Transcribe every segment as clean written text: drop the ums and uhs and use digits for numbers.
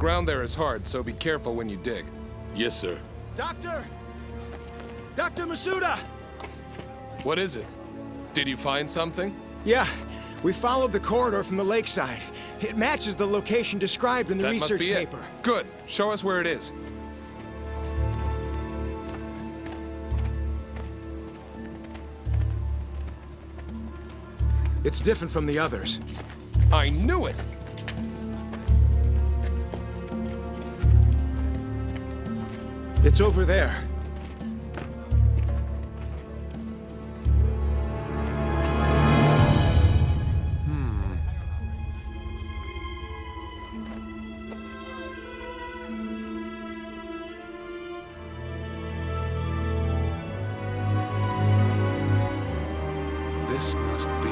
ground there is hard, so be careful when you dig. Yes, sir. Doctor! Dr. Masuda! What is it? Did you find something? Yeah, we followed the corridor from the lakeside. It matches the location described in the research paper. That must be it. Good. Show us where it is. It's different from the others. I knew it! It's over there. This must be...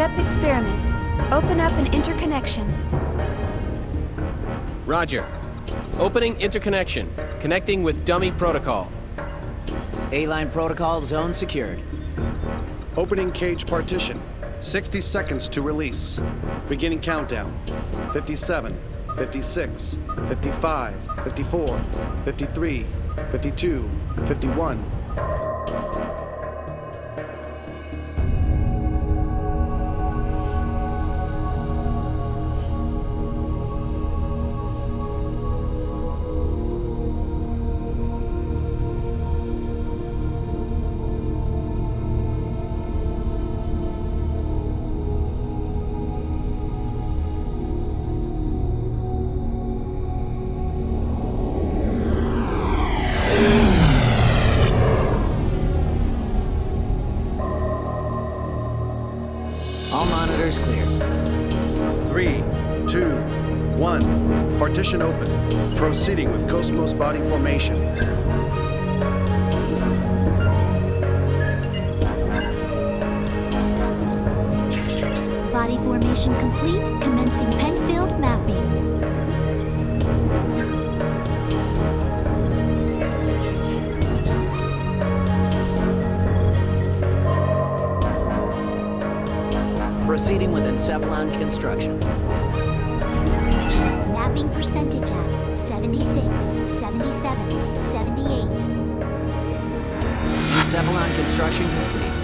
Startup experiment. Open up an interconnection. Roger. Opening interconnection. Connecting with dummy protocol. A-line protocol zone secured. Opening cage partition. 60 seconds to release. Beginning countdown. 57, 56, 55, 54, 53, 52, 51. All monitors clear. 3, 2, 1. Partition open. Proceeding with Cosmos body formation. Body formation complete. Commencing Penfield mapping. Proceeding with Encephalon construction. Mapping percentage at 76, 77, 78. Encephalon construction complete.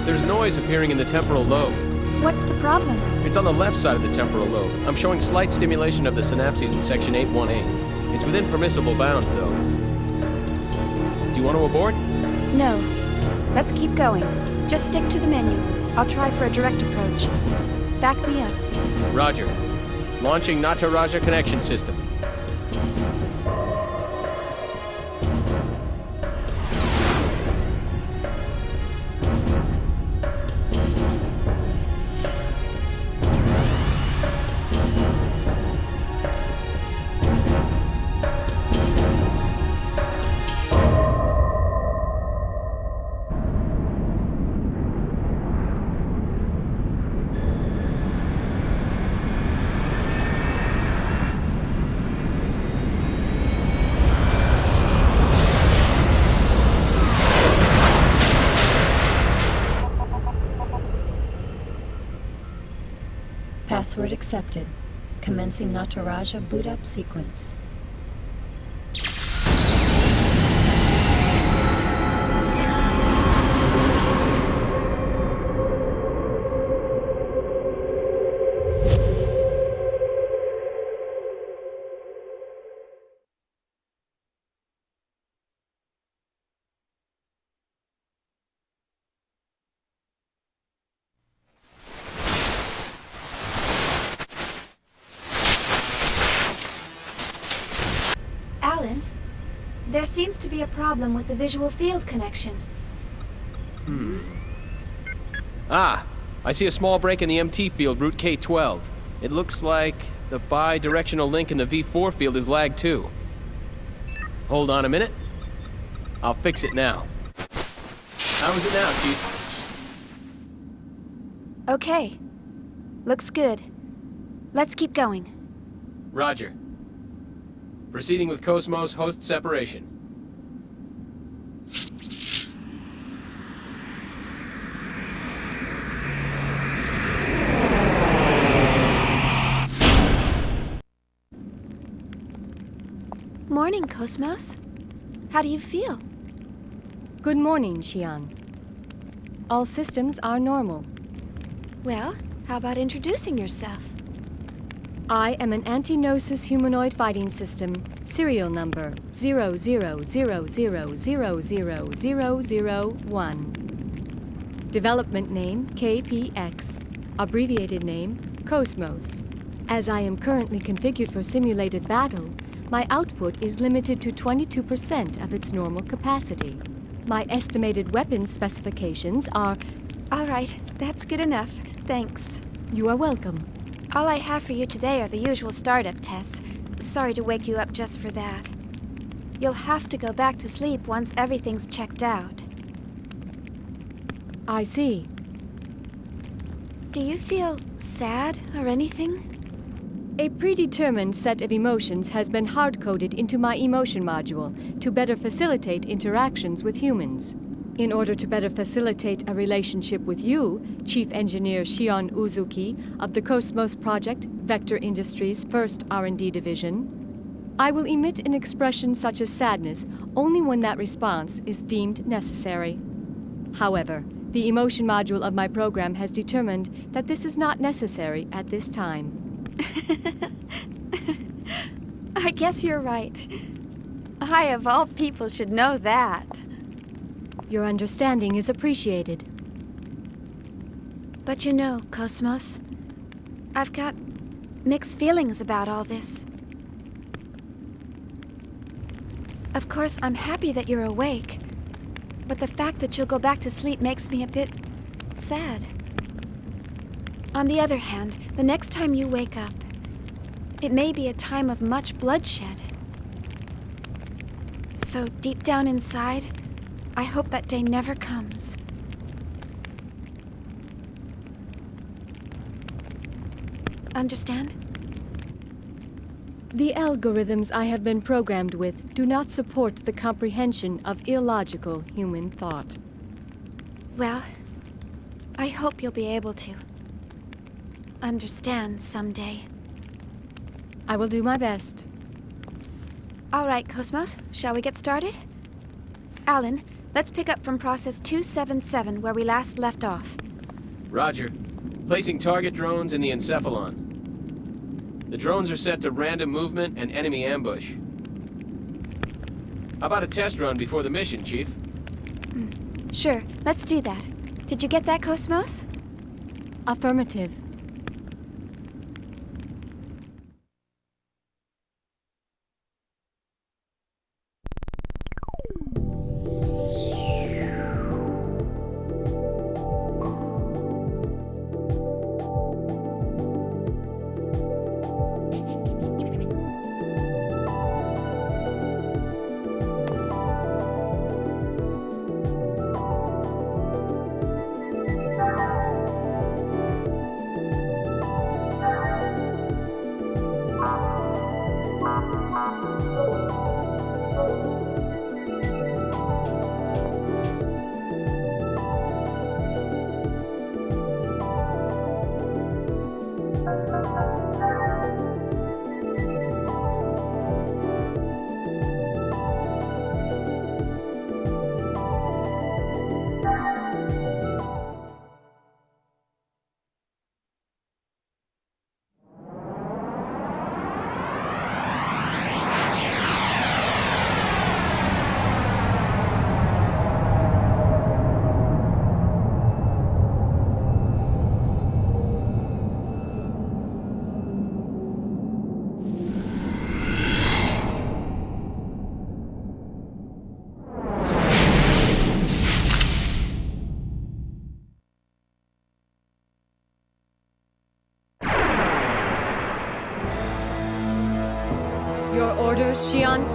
There's noise appearing in the temporal lobe. What's the problem? It's on the left side of the temporal lobe. I'm showing slight stimulation of the synapses in section 818. It's within permissible bounds, though. Do you want to abort? No. Let's keep going. Just stick to the menu. I'll try for a direct approach. Back me up. Roger. Launching Nataraja connection system. Password accepted. Commencing Nataraja boot up sequence. Alan, there seems to be a problem with the visual field connection. Ah, I see a small break in the MT field, route K12. It looks like the bi-directional link in the V4 field is lagged too. Hold on a minute. I'll fix it now. How is it now, Chief? Okay. Looks good. Let's keep going. Roger. Proceeding with Cosmos host separation. Morning, Cosmos. How do you feel? Good morning, Xian. All systems are normal. Well, how about introducing yourself? I am an anti-gnosis humanoid fighting system, serial number 00000001. Development name KPX, abbreviated name Cosmos. As I am currently configured for simulated battle, my output is limited to 22% of its normal capacity. My estimated weapon specifications are... All right, that's good enough. Thanks. You are welcome. All I have for you today are the usual startup tests. Sorry to wake you up just for that. You'll have to go back to sleep once everything's checked out. I see. Do you feel sad or anything? A predetermined set of emotions has been hard-coded into my emotion module to better facilitate interactions with humans. In order to better facilitate a relationship with you, Chief Engineer Shion Uzuki of the Cosmos Project, Vector Industries' first R&D division, I will emit an expression such as sadness only when that response is deemed necessary. However, the emotion module of my program has determined that this is not necessary at this time. I guess you're right. I, of all people, should know that. Your understanding is appreciated. But you know, Cosmos, I've got mixed feelings about all this. Of course, I'm happy that you're awake, but the fact that you'll go back to sleep makes me a bit sad. On the other hand, the next time you wake up, it may be a time of much bloodshed. So deep down inside, I hope that day never comes. Understand? The algorithms I have been programmed with do not support the comprehension of illogical human thought. Well, I hope you'll be able to understand someday. I will do my best. All right, Cosmos, shall we get started? Alan, let's pick up from process 277 where we last left off. Roger. Placing target drones in the Encephalon. The drones are set to random movement and enemy ambush. How about a test run before the mission, Chief? Sure, let's do that. Did you get that, Cosmos? Affirmative. Your orders, Shion?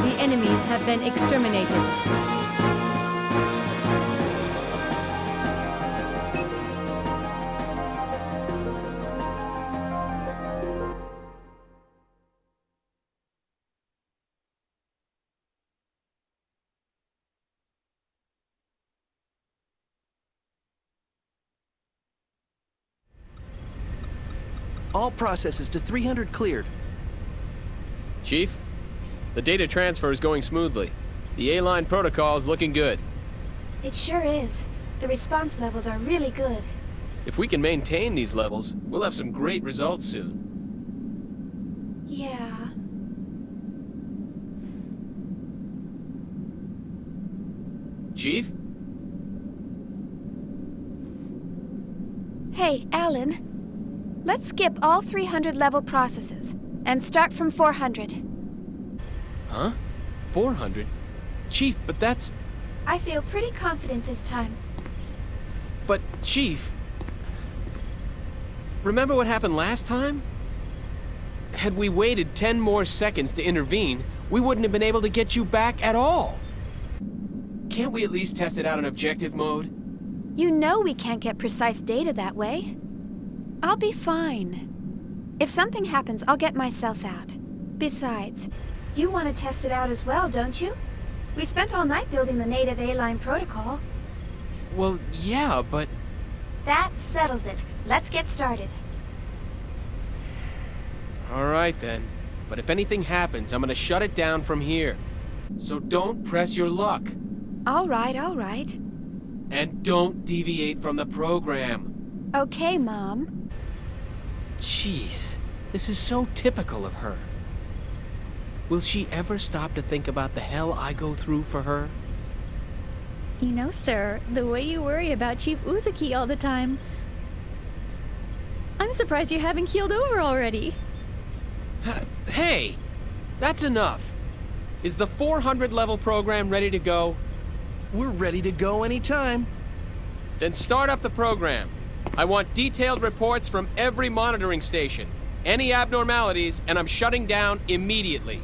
The enemies have been exterminated. All processes to 300 cleared. Chief, the data transfer is going smoothly. The A-line protocol is looking good. It sure is. The response levels are really good. If we can maintain these levels, we'll have some great results soon. Yeah. Chief? Hey, Alan. Let's skip all 300 level processes and start from 400. Huh? 400? Chief, but that's... I feel pretty confident this time. But, Chief... Remember what happened last time? Had we waited 10 more seconds to intervene, we wouldn't have been able to get you back at all. Can't we at least test it out in objective mode? You know we can't get precise data that way. I'll be fine. If something happens, I'll get myself out. Besides, you want to test it out as well, don't you? We spent all night building the native A-line protocol. Well, yeah, but... That settles it. Let's get started. All right, then. But if anything happens, I'm gonna shut it down from here. So don't press your luck. All right, all right. And don't deviate from the program. Okay, Mom. Jeez, this is so typical of her. Will she ever stop to think about the hell I go through for her? You know, sir, the way you worry about Chief Uzuki all the time, I'm surprised you haven't keeled over already. Hey! That's enough! Is the 400 level program ready to go? We're ready to go anytime. Then start up the program. I want detailed reports from every monitoring station. Any abnormalities, and I'm shutting down immediately.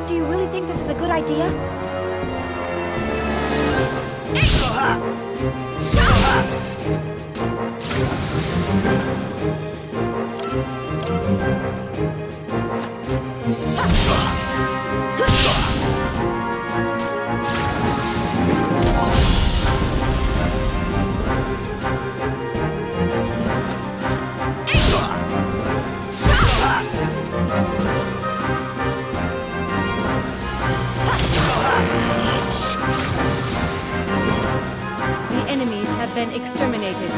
Do you really think this is a good idea? The enemies have been exterminated.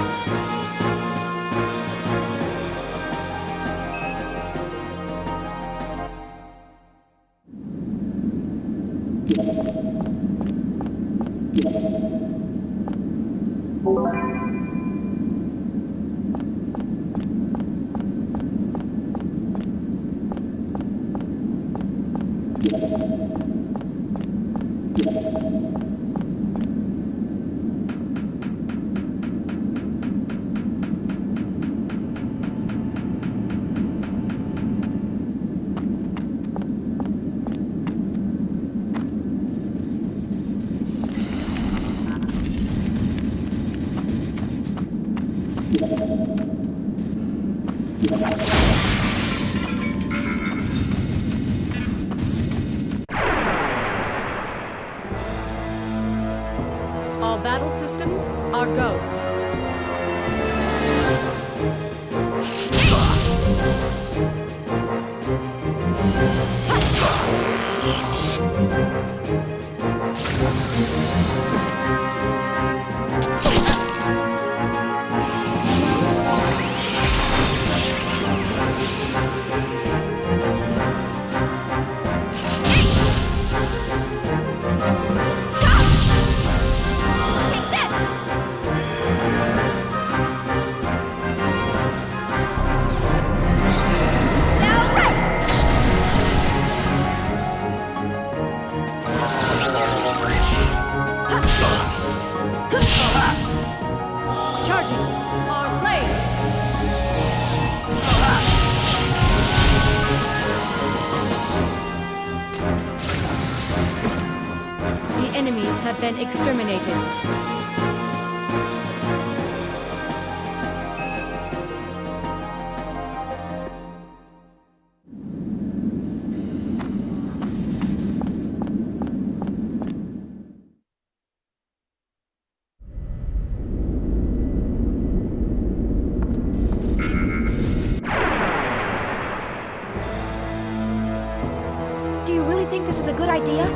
All battle systems are go. have been exterminated. Do you really think this is a good idea?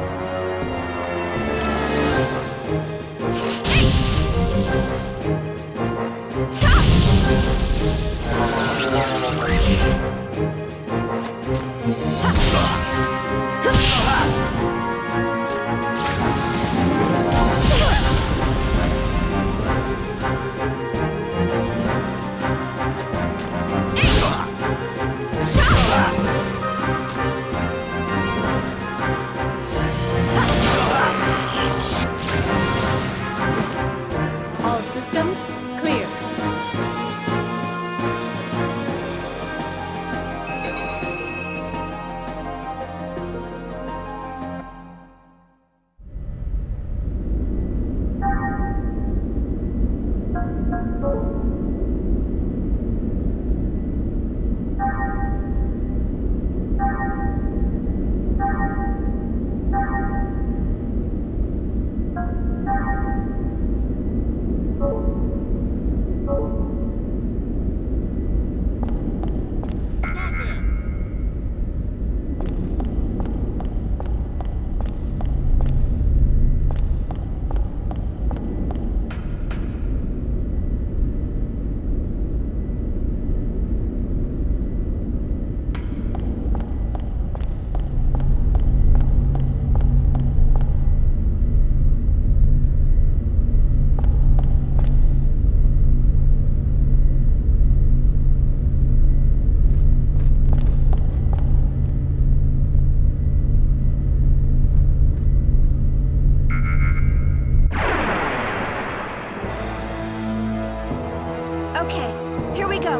All systems clear. Okay, here we go.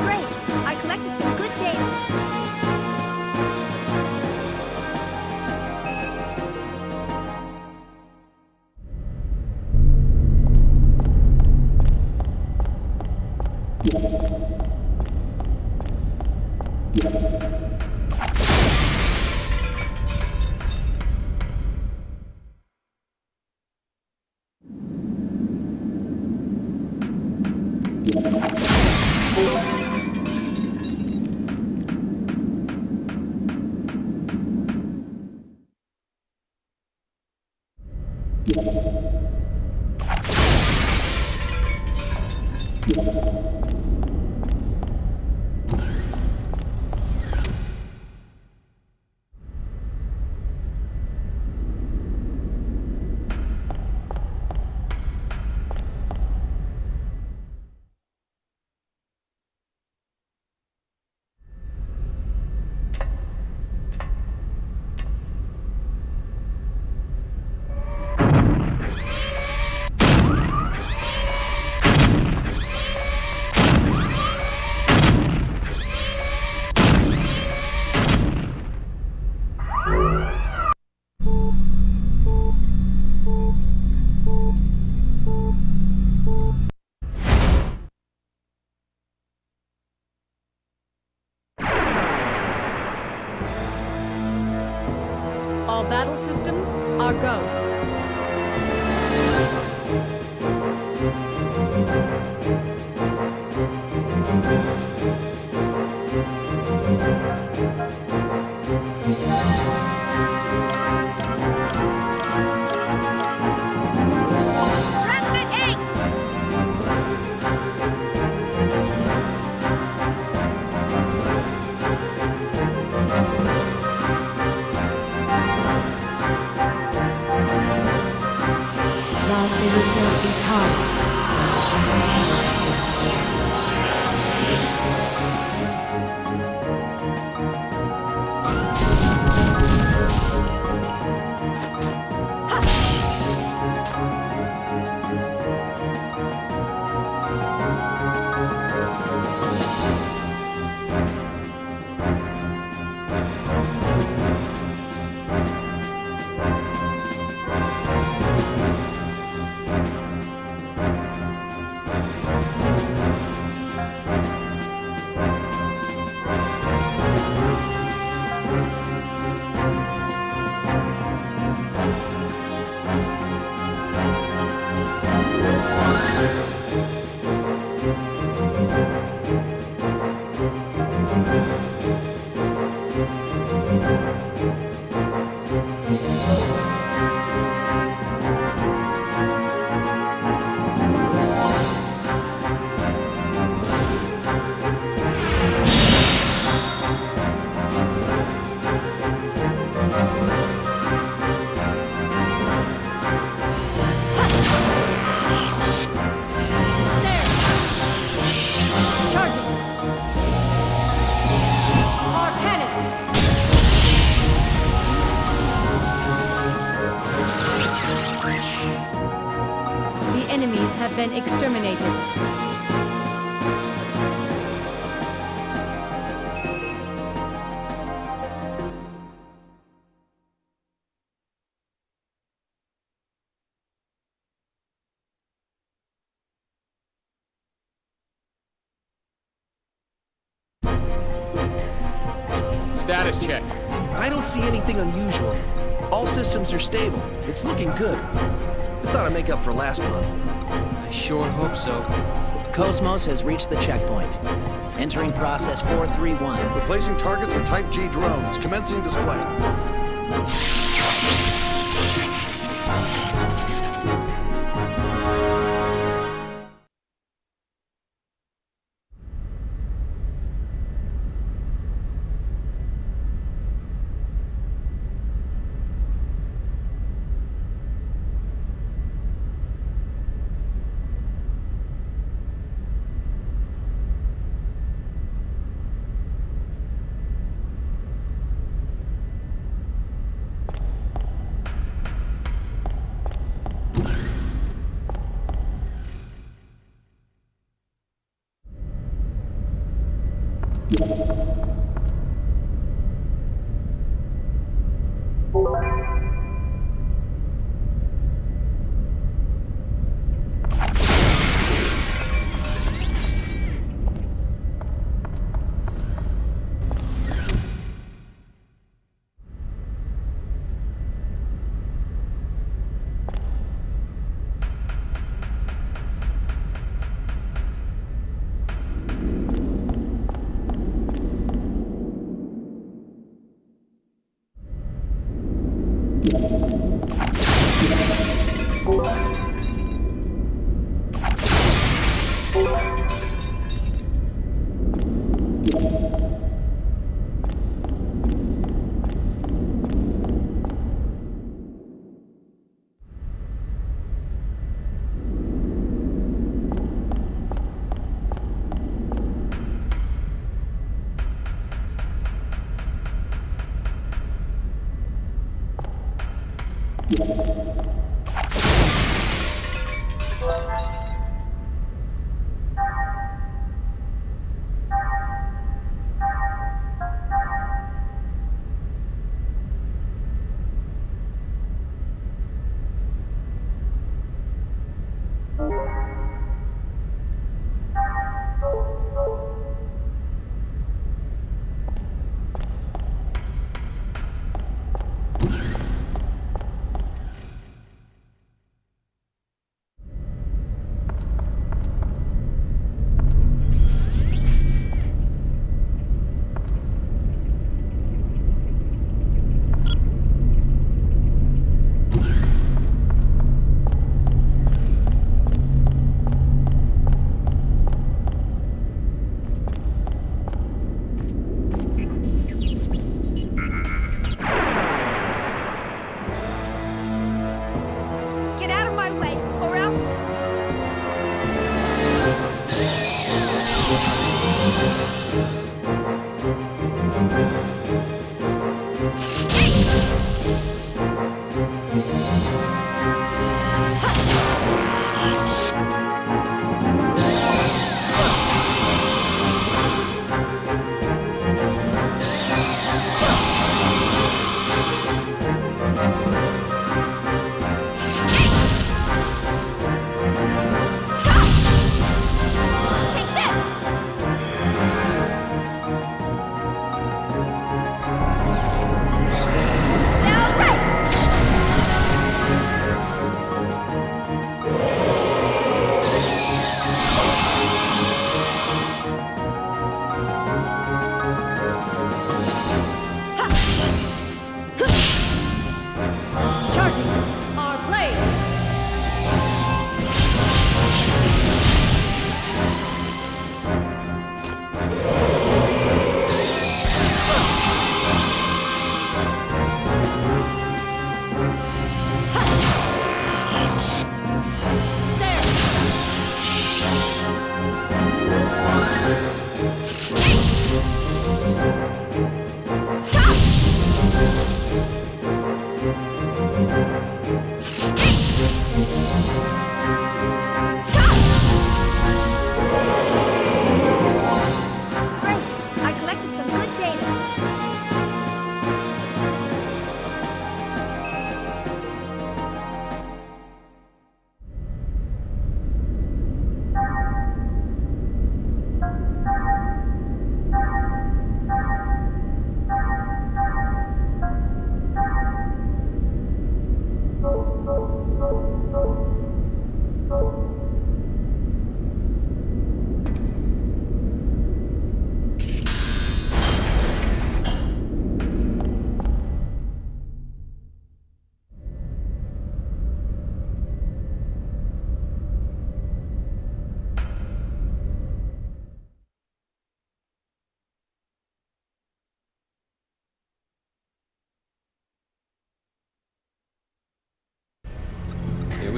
Great! I collected some good data. All battle systems are go. Transmit eggs! Have been exterminated. Status check. I don't see anything unusual. All systems are stable. It's looking good. This ought to make up for last month. I sure hope so. Cosmos has reached the checkpoint. Entering process 431. Replacing targets with Type G drones. Commencing display.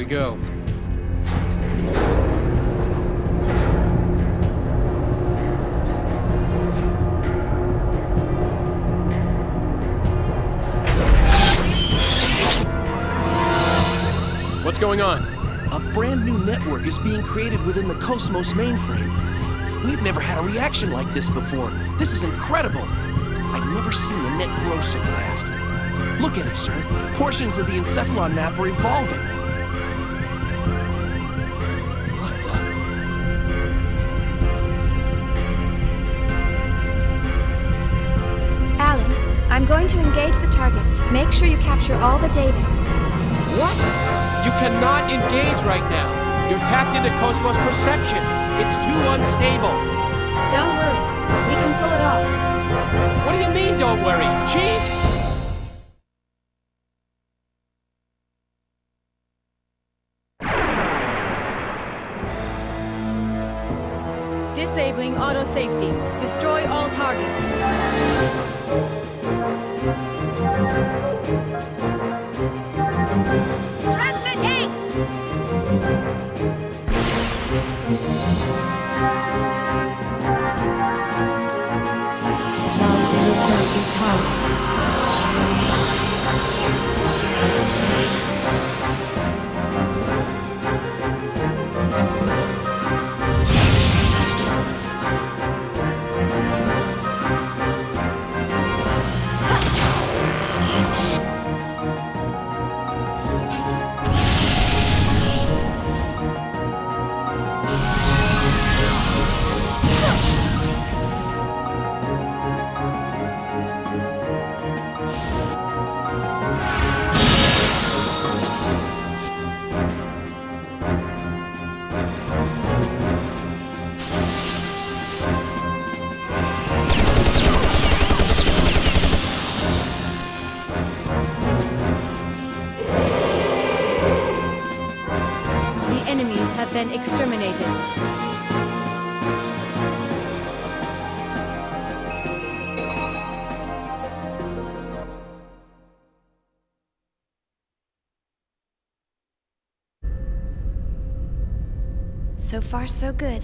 we go. What's going on? A brand new network is being created within the Cosmos mainframe. We've never had a reaction like this before. This is incredible. I've never seen the net grow so fast. Look at it, sir. Portions of the Encephalon map are evolving. What the? Alan, I'm going to engage the target. Make sure you capture all the data. What? You cannot engage right now. You're tapped into Cosmos perception. It's too unstable. Don't worry. We can pull it off. What do you mean, don't worry? Chief? Disabling auto safety. Destroy all targets. Transmit haste! Now zero turret target. Been exterminated. So far, so good.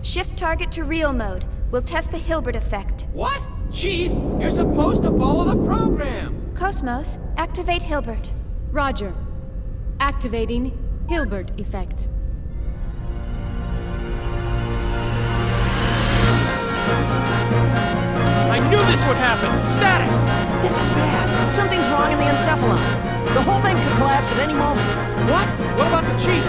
Shift target to real mode. We'll test the Hilbert effect. What? Chief, you're supposed to follow the program. Cosmos, activate Hilbert. Roger. Activating Hilbert effect. I knew this would happen! Status! This is bad. Something's wrong in the Encephalon. The whole thing could collapse at any moment. What? What about the Chief?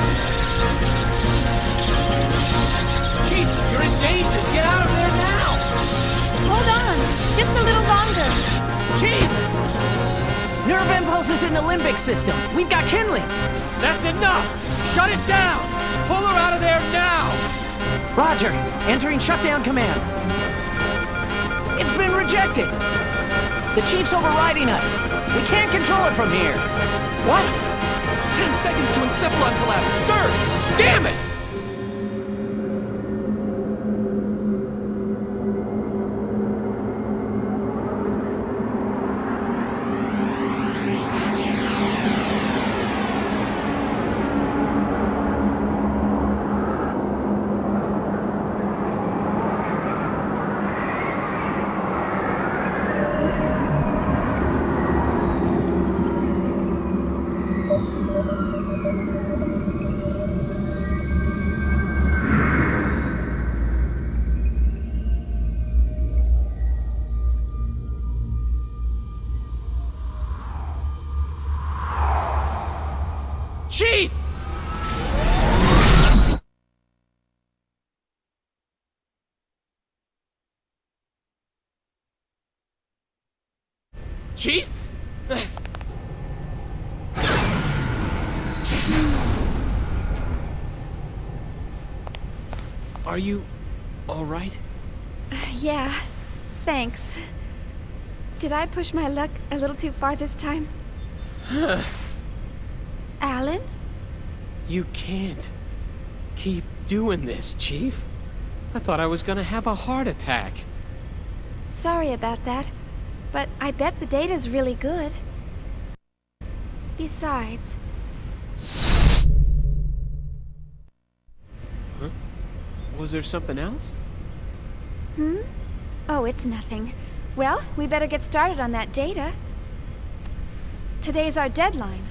Chief, you're in danger! Get out of there now! Hold on, just a little longer. Chief! Nerve impulses in the limbic system. We've got kindling. That's enough! Shut it down! Pull her out of there now! Roger. Entering shutdown command. It's been rejected. The Chief's overriding us. We can't control it from here. What? 10 seconds to Encephalon collapse. Sir! Damn it! Chief! Chief? Are you all right? Yeah, thanks. Did I push my luck a little too far this time? Alan? You can't keep doing this, Chief. I thought I was gonna have a heart attack. Sorry about that, but I bet the data's really good. Besides, Was there something else? Oh, it's nothing. Well, we better get started on that data. Today's our deadline,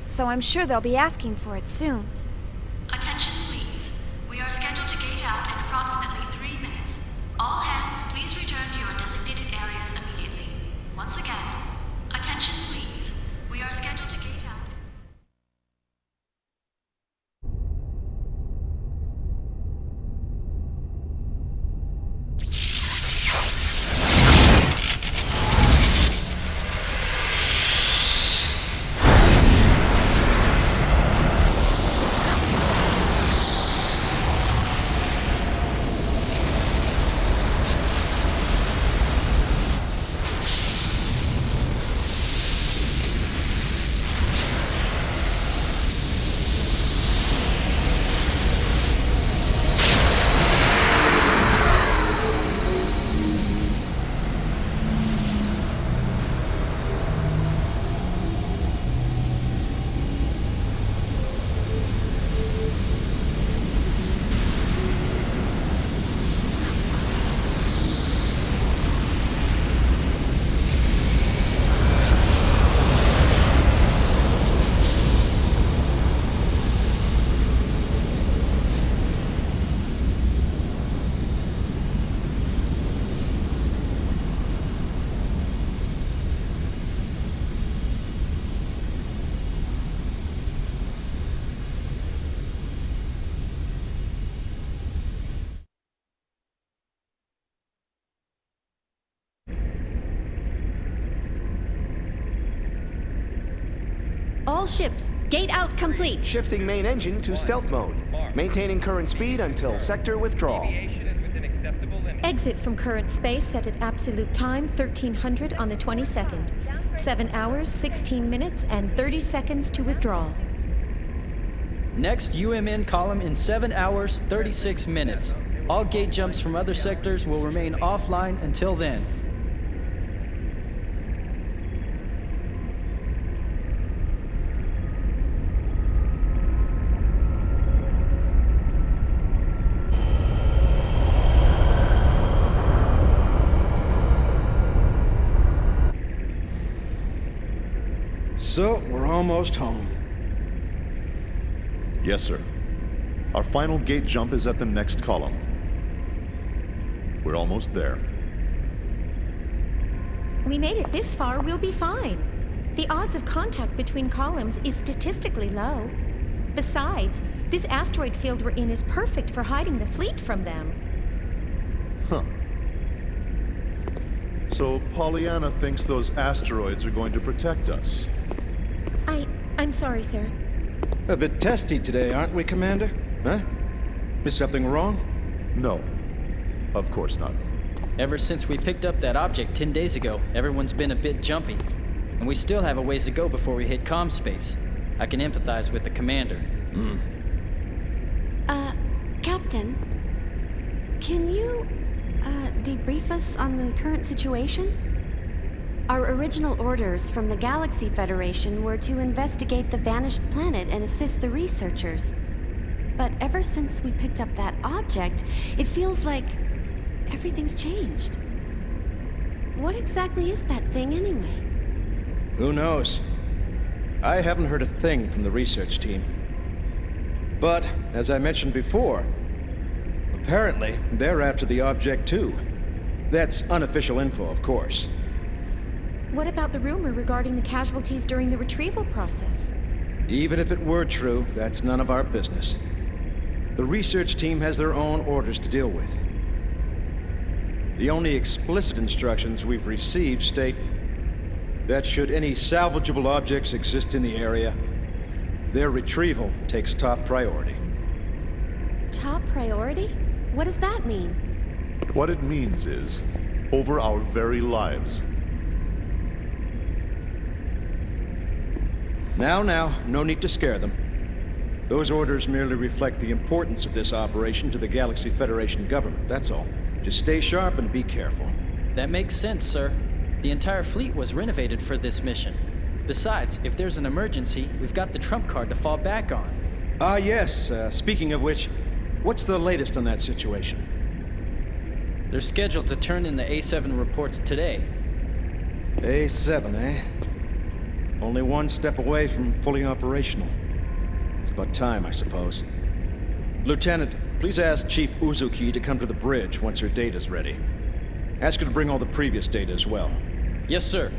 so I'm sure they'll be asking for it soon. Attention, please. We are scheduled to gate out in approximately 3 minutes. All hands, please return to your designated areas immediately. Once again, attention, please. We are scheduled to gate out. All ships, gate out complete. Shifting main engine to stealth mode. Maintaining current speed until sector withdrawal. Exit from current space set at absolute time 1300 on the 22nd. 7 hours, 16 minutes, and 30 seconds to withdraw. Next UMN column in 7 hours, 36 minutes. All gate jumps from other sectors will remain offline until then. So, we're almost home. Yes, sir. Our final gate jump is at the next column. We're almost there. We made it this far, we'll be fine. The odds of contact between columns is statistically low. Besides, this asteroid field we're in is perfect for hiding the fleet from them. Huh. So Pollyanna thinks those asteroids are going to protect us. I'm sorry, sir. A bit testy today, aren't we, Commander? Huh? Is something wrong? No. Of course not. Ever since we picked up that object 10 days ago, everyone's been a bit jumpy. And we still have a ways to go before we hit comm space. I can empathize with the commander. Captain, can you, debrief us on the current situation? Our original orders from the Galaxy Federation were to investigate the vanished planet and assist the researchers. But ever since we picked up that object, it feels like everything's changed. What exactly is that thing anyway? Who knows? I haven't heard a thing from the research team. But, as I mentioned before, apparently they're after the object too. That's unofficial info, of course. What about the rumor regarding the casualties during the retrieval process? Even if it were true, that's none of our business. The research team has their own orders to deal with. The only explicit instructions we've received state that should any salvageable objects exist in the area, their retrieval takes top priority. Top priority? What does that mean? What it means is, over our very lives. Now, no need to scare them. Those orders merely reflect the importance of this operation to the Galaxy Federation government, that's all. Just stay sharp and be careful. That makes sense, sir. The entire fleet was renovated for this mission. Besides, if there's an emergency, we've got the trump card to fall back on. Ah, yes. Speaking of which, What's the latest on that situation? They're scheduled to turn in the A7 reports today. A7, eh? Only one step away from fully operational. It's about time, I suppose. Lieutenant, please ask Chief Uzuki to come to the bridge once her data's ready. Ask her to bring all the previous data as well. Yes, sir.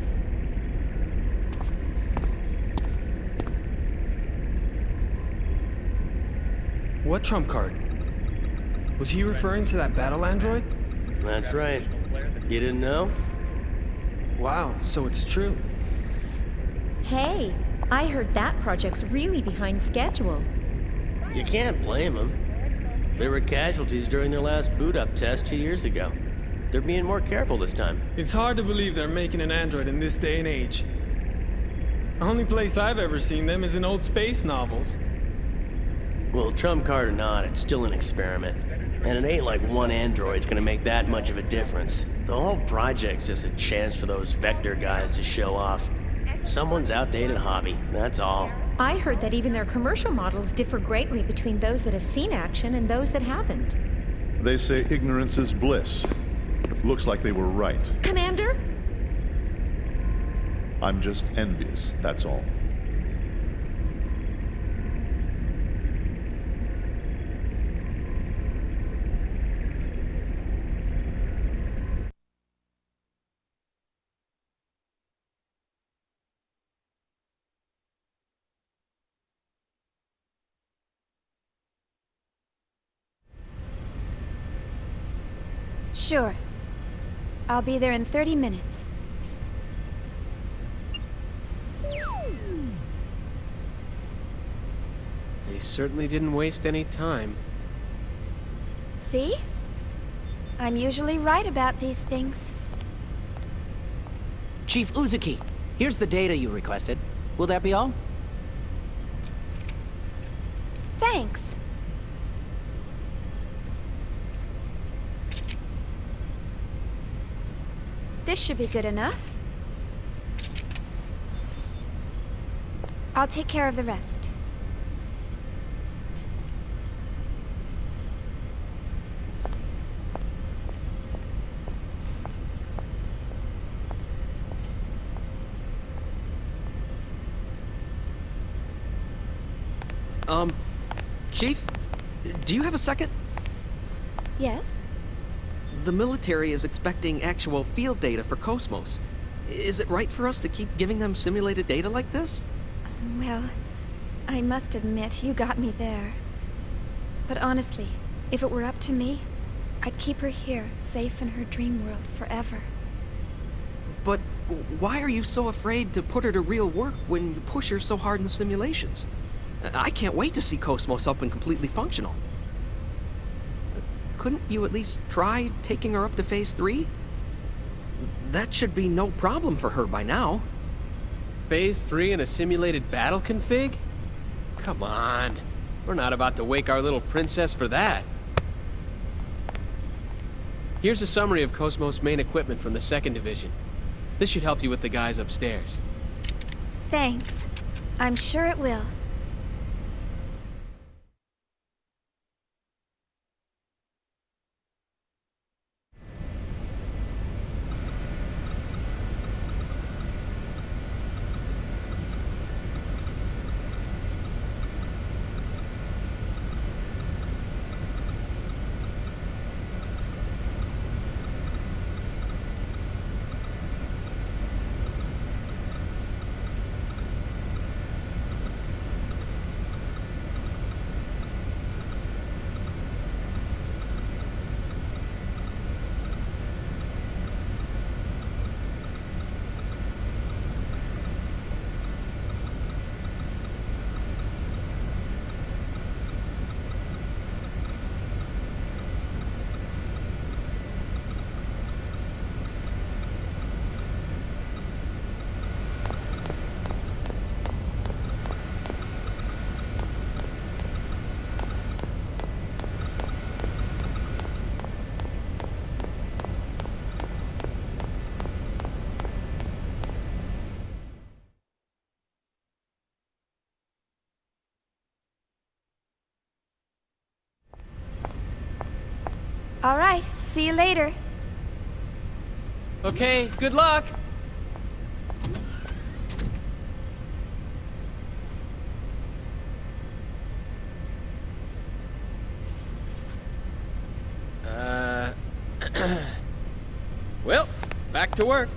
What trump card? Was he referring to that battle android? That's right. You didn't know? Wow, so it's true. Hey, I heard that project's really behind schedule. You can't blame them. They were casualties during their last boot-up test 2 years ago. They're being more careful this time. It's hard to believe they're making an android in this day and age. The only place I've ever seen them is in old space novels. Well, trump card or not, it's still an experiment. And it ain't like one android's gonna make that much of a difference. The whole project's just a chance for those Vector guys to show off. Someone's outdated hobby, that's all. I heard that even their commercial models differ greatly between those that have seen action and those that haven't. They say ignorance is bliss. Looks like they were right. Commander? I'm just envious, that's all. Sure. I'll be there in 30 minutes. They certainly didn't waste any time. See? I'm usually right about these things. Chief Uzuki, here's the data you requested. Will that be all? Thanks. This should be good enough. I'll take care of the rest. Chief? Do you have a second? Yes? The military is expecting actual field data for Cosmos. Is it right for us to keep giving them simulated data like this? Well, I must admit, you got me there. But honestly, if it were up to me, I'd keep her here, safe in her dream world forever. But why are you so afraid to put her to real work when you push her so hard in the simulations? I can't wait to see Cosmos up and completely functional. Couldn't you at least try taking her up to Phase 3? That should be no problem for her by now. Phase 3 in a simulated battle config? Come on. We're not about to wake our little princess for that. Here's a summary of Cosmos' main equipment from the 2nd Division. This should help you with the guys upstairs. Thanks. I'm sure it will. All right, see you later. Okay, good luck! Well, back to work.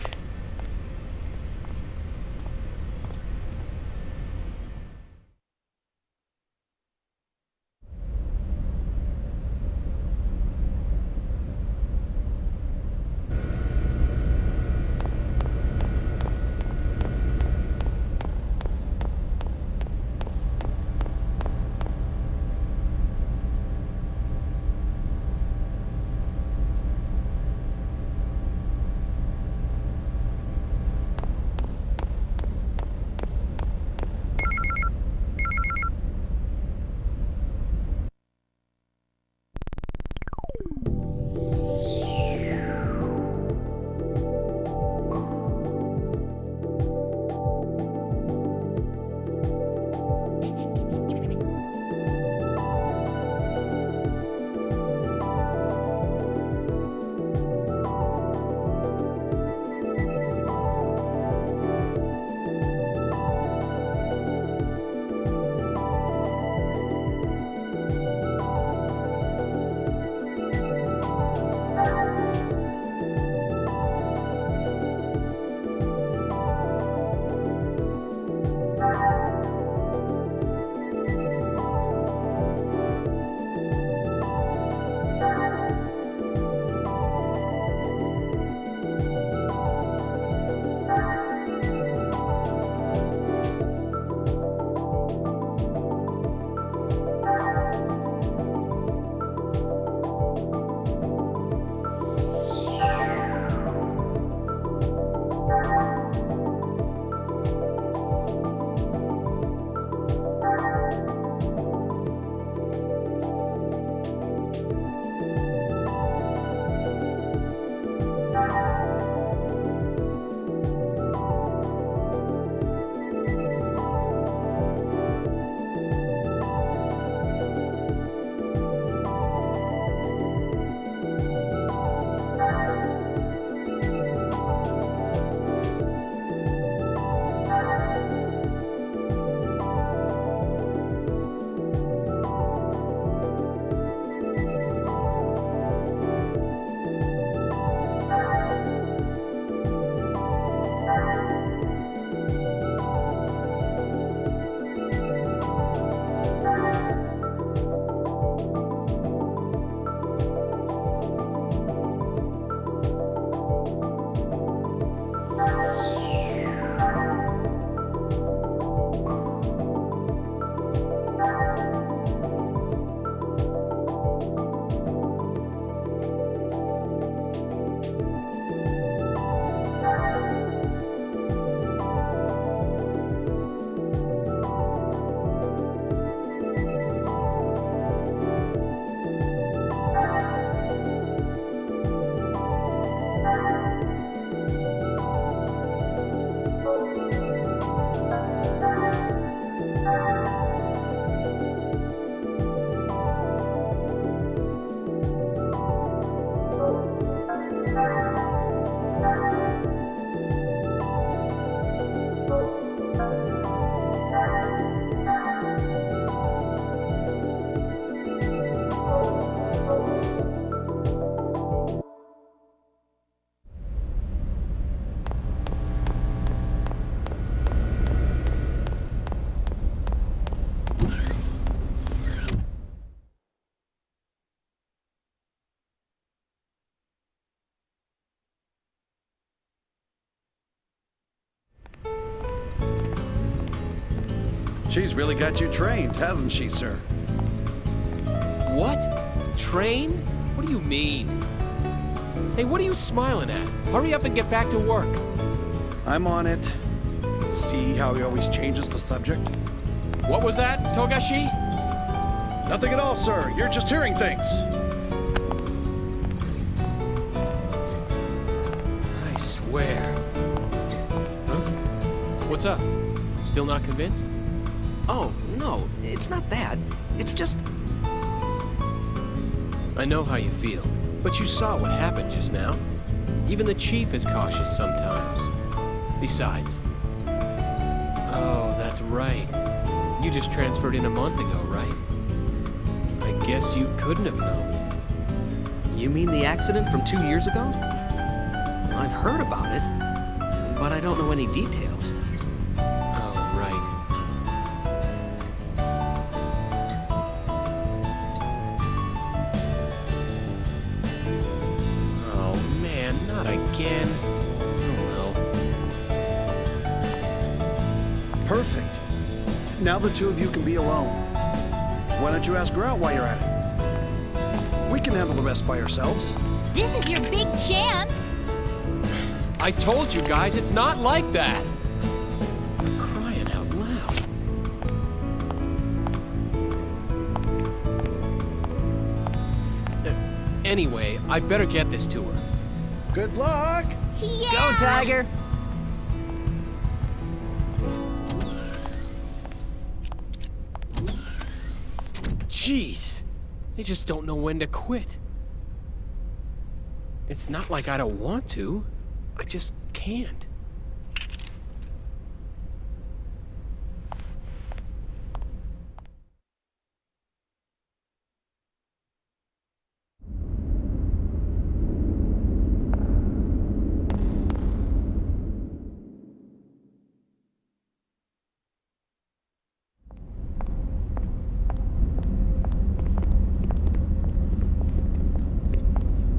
She's really got you trained, hasn't she, sir? What? Train? What do you mean? Hey, what are you smiling at? Hurry up and get back to work. I'm on it. See how he always changes the subject? What was that, Togashi? Nothing at all, sir. You're just hearing things. I swear. Huh? What's up? Still not convinced? Oh, no, it's not that. It's just... I know how you feel. But you saw what happened just now. Even the chief is cautious sometimes. Besides... Oh, that's right. You just transferred in a month ago, right? I guess you couldn't have known. You mean the accident from 2 years ago? I've heard about it, but I don't know any details. Oh, right. Oh, man, not again. Oh, well. Perfect. Now the two of you can be alone. Why don't you ask her out while you're at it? We can handle the rest by ourselves. This is your big chance. I told you guys, it's not like that! Crying out loud. Anyway, I'd better get this to her. Good luck! Yeah! Go, Tiger! Jeez, they just don't know when to quit. It's not like I don't want to. I just can't.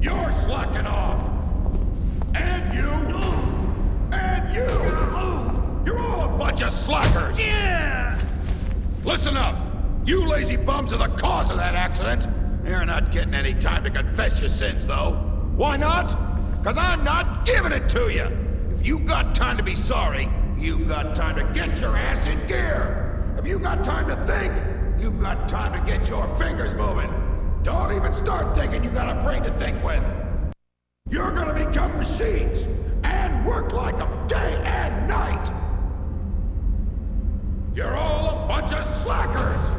You're slacking off! And you! And you! You're all a bunch of slackers! Yeah! Listen up! You lazy bums are the cause of that accident! You're not getting any time to confess your sins, though. Why not? 'Cause I'm not giving it to you! If you got time to be sorry, you got time to get your ass in gear! If you got time to think, you got time to get your fingers moving! Don't even start thinking you got a brain to think with! You're gonna become machines, and work like them day and night! You're all a bunch of slackers!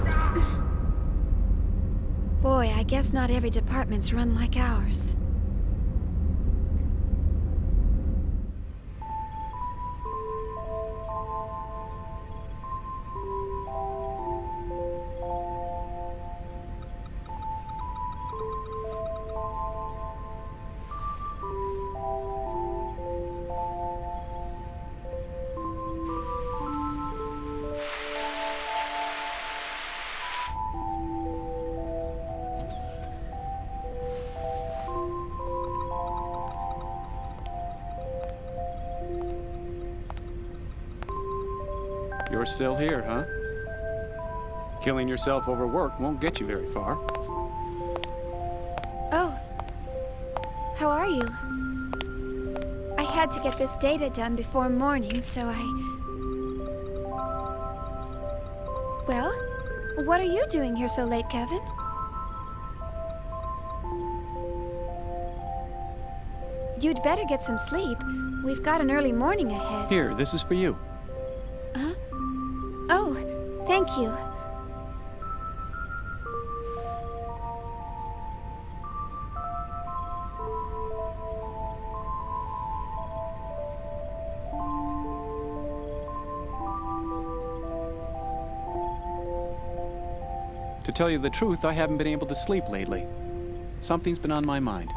Boy, I guess not every department's run like ours. You're still here, huh? Killing yourself over work won't get you very far. Oh. How are you? I had to get this data done before morning, so Well, what are you doing here so late, Kevin? You'd better get some sleep. We've got an early morning ahead. Here, this is for you. Huh? Oh, thank you. To tell you the truth, I haven't been able to sleep lately. Something's been on my mind.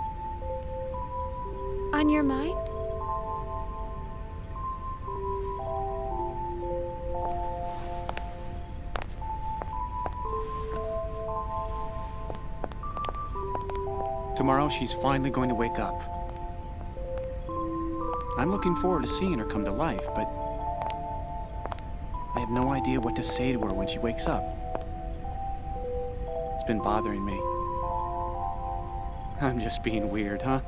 On your mind? Tomorrow, she's finally going to wake up. I'm looking forward to seeing her come to life, but I have no idea what to say to her when she wakes up. It's been bothering me. I'm just being weird, huh?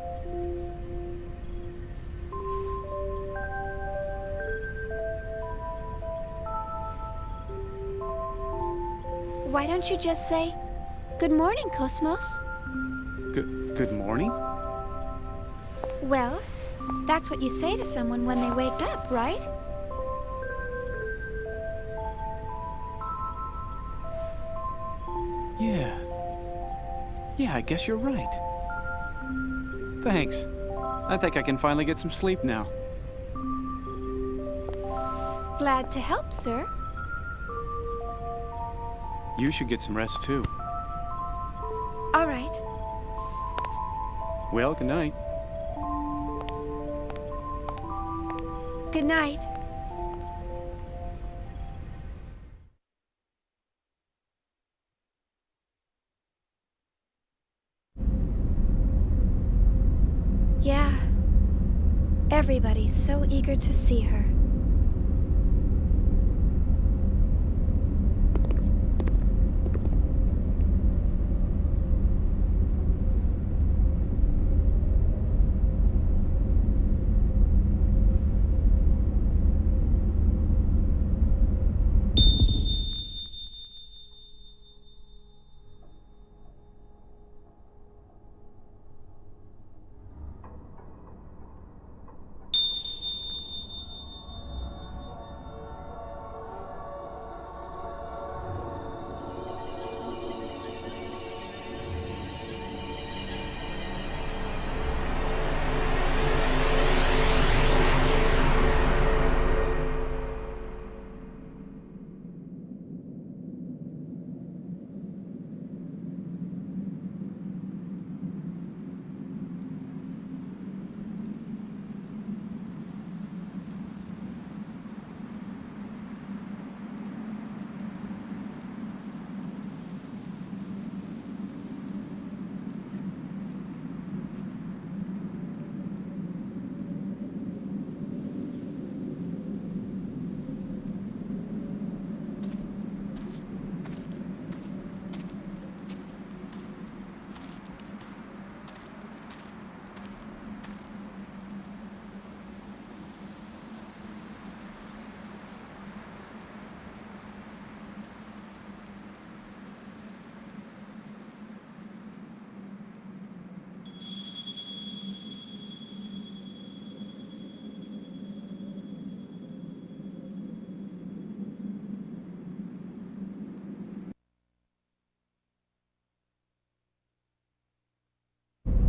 Why don't you just say, "Good morning, Cosmos"? Good morning? Well, that's what you say to someone when they wake up, right? Yeah, I guess you're right. Thanks. I think I can finally get some sleep now. Glad to help, sir. You should get some rest too. All right. Well, good night. Good night. Yeah. Everybody's so eager to see her.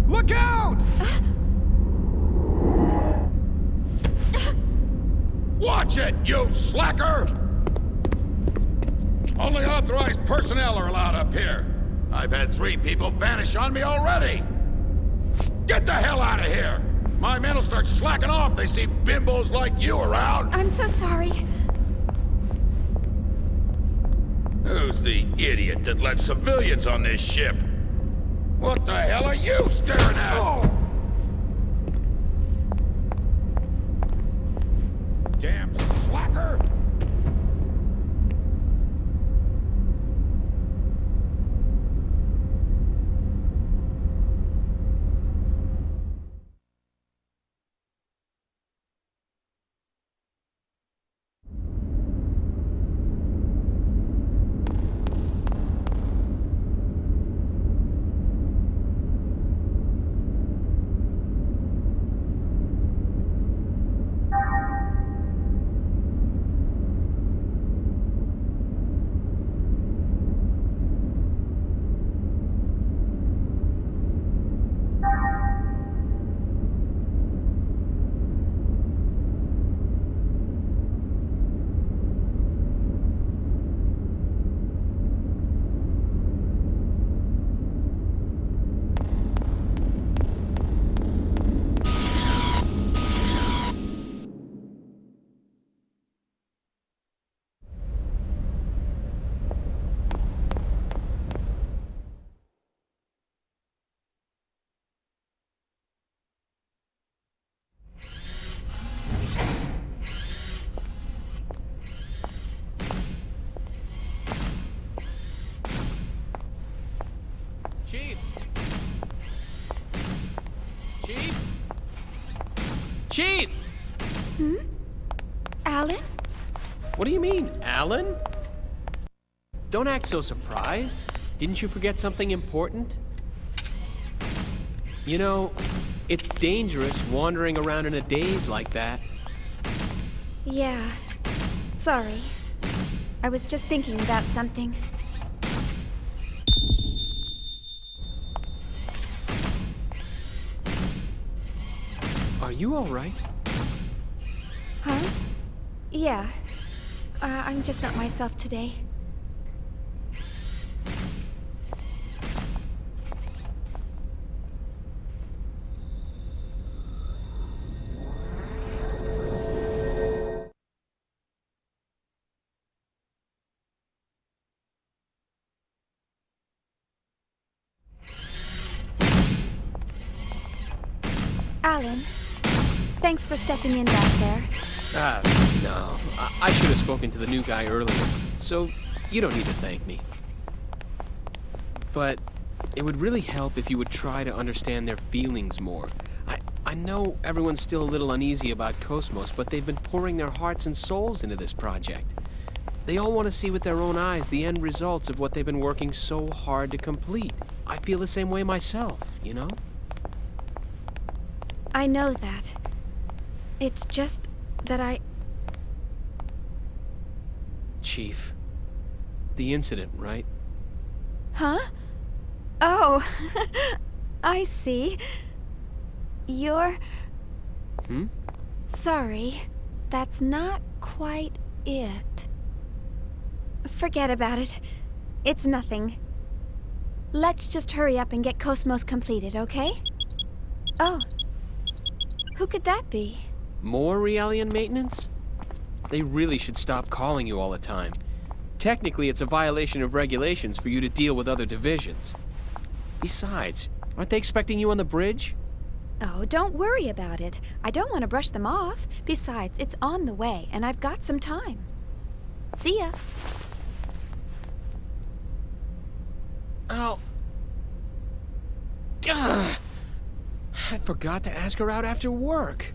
Look out! Watch it, you slacker! Only authorized personnel are allowed up here. I've had 3 people vanish on me already. Get the hell out of here! My men will start slacking off. They see bimbos like you around. I'm so sorry. Who's the idiot that let civilians on this ship? What the hell are you staring at? Oh. Damn slacker! Chief! Hmm? Alan? What do you mean, Alan? Don't act so surprised. Didn't you forget something important? You know, it's dangerous wandering around in a daze like that. Yeah. Sorry. I was just thinking about something. Are you all right? Huh? Yeah. I'm just not myself today. Alan, thanks for stepping in back there. No. I should have spoken to the new guy earlier, so you don't need to thank me. But it would really help if you would try to understand their feelings more. I know everyone's still a little uneasy about Cosmos, but they've been pouring their hearts and souls into this project. They all want to see with their own eyes the end results of what they've been working so hard to complete. I feel the same way myself, you know? I know that. It's just that Chief, the incident, right? Huh? Oh, I see. You're... Sorry, that's not quite it. Forget about it. It's nothing. Let's just hurry up and get Cosmos completed, okay? Oh. Who could that be? More Realian maintenance? They really should stop calling you all the time. Technically, it's a violation of regulations for you to deal with other divisions. Besides, aren't they expecting you on the bridge? Oh, don't worry about it. I don't want to brush them off. Besides, it's on the way, and I've got some time. See ya. Oh. Ugh. I forgot to ask her out after work.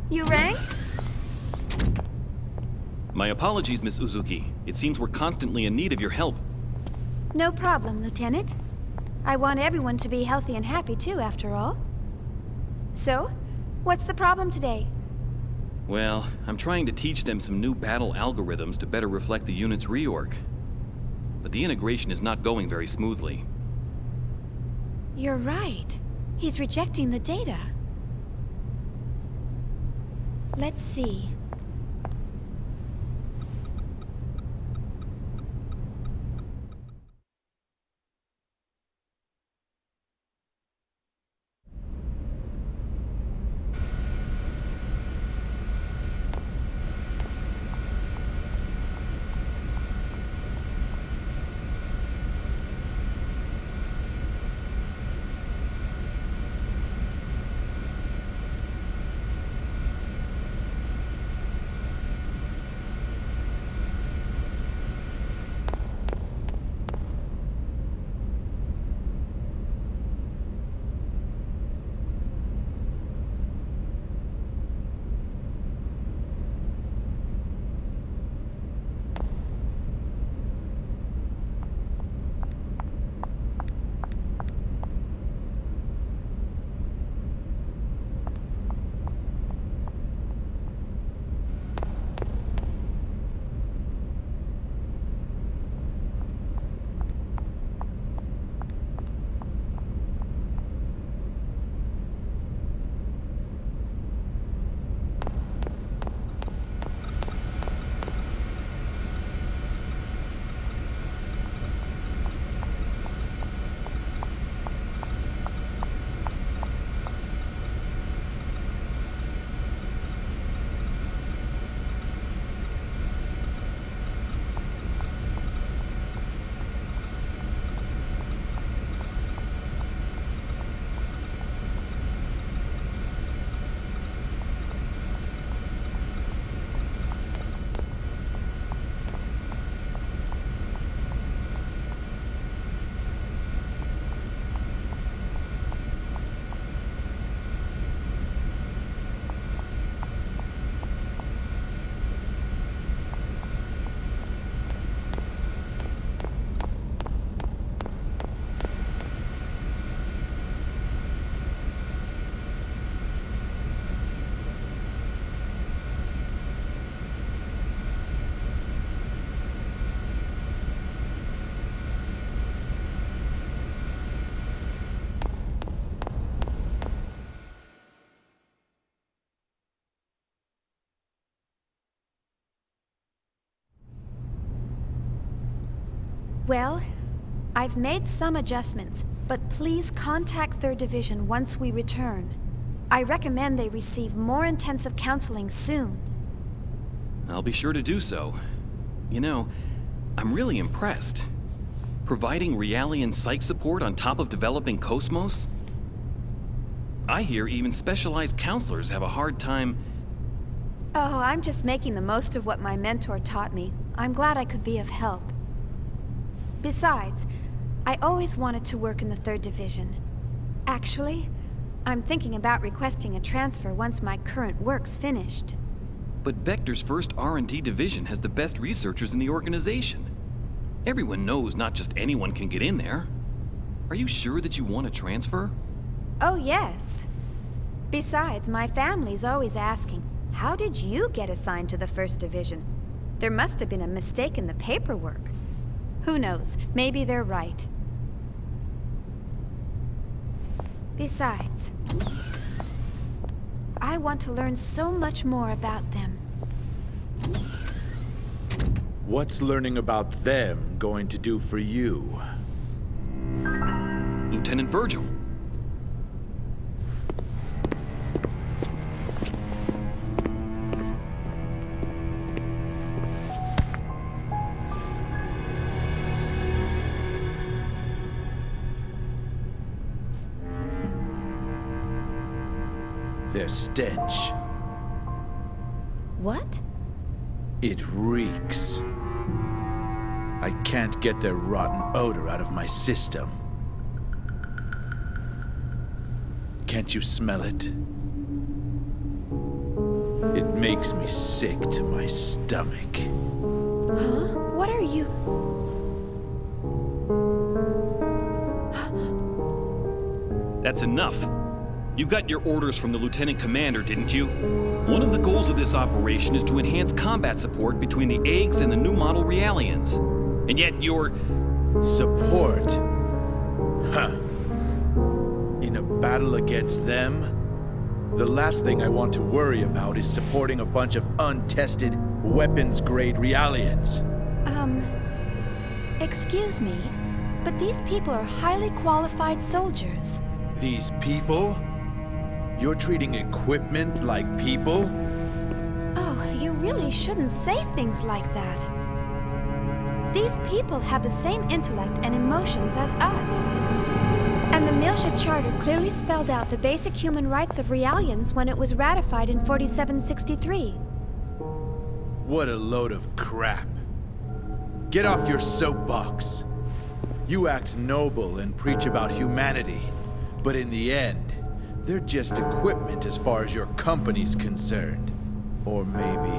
You rang? My apologies, Miss Uzuki. It seems we're constantly in need of your help. No problem, Lieutenant. I want everyone to be healthy and happy too, after all. So, what's the problem today? Well, I'm trying to teach them some new battle algorithms to better reflect the unit's reorg. but the integration is not going very smoothly. You're right. He's rejecting the data. Let's see. Well, I've made some adjustments, but please contact 3rd Division once we return. I recommend they receive more intensive counseling soon. I'll be sure to do so. You know, I'm really impressed. Providing Realian psych support on top of developing Cosmos? I hear even specialized counselors have a hard time... Oh, I'm just making the most of what my mentor taught me. I'm glad I could be of help. Besides, I always wanted to work in the 3rd Division. Actually, I'm thinking about requesting a transfer once my current work's finished. But Vector's first R&D division has the best researchers in the organization. Everyone knows not just anyone can get in there. Are you sure that you want to transfer? Oh, yes. Besides, my family's always asking, how did you get assigned to the 1st Division? There must have been a mistake in the paperwork. Who knows? Maybe they're right. Besides, I want to learn so much more about them. What's learning about them going to do for you? Lieutenant Virgil. Their stench. What? It reeks. I can't get their rotten odor out of my system. Can't you smell it? It makes me sick to my stomach. Huh? What are you... That's enough. You got your orders from the Lieutenant Commander, didn't you? One of the goals of this operation is to enhance combat support between the eggs and the new model Realians. And yet you're... Support? Huh. In a battle against them? The last thing I want to worry about is supporting a bunch of untested, weapons-grade Realians. Excuse me, but these people are highly qualified soldiers. These people? You're treating equipment like people? Oh, you really shouldn't say things like that. These people have the same intellect and emotions as us. And the Milsia Charter clearly spelled out the basic human rights of Realians when it was ratified in 4763. What a load of crap. Get off your soapbox. You act noble and preach about humanity, but in the end, they're just equipment as far as your company's concerned. Or maybe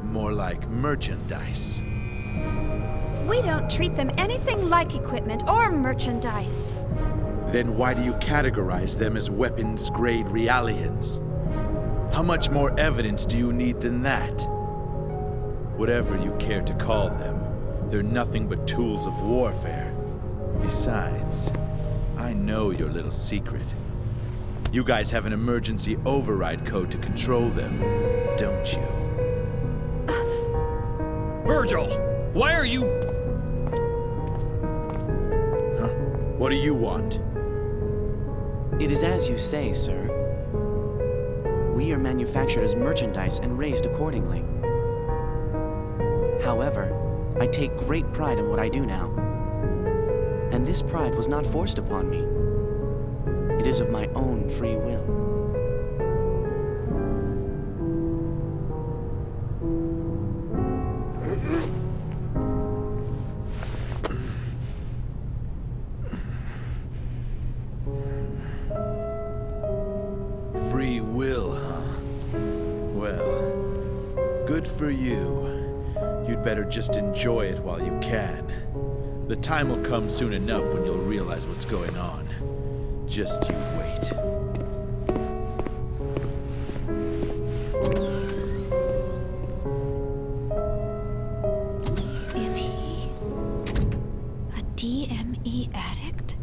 more like merchandise. We don't treat them anything like equipment or merchandise. Then why do you categorize them as weapons-grade Realians? How much more evidence do you need than that? Whatever you care to call them, they're nothing but tools of warfare. Besides, I know your little secret. You guys have an emergency override code to control them, don't you? Virgil! Why are you... Huh? What do you want? It is as you say, sir. We are manufactured as merchandise and raised accordingly. However, I take great pride in what I do now. And this pride was not forced upon me. It is of my own free will. Free will, huh? Well, good for you. You'd better just enjoy it while you can. The time will come soon enough when you'll realize what's going on. Just you wait. Is he a DME addict?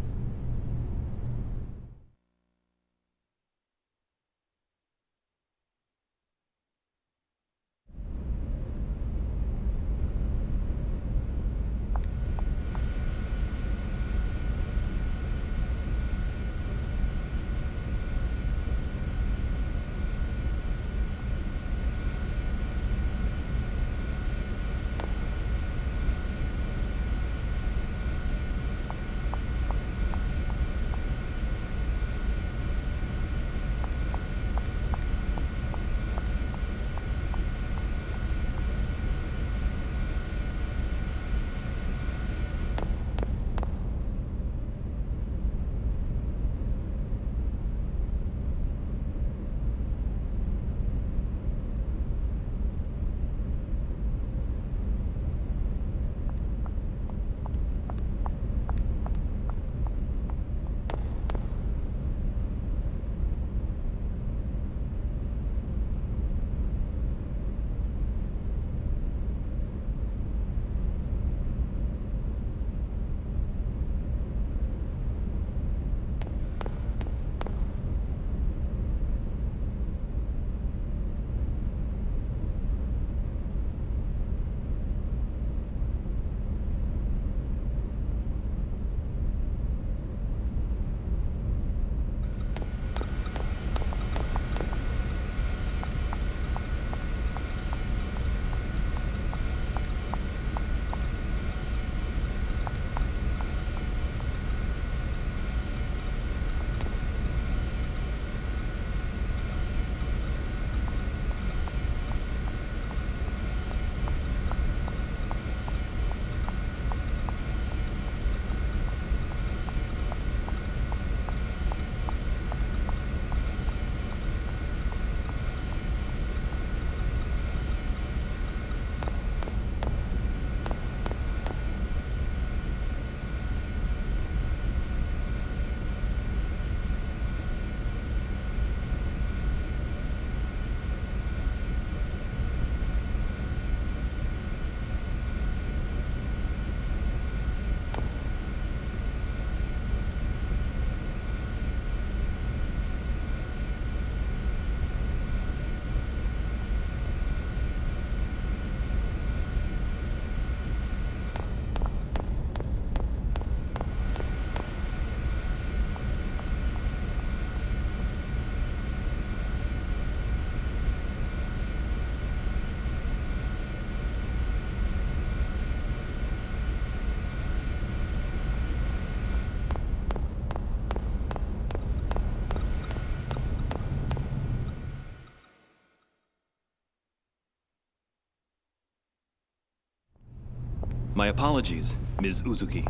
My apologies, Ms. Uzuki.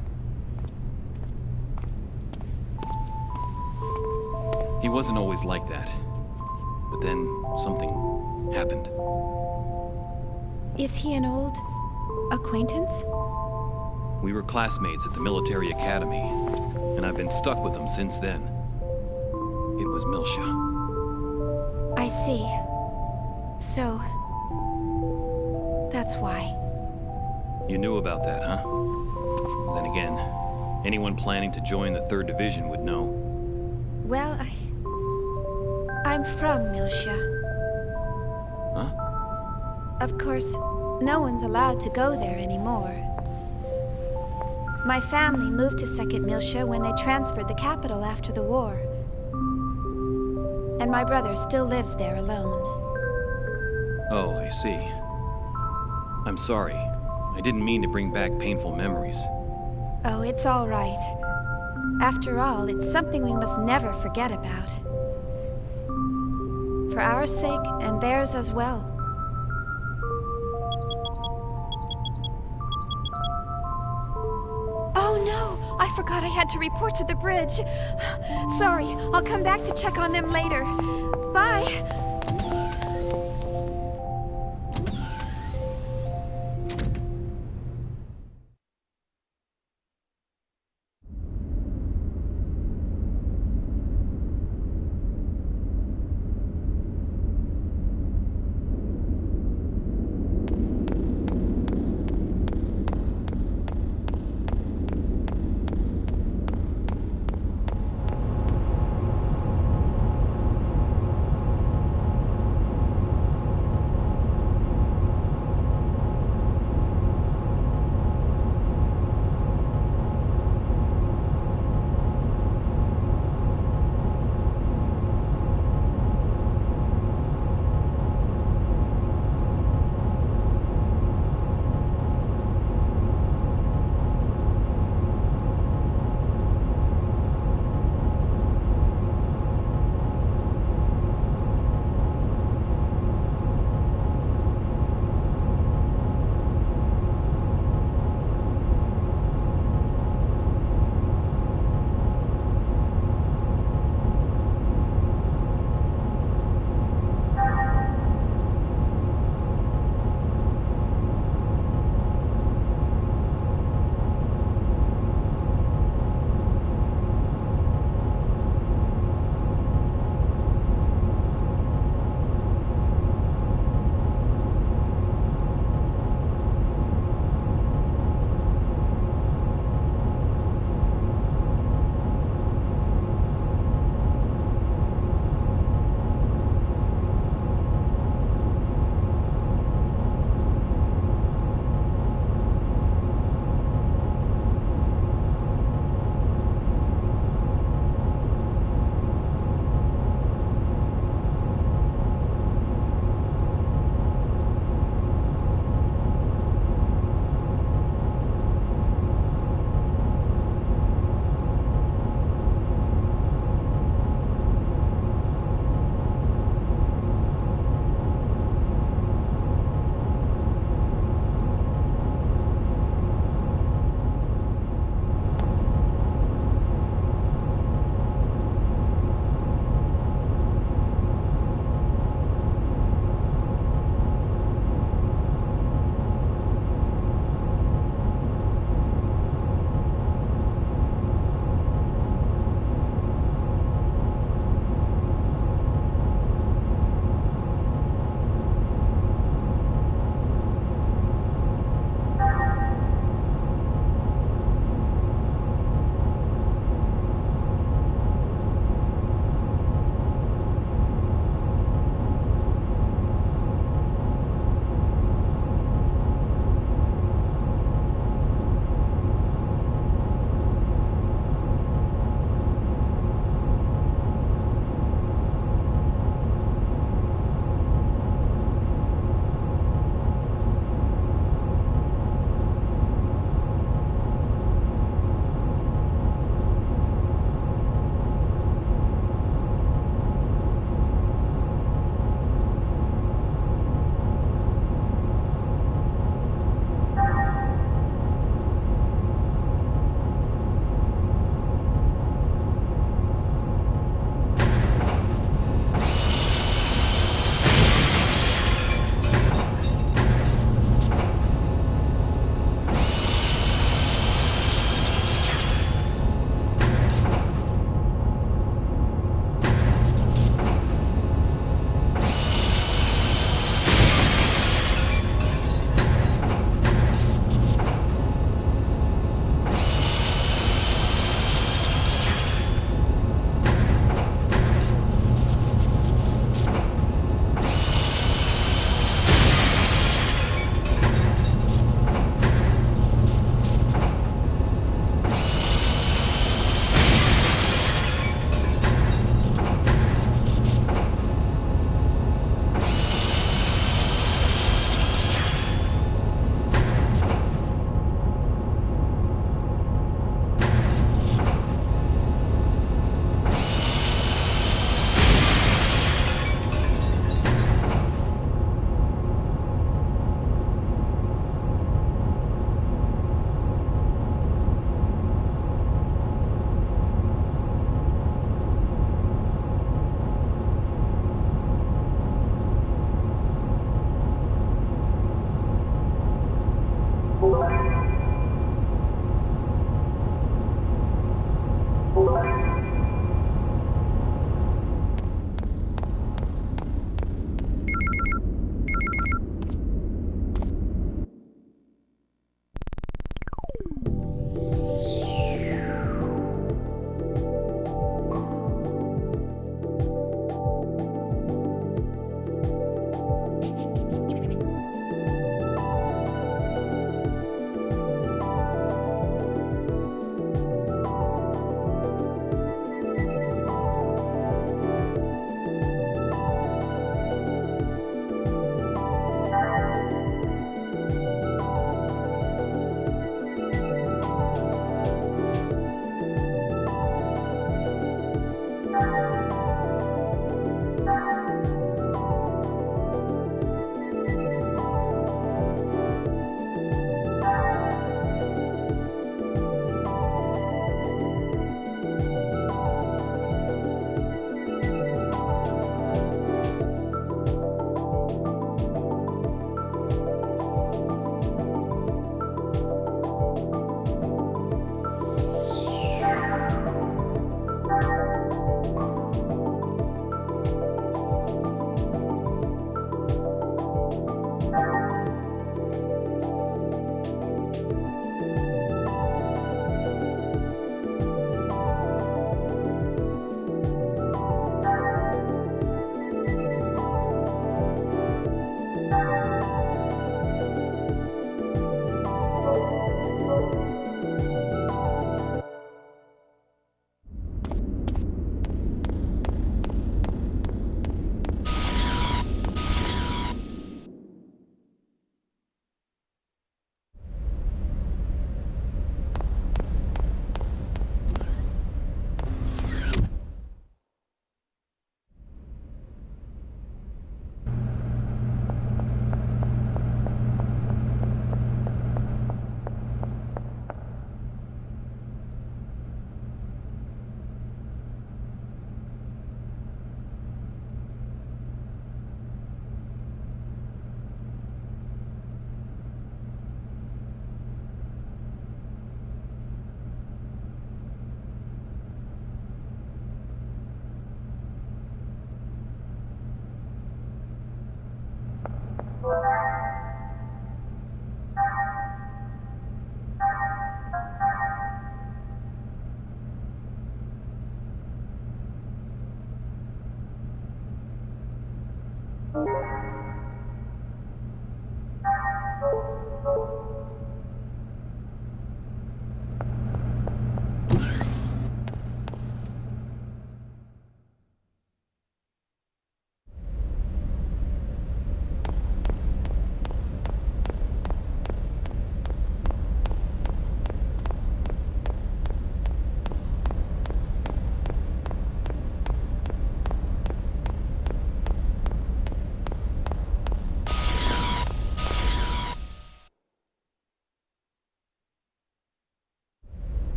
He wasn't always like that. But then something happened. Is he an old acquaintance? We were classmates at the military academy, and I've been stuck with him since then. It was Milsia. I see. So, that's why. You knew about that, huh? Then again, anyone planning to join the 3rd Division would know. Well, I'm from Milsia. Huh? Of course, no one's allowed to go there anymore. My family moved to 2nd Milsia when they transferred the capital after the war. And my brother still lives there alone. Oh, I see. I'm sorry. I didn't mean to bring back painful memories. Oh, it's all right. After all, it's something we must never forget about. For our sake and theirs as well. Oh no! I forgot I had to report to the bridge. Sorry, I'll come back to check on them later. Bye!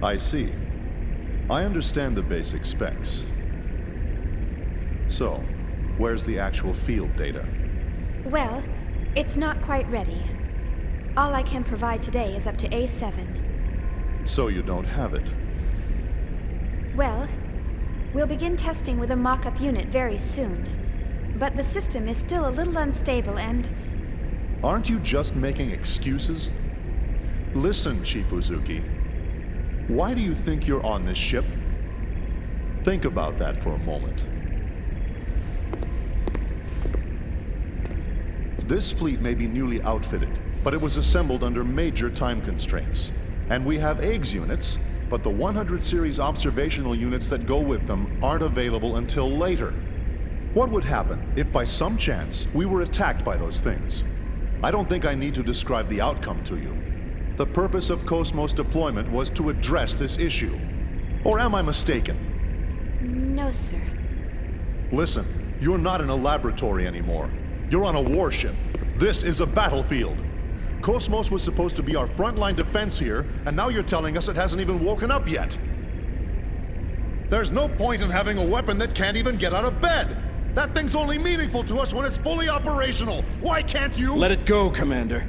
I see. I understand the basic specs. So, where's the actual field data? Well, it's not quite ready. All I can provide today is up to A7. So you don't have it? Well, we'll begin testing with a mock-up unit very soon. But the system is still a little unstable and... Aren't you just making excuses? Listen, Chief Uzuki. Why do you think you're on this ship? Think about that for a moment. This fleet may be newly outfitted, but it was assembled under major time constraints. And we have eggs units, but the 100 series observational units that go with them aren't available until later. What would happen if by some chance we were attacked by those things? I don't think I need to describe the outcome to you. The purpose of Cosmos deployment was to address this issue. Or am I mistaken? No, sir. Listen, you're not in a laboratory anymore. You're on a warship. This is a battlefield. Cosmos was supposed to be our frontline defense here, and now you're telling us it hasn't even woken up yet. There's no point in having a weapon that can't even get out of bed. That thing's only meaningful to us when it's fully operational. Why can't you— Let it go, Commander.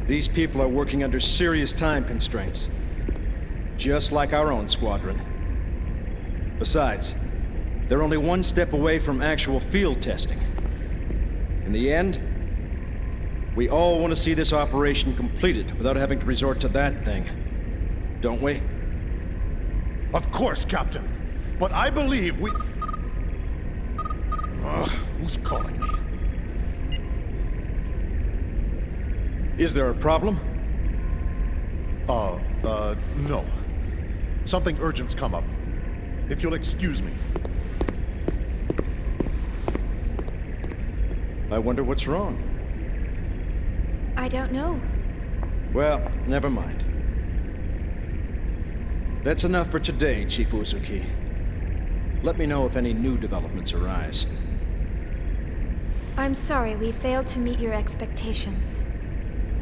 These people are working under serious time constraints. Just like our own squadron. Besides, they're only one step away from actual field testing. In the end, we all want to see this operation completed without having to resort to that thing. Don't we? Of course, Captain. But I believe we... who's calling me? Is there a problem? No. Something urgent's come up. If you'll excuse me. I wonder what's wrong. I don't know. Well, never mind. That's enough for today, Chief Uzuki. Let me know if any new developments arise. I'm sorry we failed to meet your expectations.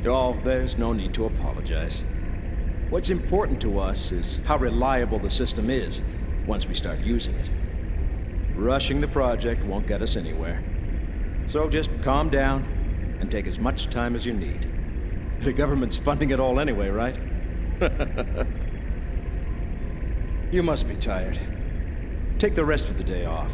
Oh, there's no need to apologize. What's important to us is how reliable the system is once we start using it. Rushing the project won't get us anywhere. So just calm down and take as much time as you need. The government's funding it all anyway, right? You must be tired. Take the rest of the day off.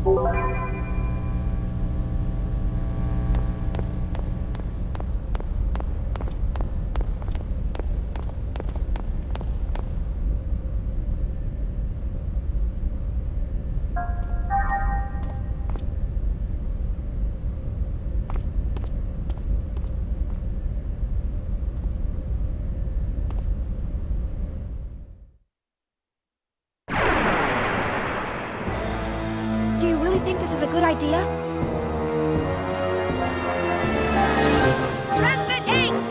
Do you really think this is a good idea? Transmit eggs!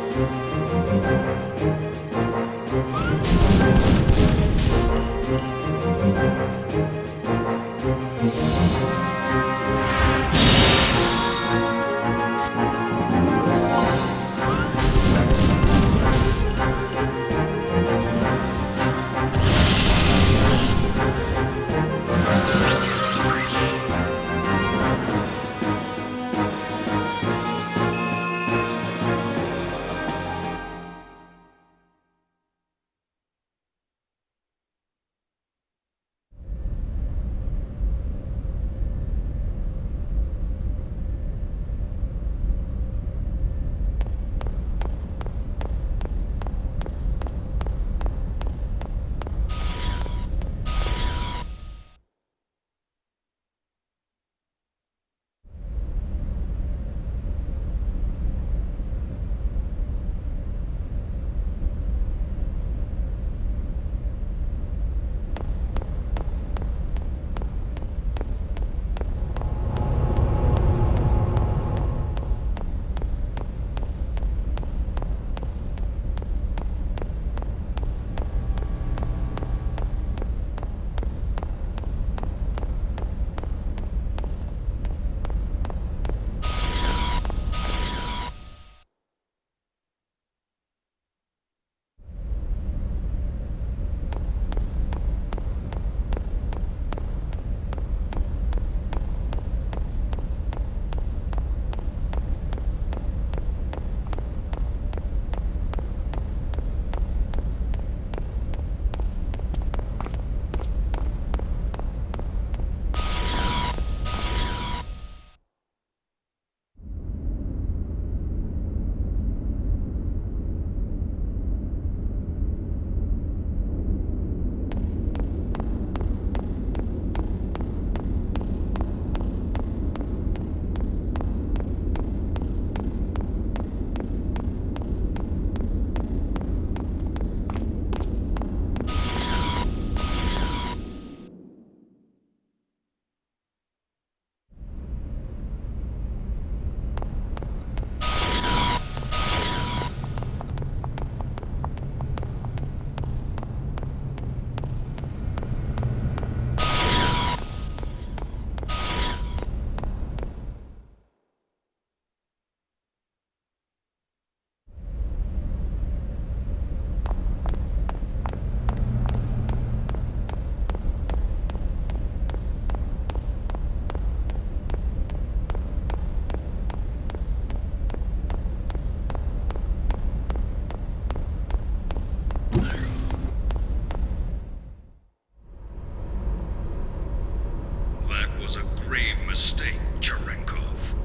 was a grave mistake, Cherenkov.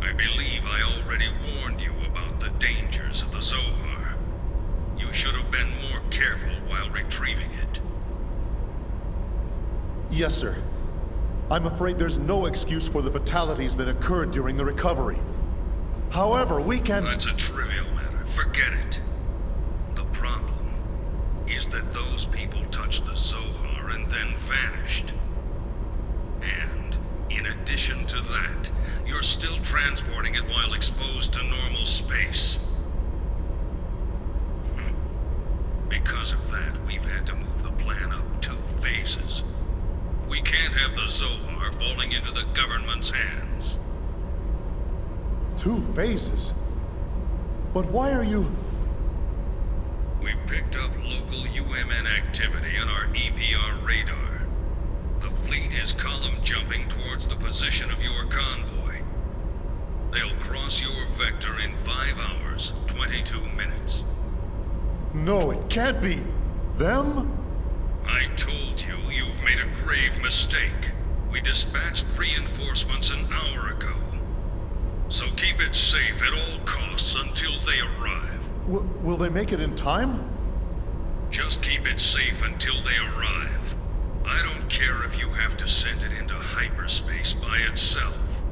I believe I already warned you about the dangers of the Zohar. You should have been more careful while retrieving it. Yes, sir. I'm afraid there's no excuse for the fatalities that occurred during the recovery. However, we can... That's a trivial matter. Forget it. The problem is that those people touched the Zohar and then vanished. And, in addition to that, you're still transporting it while exposed to normal space. Because of that, we've had to move the plan up 2 phases. We can't have the Zohar falling into the government's hands. 2 phases? But why are you... We've picked up local UMN activity on our EPR radar. The fleet is column jumping towards the position of your convoy. They'll cross your vector in 5 hours, 22 minutes. No, it can't be. Them? I told you, you've made a grave mistake. We dispatched reinforcements an hour ago. So keep it safe at all costs until they arrive. Will they make it in time? Just keep it safe until they arrive. I don't care if you have to send it into hyperspace by itself.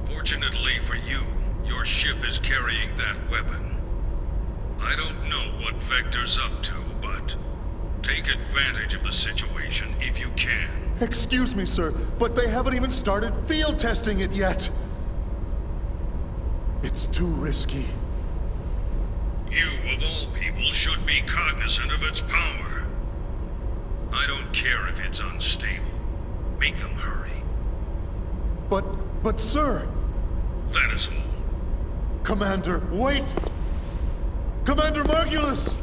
Fortunately for you, your ship is carrying that weapon. I don't know what Vector's up to, but take advantage of the situation if you can. Excuse me, sir, but they haven't even started field testing it yet. It's too risky. You, of all people, should be cognizant of its power. I don't care if it's unstable. Make them hurry. But sir... That is all. Commander, wait! Commander Margulis!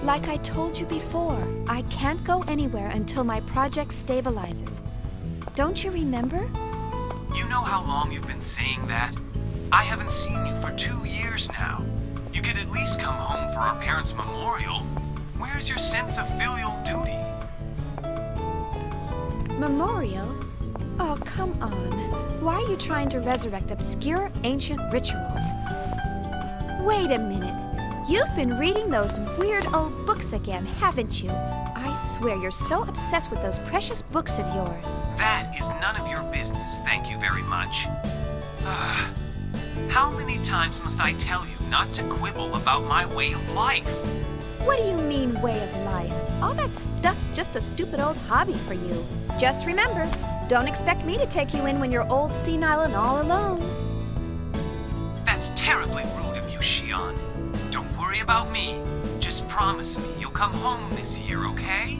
Like I told you before, I can't go anywhere until my project stabilizes. Don't you remember? You know how long you've been saying that? I haven't seen you for 2 years now. You could at least come home for our parents' memorial. Where's your sense of filial duty? Memorial? Oh, come on. Why are you trying to resurrect obscure ancient rituals? Wait a minute. You've been reading those weird old books again, haven't you? I swear you're so obsessed with those precious books of yours. That is none of your business, thank you very much. How many times must I tell you not to quibble about my way of life? What do you mean, way of life? All that stuff's just a stupid old hobby for you. Just remember, don't expect me to take you in when you're old, senile, and all alone. That's terribly rude of you, Xion. Don't worry about me. Just promise me you'll come home this year, okay?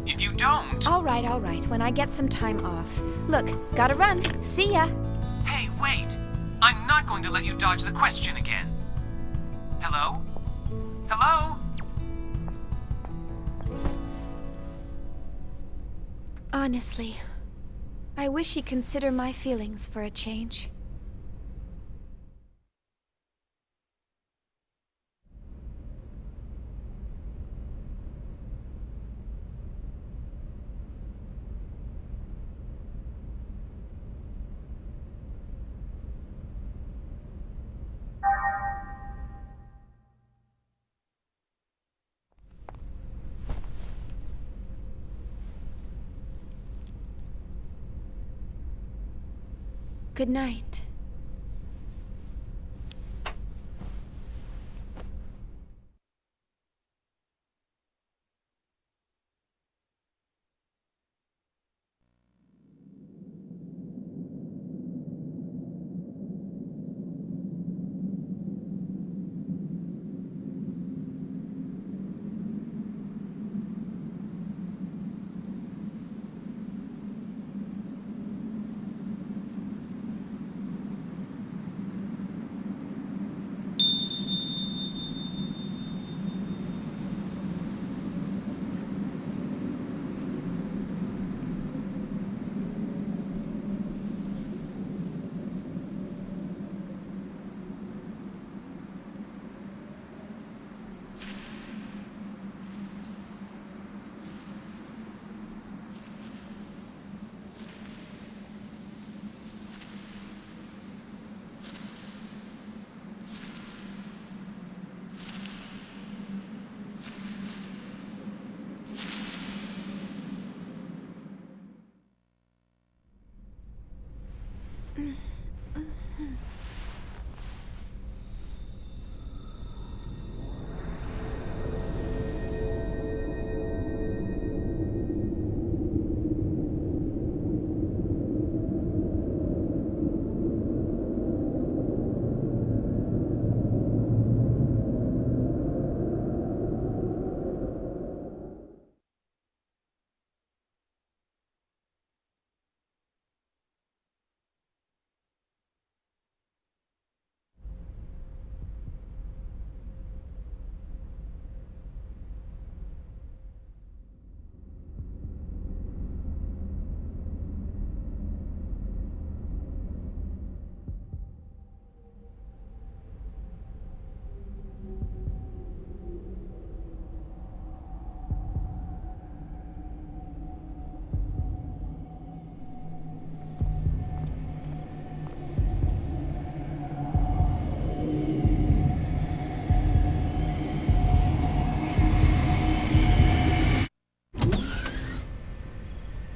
If you don't... All right, when I get some time off. Look, gotta run. See ya. Hey, wait! I'm not going to let you dodge the question again. Hello? Hello? Honestly, I wish he'd consider my feelings for a change. Good night.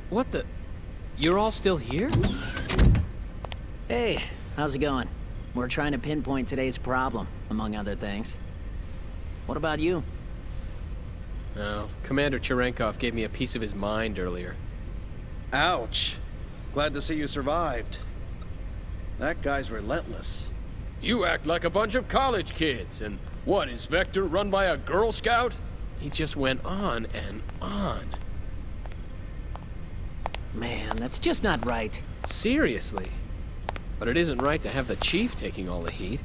What the? You're all still here? Hey, how's it going? We're trying to pinpoint today's problem, among other things. What about you? Oh, Commander Cherenkov gave me a piece of his mind earlier. Ouch. Glad to see you survived. That guy's relentless. You act like a bunch of college kids, and what, is Vector run by a Girl Scout? He just went on and on. Man, that's just not right. Seriously. But it isn't right to have the Chief taking all the heat.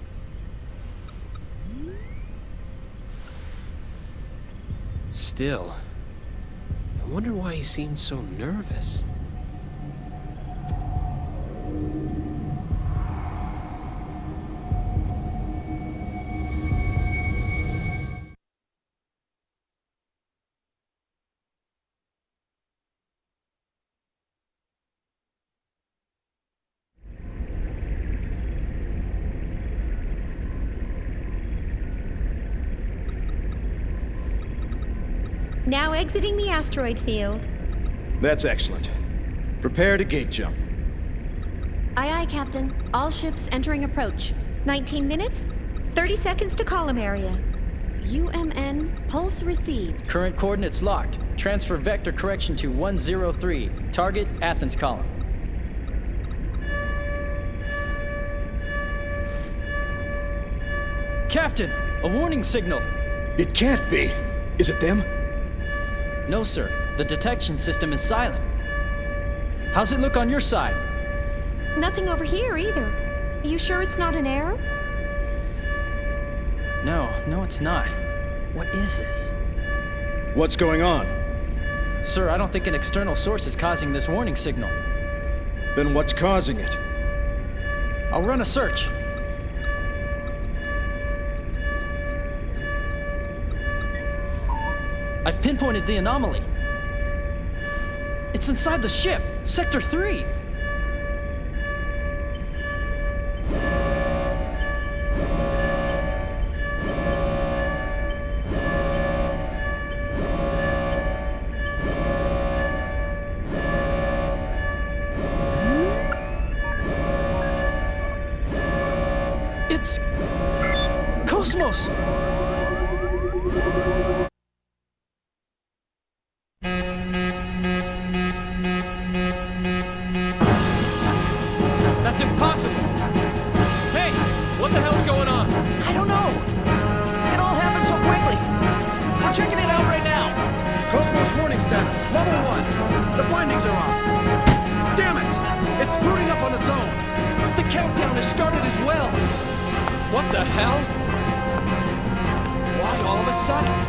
Still, I wonder why he seemed so nervous. Now exiting the asteroid field. That's excellent. Prepare to gate jump. Aye, aye, Captain. All ships entering approach. 19 minutes, 30 seconds to column area. UMN, pulse received. Current coordinates locked. Transfer vector correction to 103. Target, Athens column. Captain, a warning signal. It can't be. Is it them? No, sir. The detection system is silent. How's it look on your side? Nothing over here either. You sure it's not an error? No, it's not. What is this? What's going on? Sir, I don't think an external source is causing this warning signal. Then what's causing it? I'll run a search. I've pinpointed the anomaly. It's inside the ship, Sector 3. It's Cosmos! That's impossible! Hey, what the hell's going on? I don't know. It all happened so quickly. We're checking it out right now. Cosmos warning status, level 1. The blindings are off. Damn it! It's booting up on its own. The countdown has started as well. What the hell? Why all of a sudden?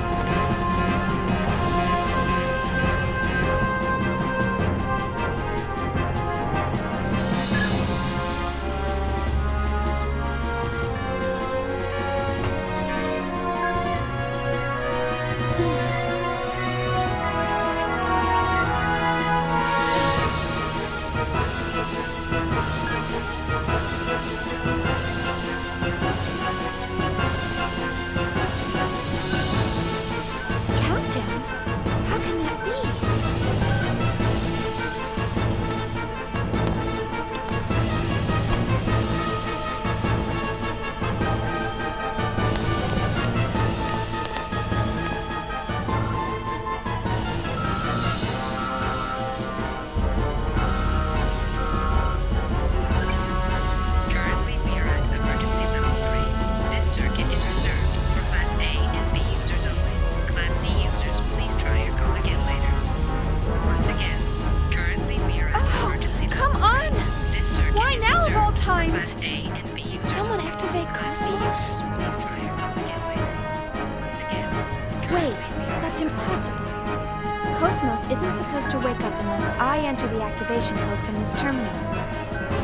Cosmos isn't supposed to wake up unless I enter the activation code from this terminal.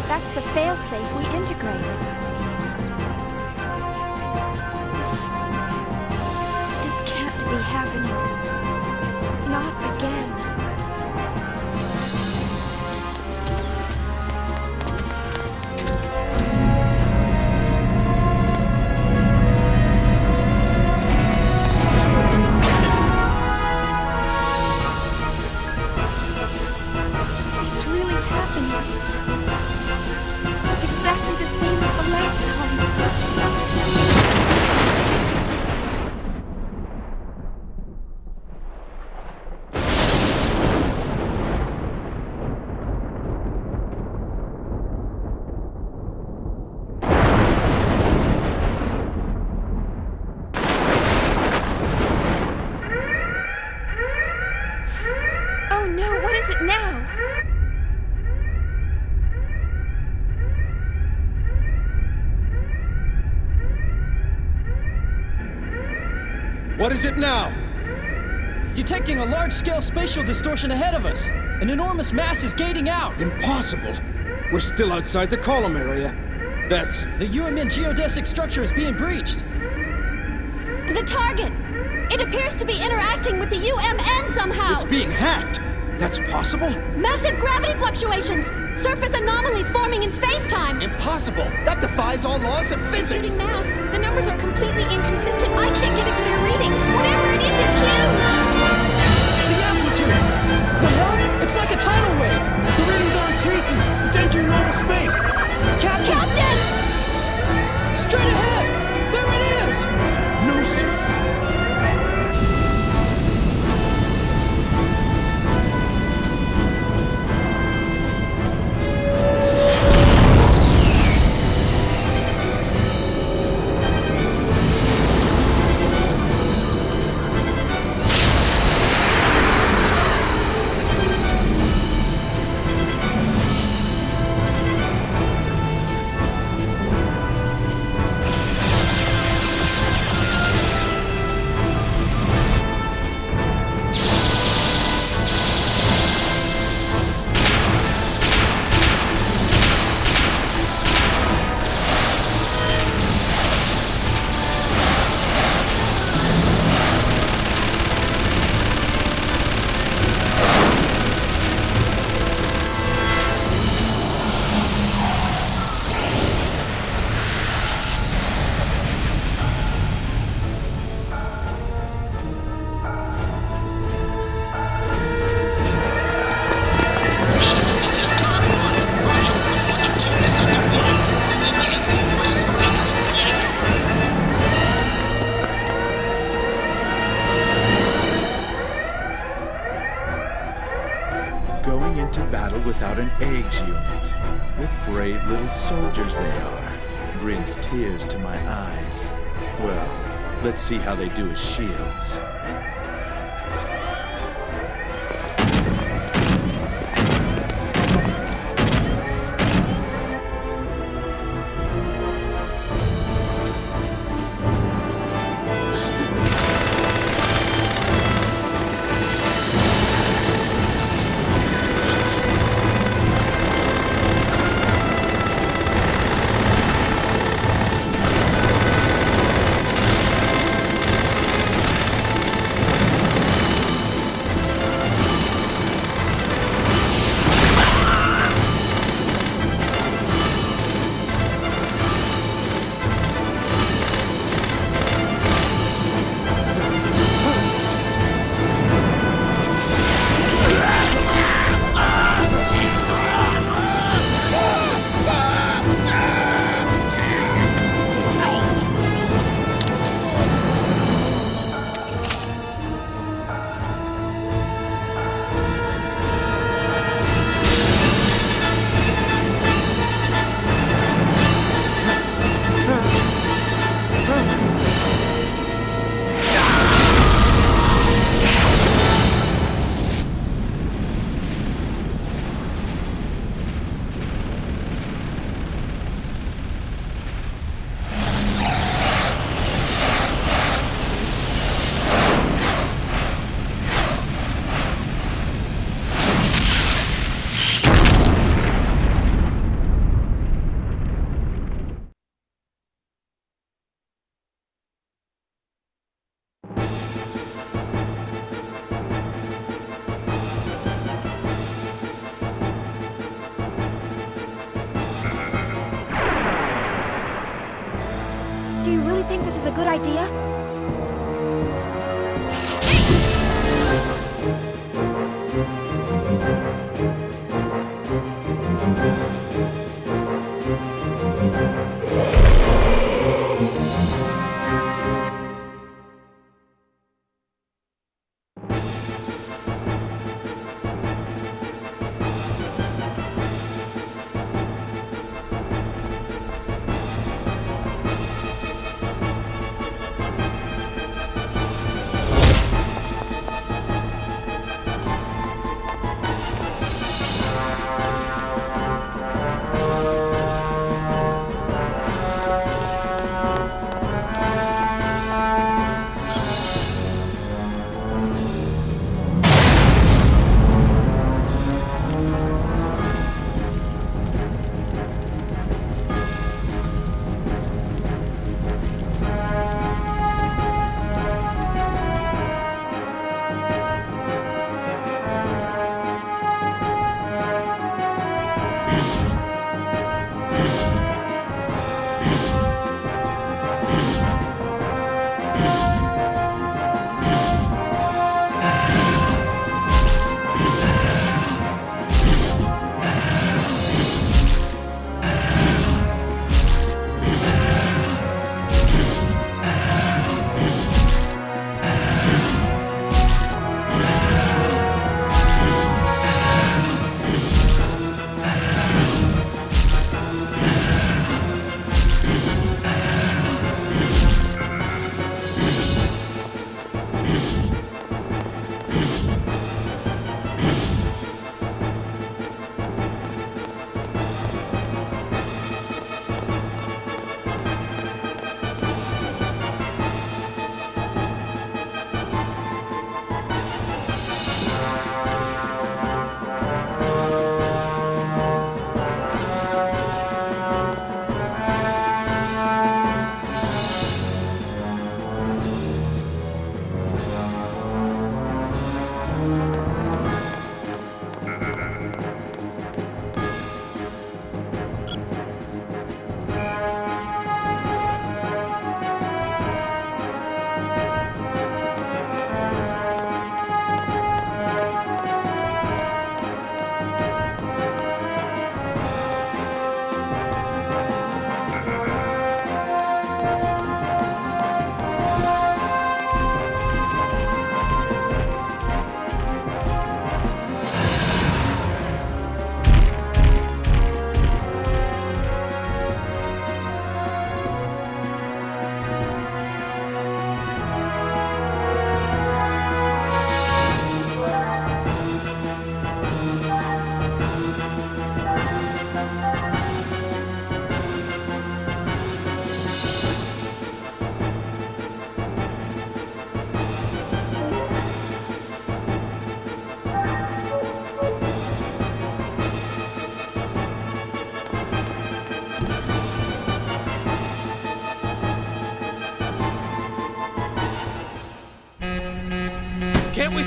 That's the failsafe we integrated. This can't be happening. Not again. Oh no, what is it now? What is it now? Detecting a large-scale spatial distortion ahead of us. An enormous mass is gating out. Impossible. We're still outside the column area. That's... The UMN geodesic structure is being breached. The target! It appears to be interacting with the UMN somehow! It's being hacked! That's possible? Massive gravity fluctuations! Surface anomalies forming in space-time! Impossible! That defies all laws of physics! Shooting mass. The numbers are completely inconsistent. I can't get a clear reading. Whatever it is, it's huge! The amplitude! The hell? It's like a tidal wave! The readings are increasing! It's entering normal space! Captain! Straight ahead! There it is! Gnosis! Going into battle without an eggs unit. What brave little soldiers they are. Brings tears to my eyes. Well, let's see how they do as shields. Do you really think this is a good idea?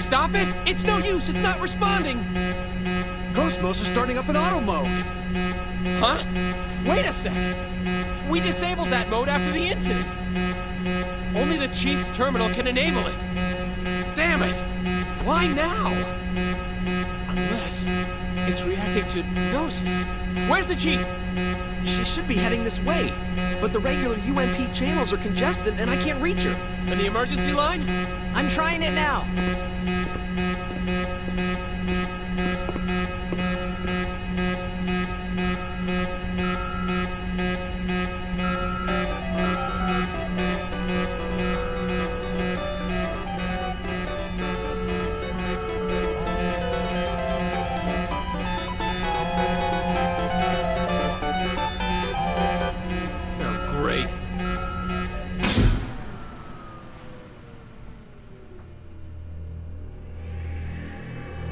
stop it? It's no use, it's not responding! Cosmos is starting up in auto mode. Huh? Wait a sec! We disabled that mode after the incident. Only the Chief's terminal can enable it. Damn it! Why now? Unless it's reacting to Gnosis. Where's the Chief? She should be heading this way, but the regular UMP channels are congested and I can't reach her. And the emergency line? I'm trying it now.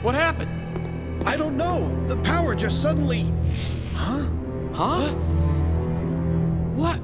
What happened? I don't know. The power just suddenly... Huh? Huh? What?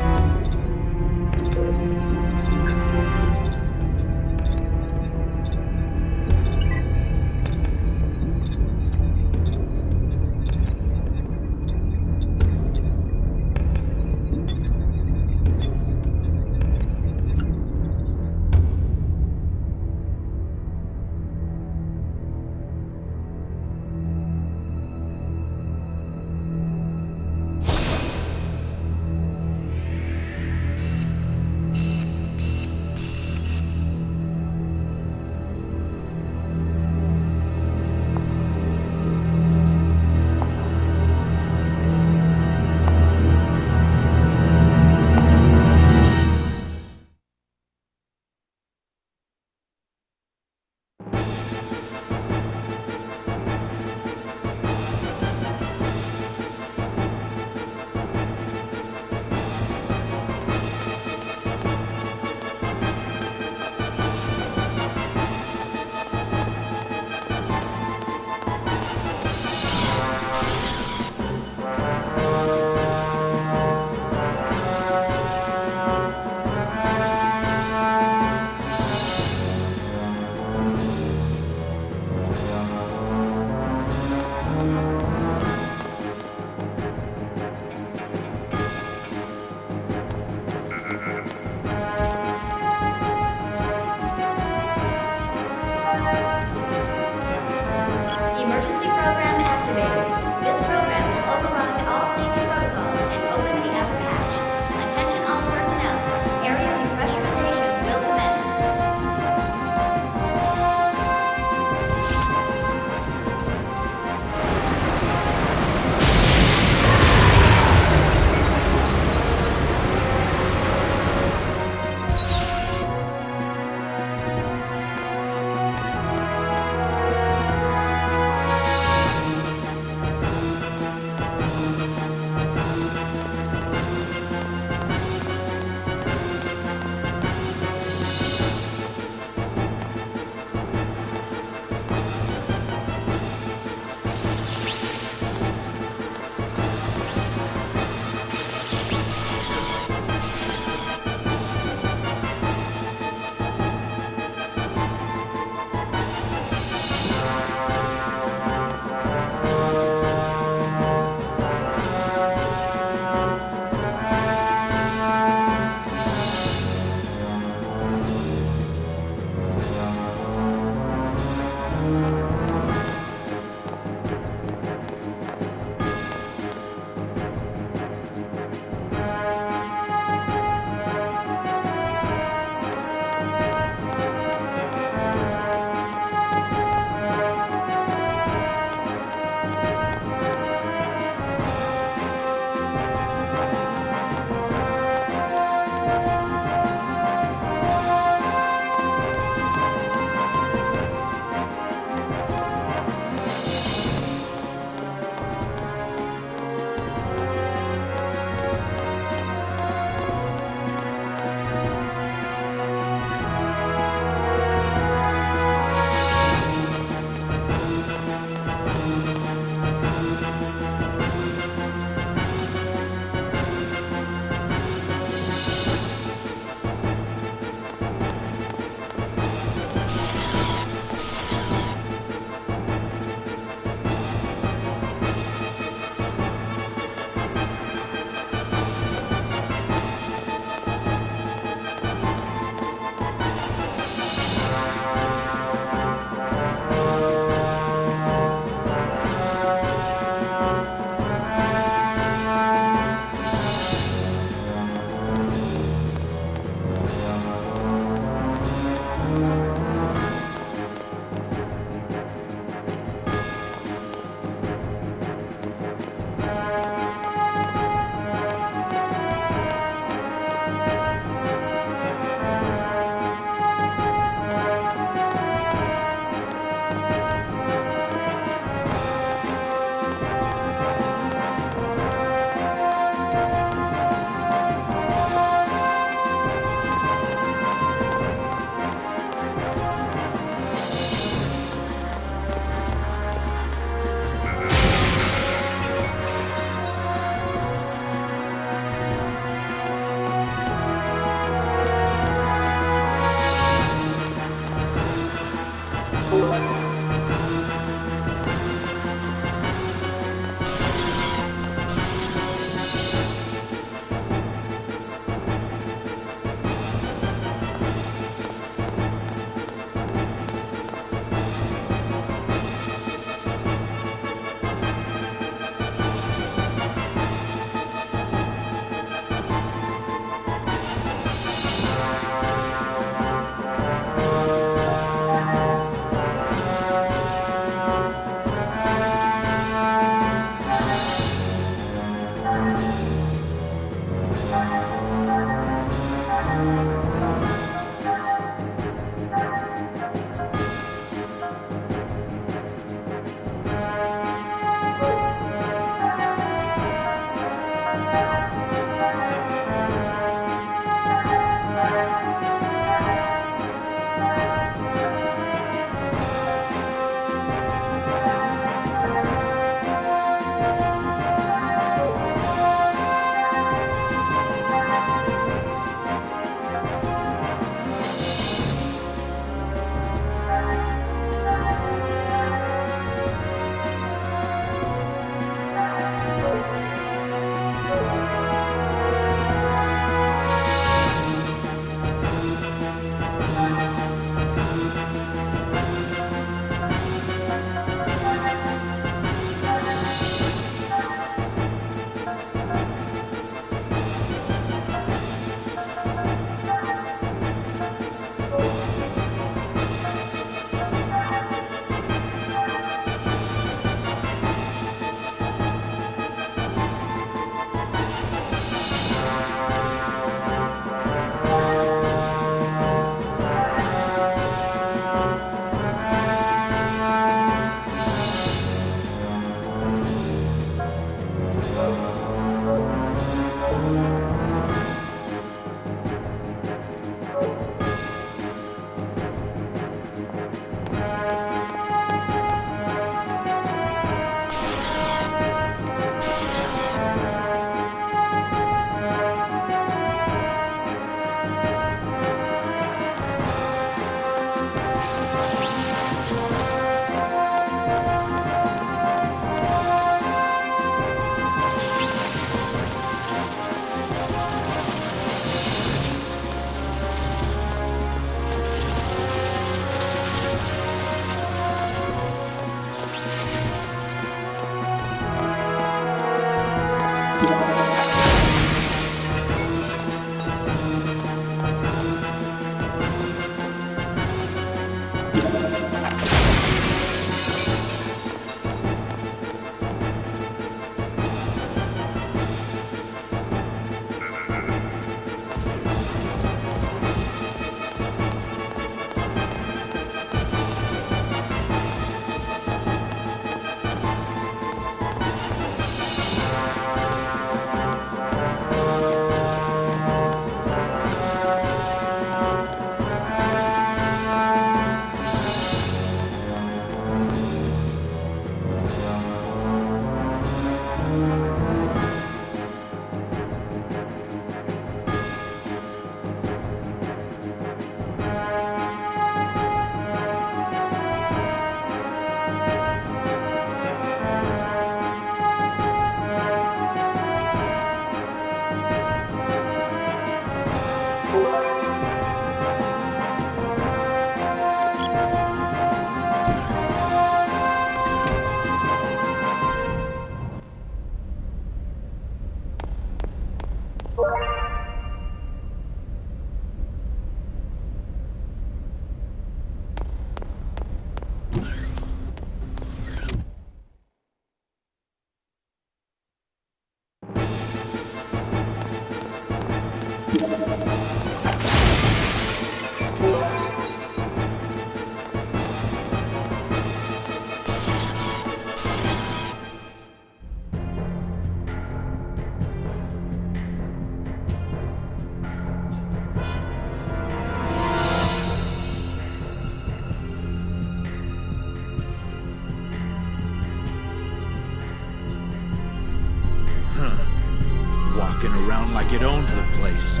around like it owns the place.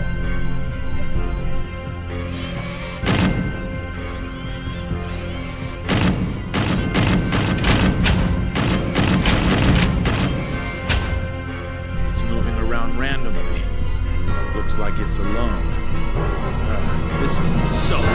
It's moving around randomly. Looks like it's alone. This is insulting.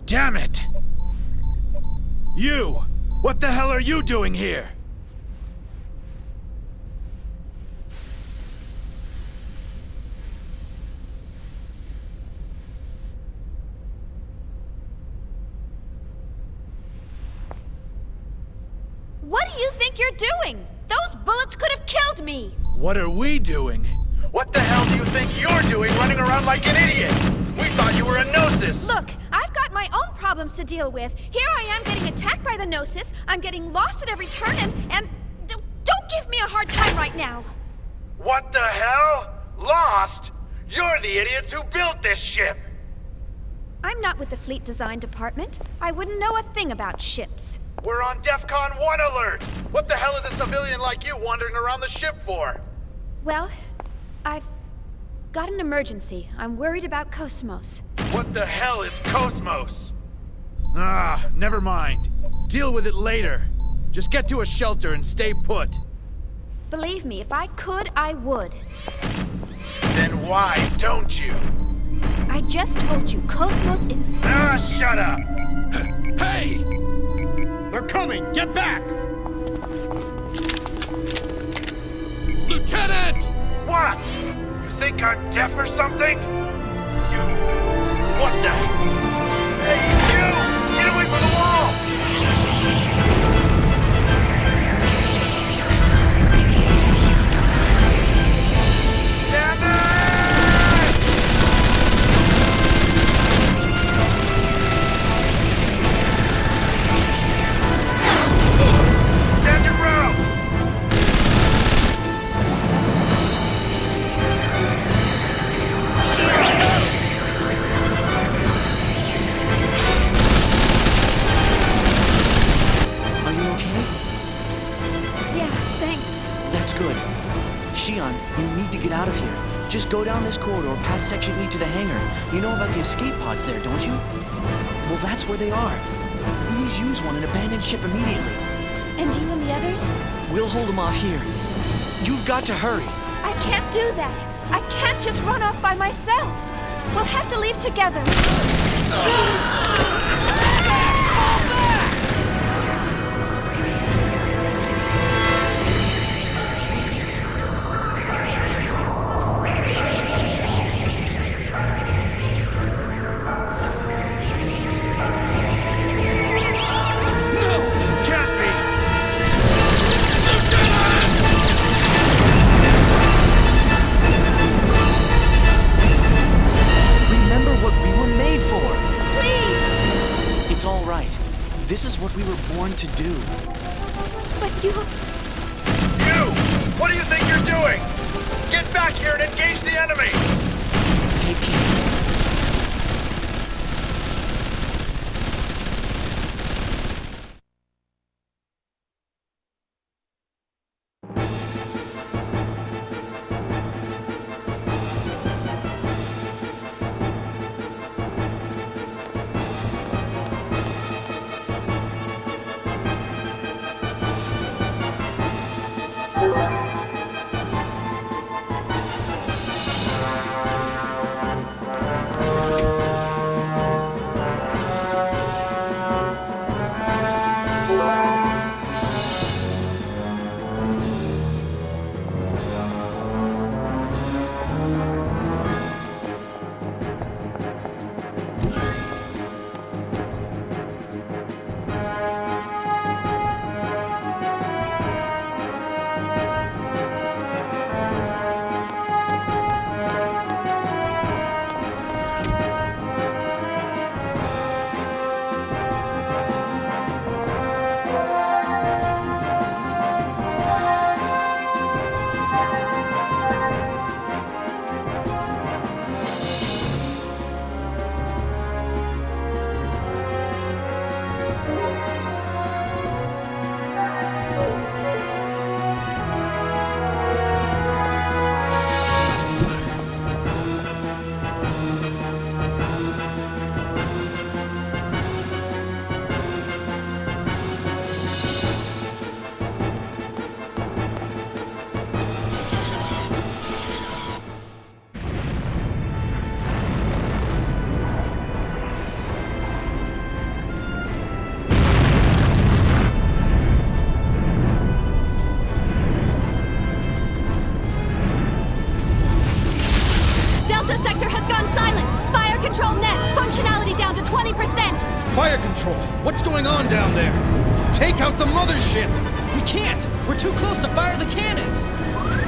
Damn it! You! What the hell are you doing here? What do you think you're doing? Those bullets could have killed me! What are we doing? What the hell do you think you're doing running around like an idiot? We thought you were a Gnosis! Look, I've got my own problems to deal with. Here I am getting attacked by the Gnosis. I'm getting lost at every turn and don't give me a hard time right now. What the hell? Lost? You're the idiots who built this ship! I'm not with the fleet design department. I wouldn't know a thing about ships. We're on DEFCON 1 alert! What the hell is a civilian like you wandering around the ship for? Well, I've got an emergency. I'm worried about Cosmos. What the hell is Cosmos? Ah, never mind. Deal with it later. Just get to a shelter and stay put. Believe me, if I could, I would. Then why don't you? I just told you, Cosmos is... Ah, shut up! Hey! They're coming! Get back! Lieutenant! What? You think I'm deaf or something? You... What the... Hey, you! Get away from the wall! Damn it! Stand your ground! Are you okay? Yeah, thanks. That's good. Shion, you need to get out of here. Just go down this corridor past Section E to the hangar. You know about the escape pods there, don't you? Well, that's where they are. Please use one and abandon ship immediately. And you and the others? We'll hold them off here. You've got to hurry. I can't do that. I can't just run off by myself. We'll have to leave together. This is what we were born to do. But you... You! What do you think you're doing? Get back here and engage the enemy! Take care. Delta sector has gone silent. Fire control net. Functionality down to 20%. Fire control! What's going on down there? Take out the mothership! We can't! We're too close to fire the cannons!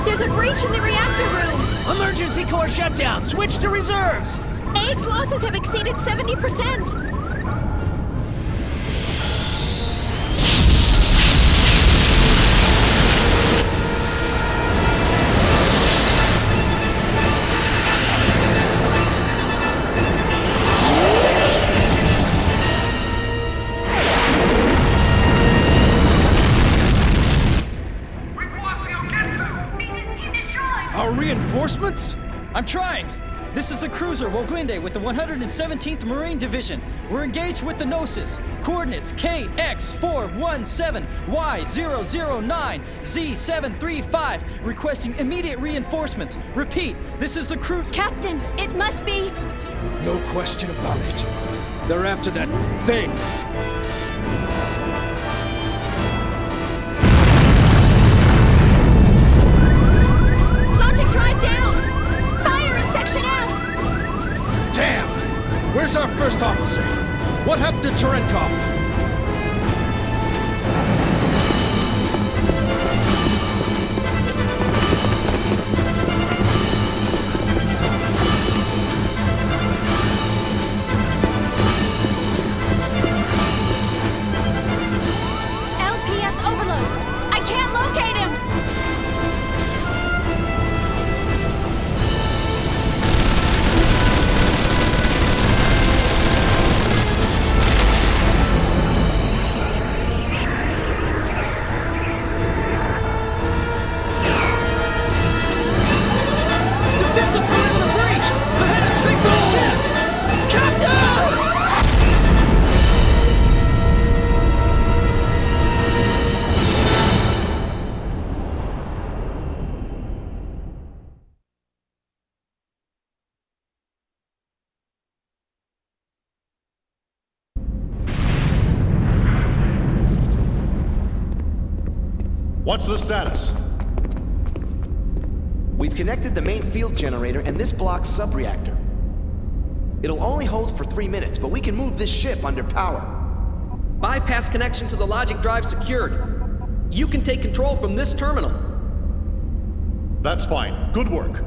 There's a breach in the reactor room. Emergency core shutdown. Switch to reserves. AX losses have exceeded 70%. Reinforcements? I'm trying! This is a cruiser Woglinde with the 117th Marine Division. We're engaged with the Gnosis. Coordinates KX417, Y009, Z735, requesting immediate reinforcements. Repeat, this is the cruiser. Captain, it must be. No question about it. They're after that thing. Drive down! Fire in Section L! Damn! Where's our first officer? What happened to Cherenkov? LPS overload! I can't locate him! What's the status? We've connected the main field generator and this block's subreactor. It'll only hold for 3 minutes, but we can move this ship under power. Bypass connection to the logic drive secured. You can take control from this terminal. That's fine. Good work.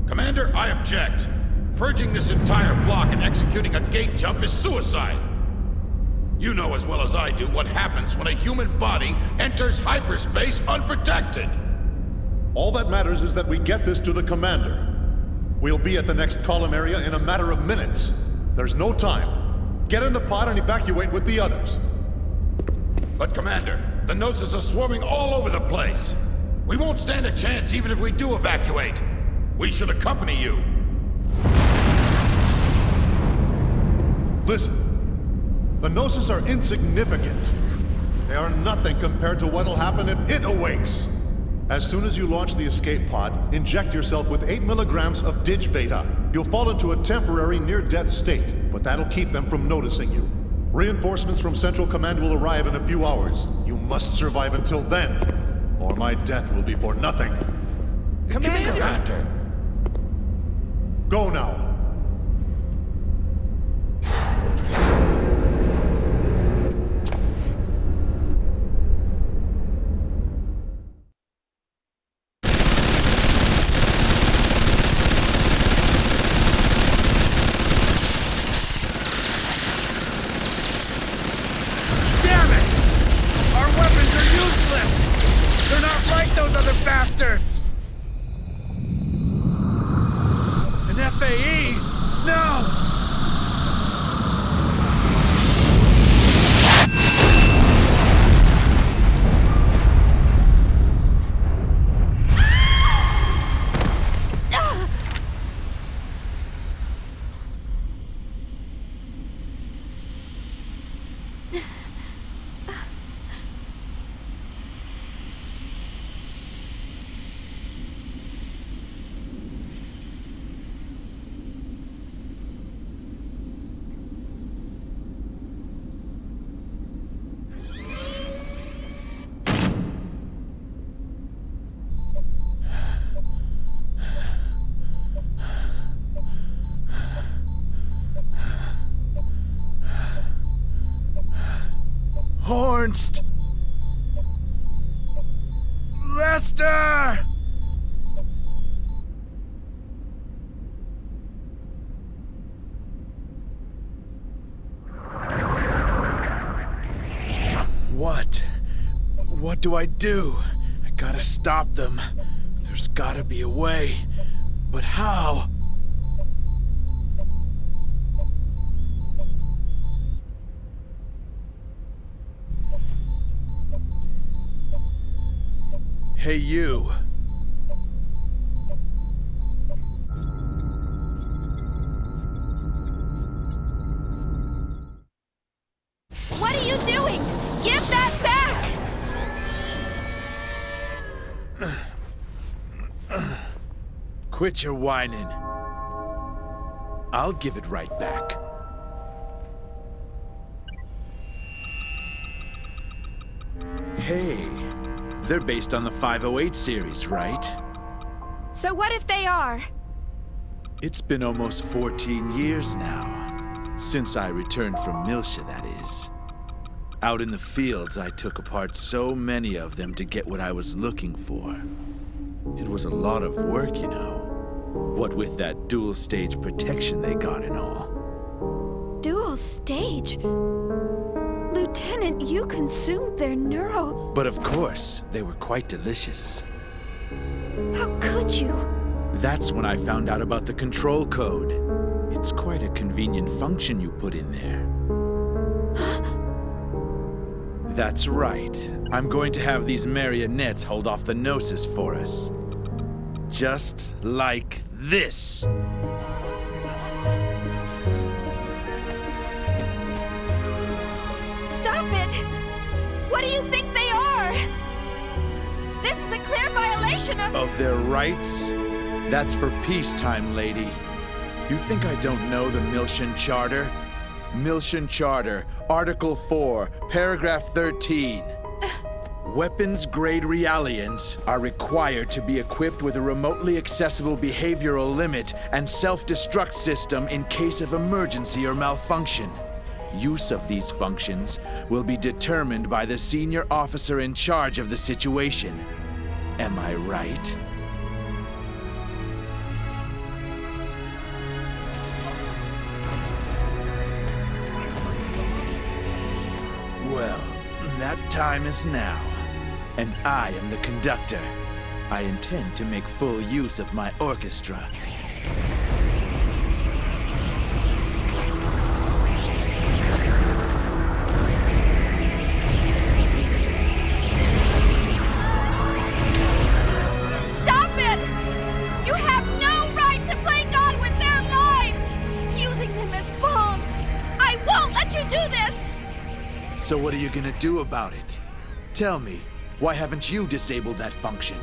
Commander, I object. Purging this entire block and executing a gate jump is suicide. You know as well as I do what happens when a human body enters hyperspace unprotected. All that matters is that we get this to the commander. We'll be at the next column area in a matter of minutes. There's no time. Get in the pod and evacuate with the others. But Commander, the Gnosis are swarming all over the place. We won't stand a chance even if we do evacuate. We should accompany you. Listen. The Gnosis are insignificant. They are nothing compared to what'll happen if it awakes. As soon as you launch the escape pod, inject yourself with 8 milligrams of dig beta. You'll fall into a temporary near-death state, but that'll keep them from noticing you. Reinforcements from Central Command will arrive in a few hours. You must survive until then, or my death will be for nothing. Commander! Go now. FAE! Ernst! Lester! What do I do? I gotta stop them. There's gotta be a way. But how? Hey, you. What are you doing? Give that back! Quit your whining. I'll give it right back. Hey, they're based on the 508 series, right? So what if they are? It's been almost 14 years now, since I returned from Milsia, that is. Out in the fields, I took apart so many of them to get what I was looking for. It was a lot of work, you know. What with that dual-stage protection they got and all. Dual stage? Lieutenant, you consumed their neuro... But of course, they were quite delicious. How could you? That's when I found out about the control code. It's quite a convenient function you put in there. That's right. I'm going to have these marionettes hold off the Gnosis for us. Just like this. Stop it! What do you think they are? This is a clear violation of their rights? That's for peacetime, lady. You think I don't know the Milsian Charter? Milsian Charter, Article 4, Paragraph 13. Weapons-grade Realians are required to be equipped with a remotely accessible behavioral limit and self-destruct system in case of emergency or malfunction. Use of these functions will be determined by the senior officer in charge of the situation. Am I right? Well, that time is now, and I am the conductor. I intend to make full use of my orchestra. Stop it! You have no right to play God with their lives! Using them as bombs! I won't let you do this! So what are you gonna do about it? Tell me, why haven't you disabled that function?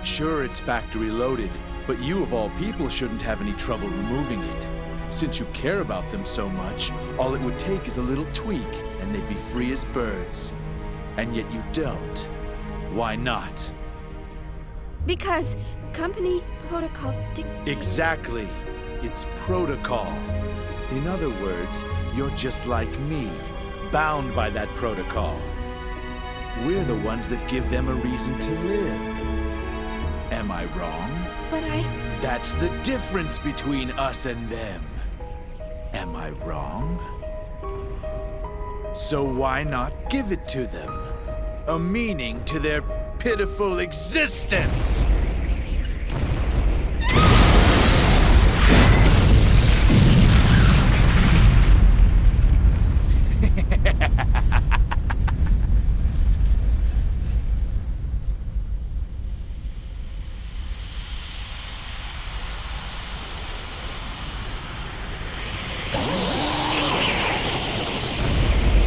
Sure, it's factory loaded, but you of all people shouldn't have any trouble removing it. Since you care about them so much, all it would take is a little tweak, and they'd be free as birds. And yet you don't. Why not? Because company protocol dictates... Exactly. It's protocol. In other words, you're just like me, bound by that protocol. We're the ones that give them a reason to live. Am I wrong? But That's the difference between us and them. Am I wrong? So why not give it to them? A meaning to their pitiful existence!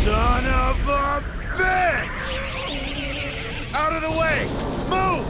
Son of a bitch! Out of the way! Move!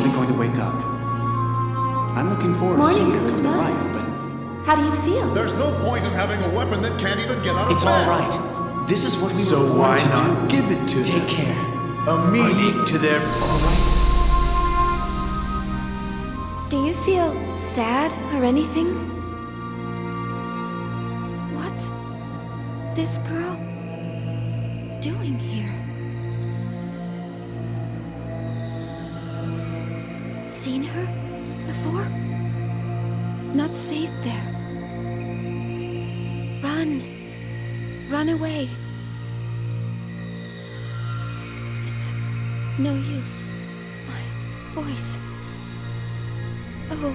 eventually going to wake up. I'm looking forward to seeing Morning, her come to Cosmos. life, but How do you feel? There's no point in having a weapon that can't even get out of It's bed. all right. This is what we So were born why to not do. give it to Take them? care. A meaning to their... All right. Do you feel sad or anything? What's this girl doing here? Seen her before? Not safe there. Run. Run away. It's no use. My voice. Oh,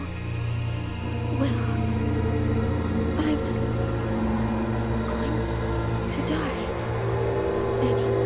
well, I'm going to die anyway.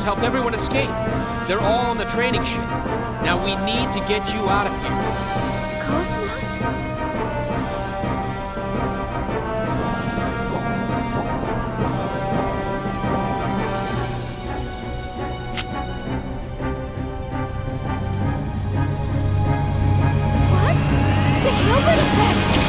Helped everyone escape. They're all on the training ship. Now we need to get you out of here. Cosmos? What? The Hilbert effect!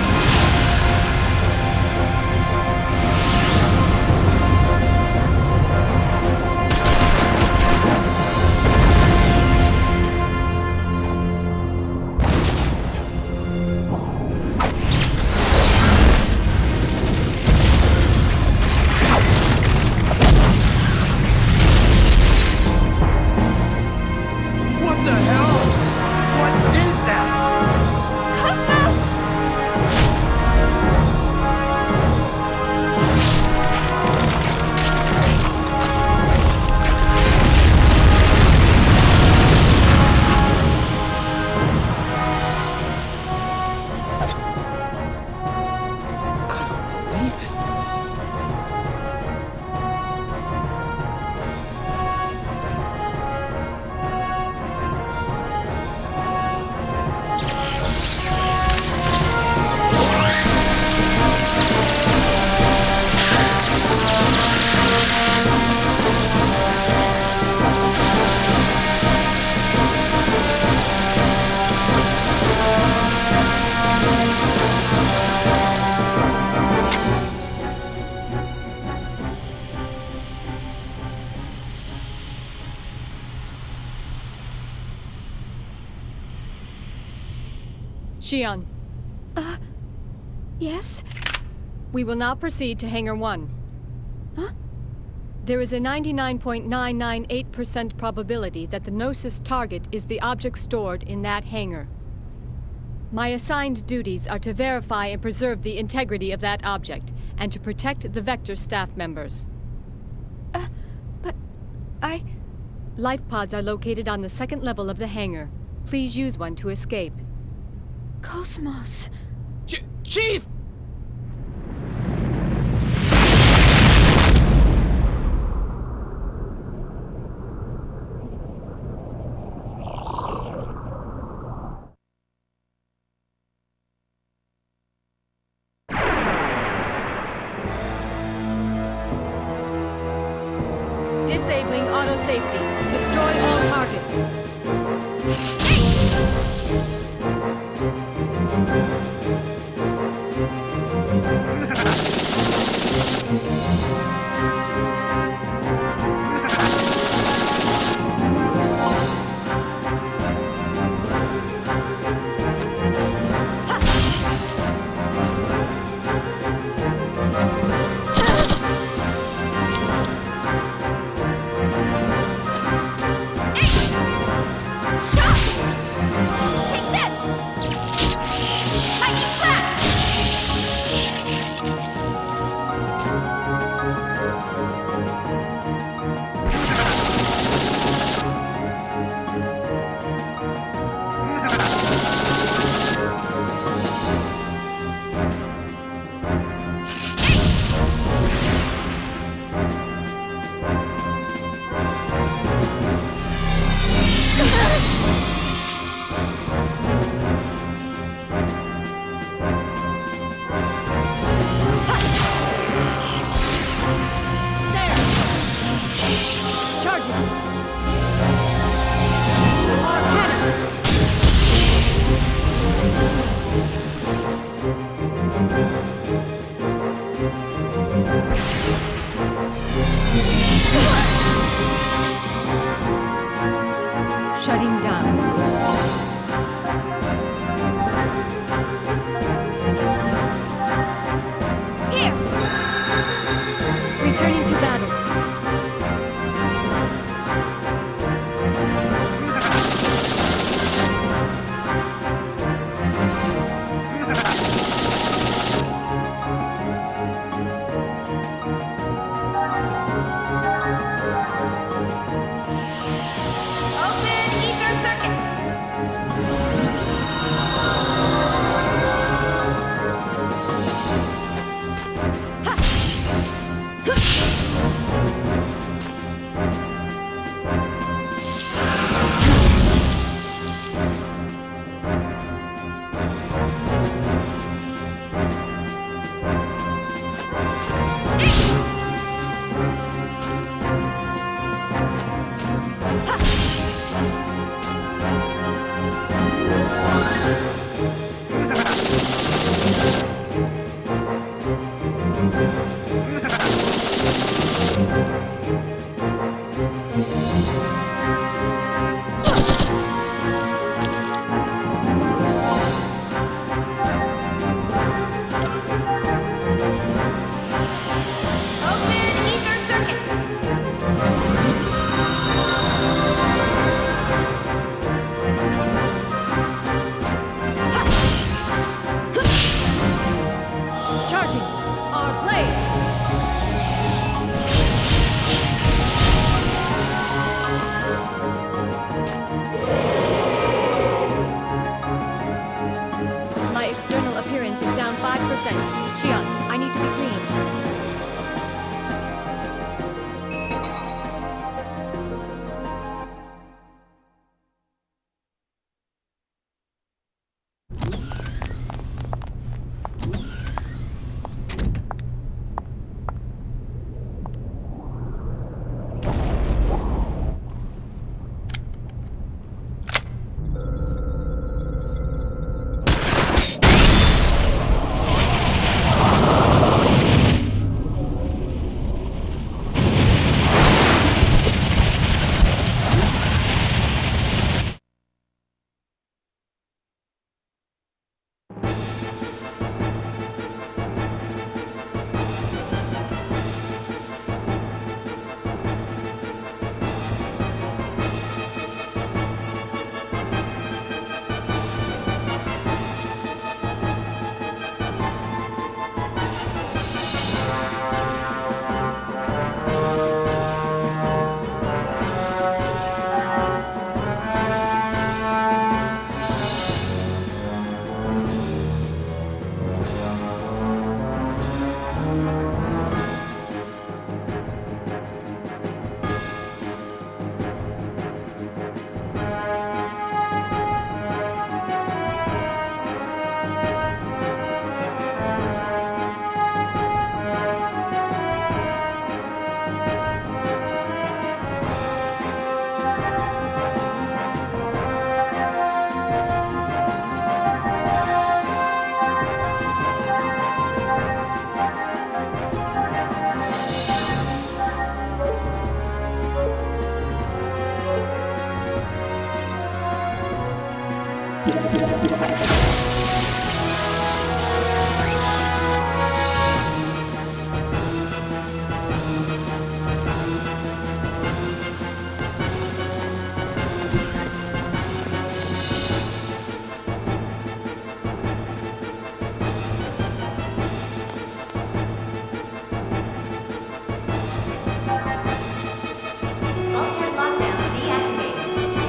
Xian. Yes? We will now proceed to Hangar 1. Huh? There is a 99.998% probability that the Gnosis target is the object stored in that hangar. My assigned duties are to verify and preserve the integrity of that object, and to protect the Vector staff members. But I... Life pods are located on the second level of the hangar. Please use one to escape. Cosmos. Chief! Disabling auto safety. Destroy all targets. Shutting down. Here! Returning to battle.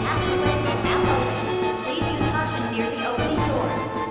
Passageway will now open. Please use caution near the opening doors.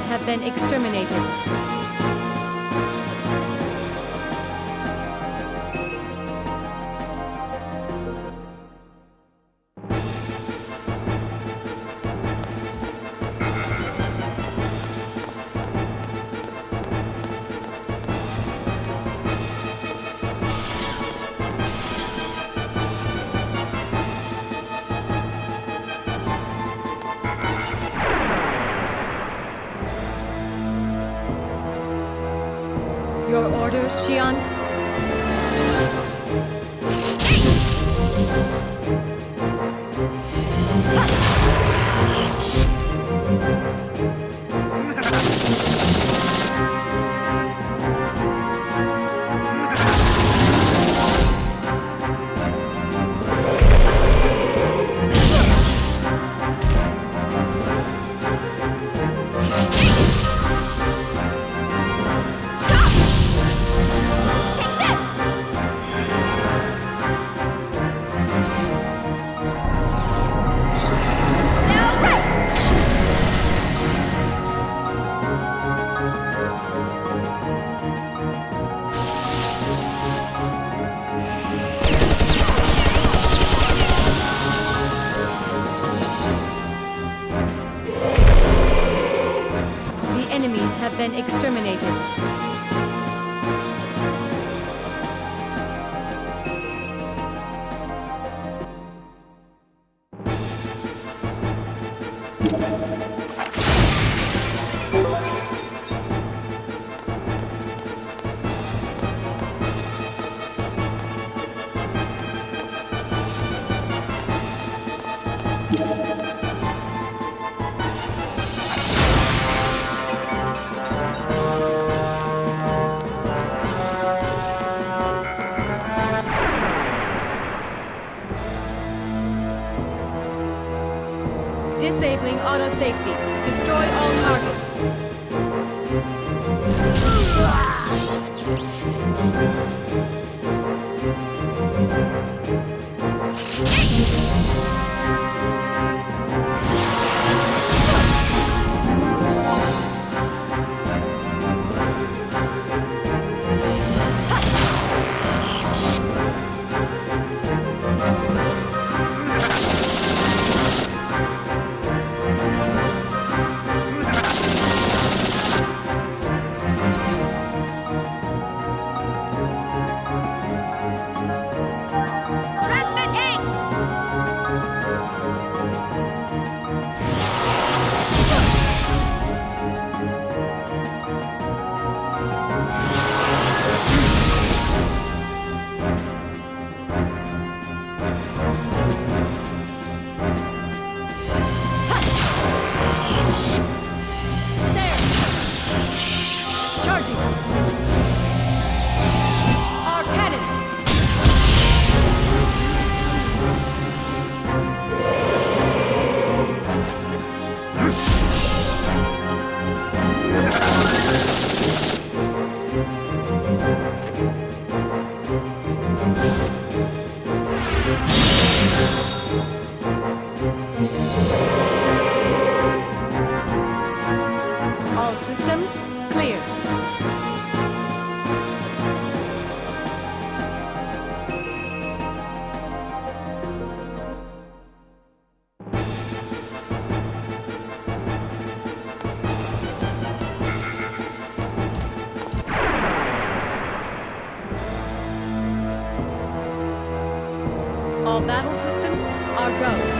have been exterminated. Your orders, Xion? Been exterminated. Disabling auto safety. Destroy all targets. All battle systems are go.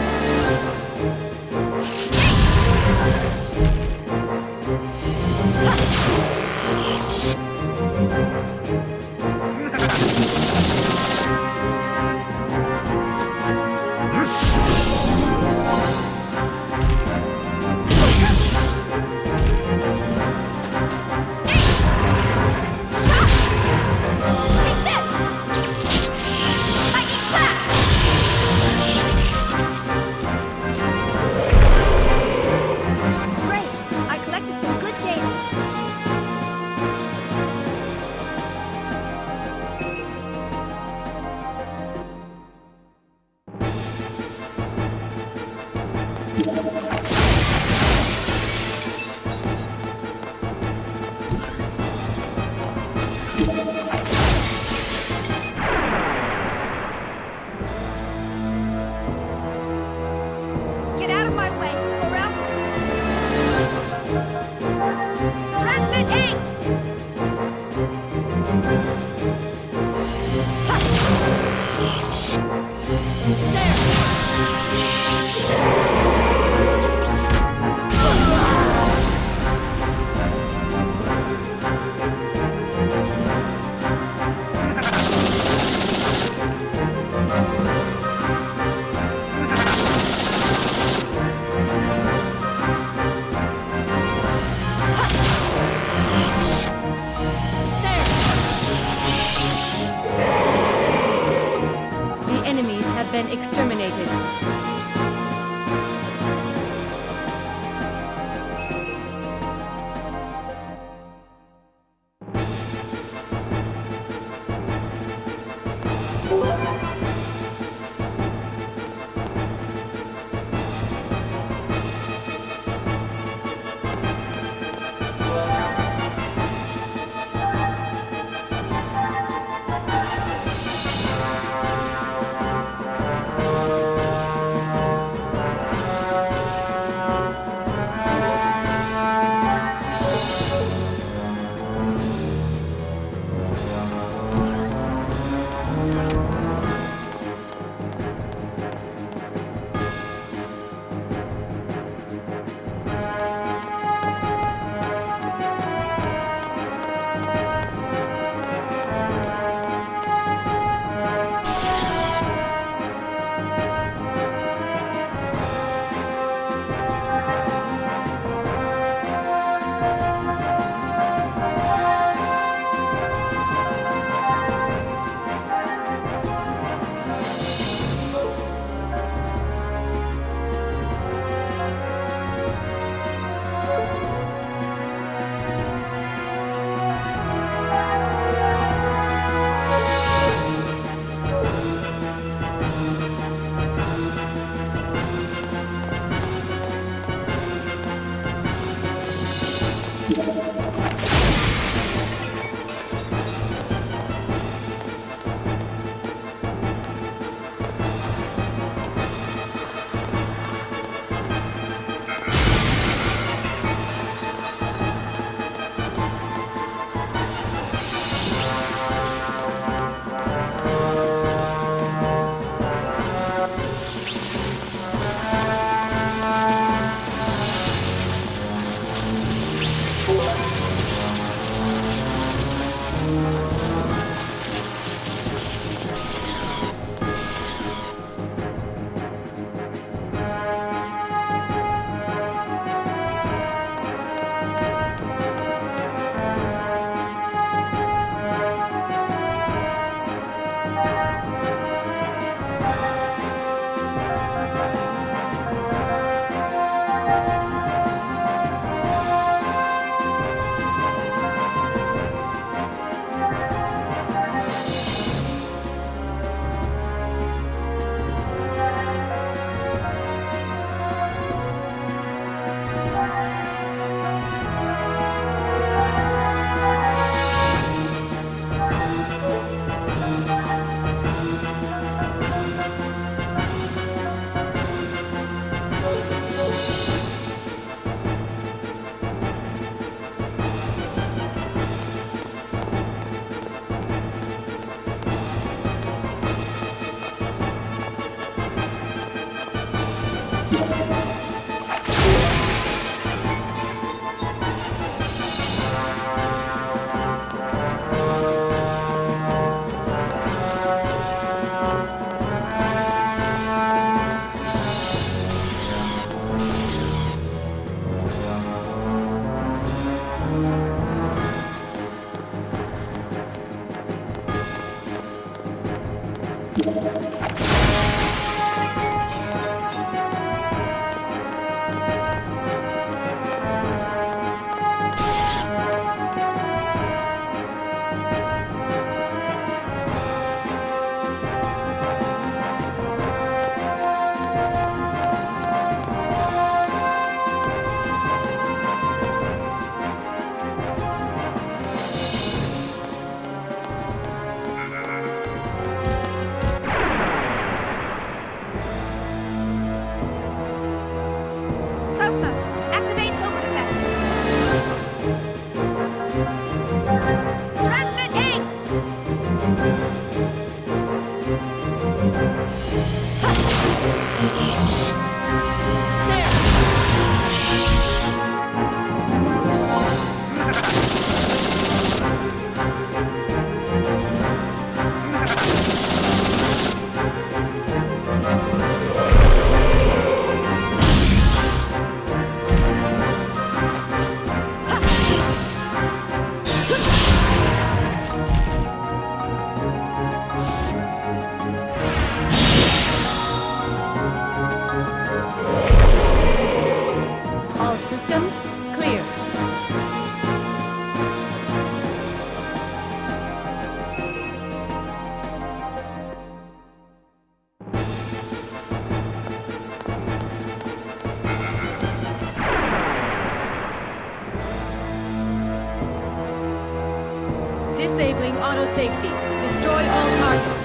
Disabling auto safety. Destroy all targets.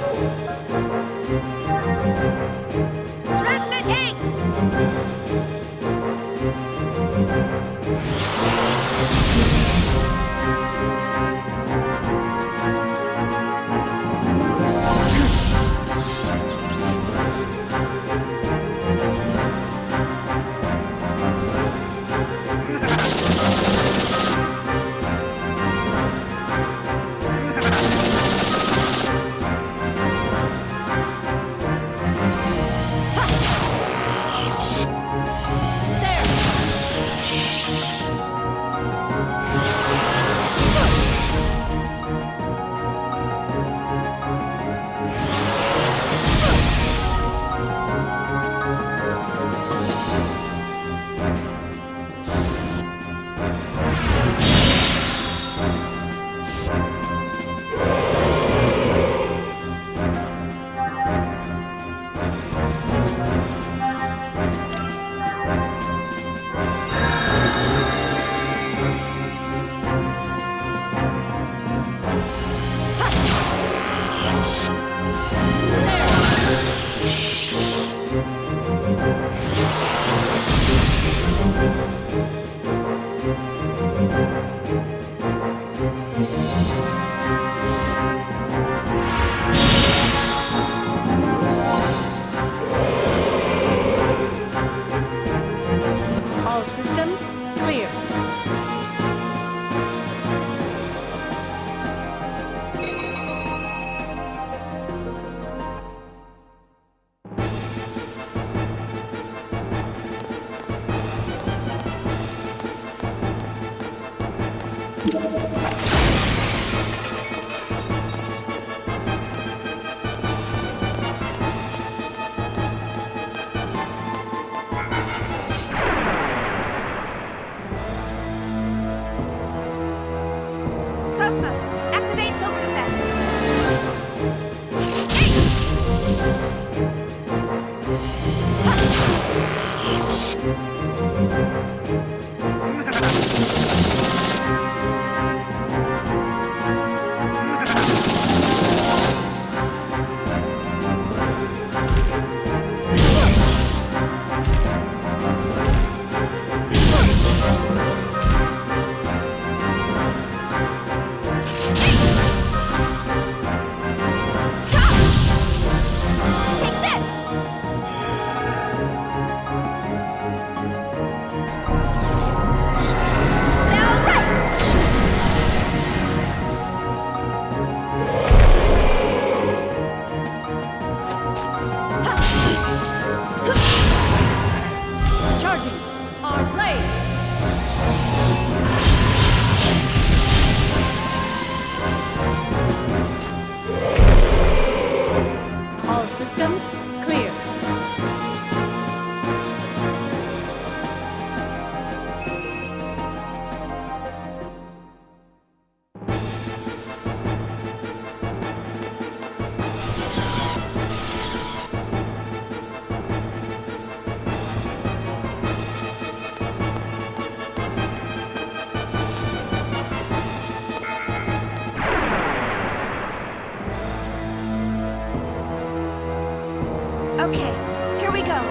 Transmit 8! Activate Hilbert Okay, here we go.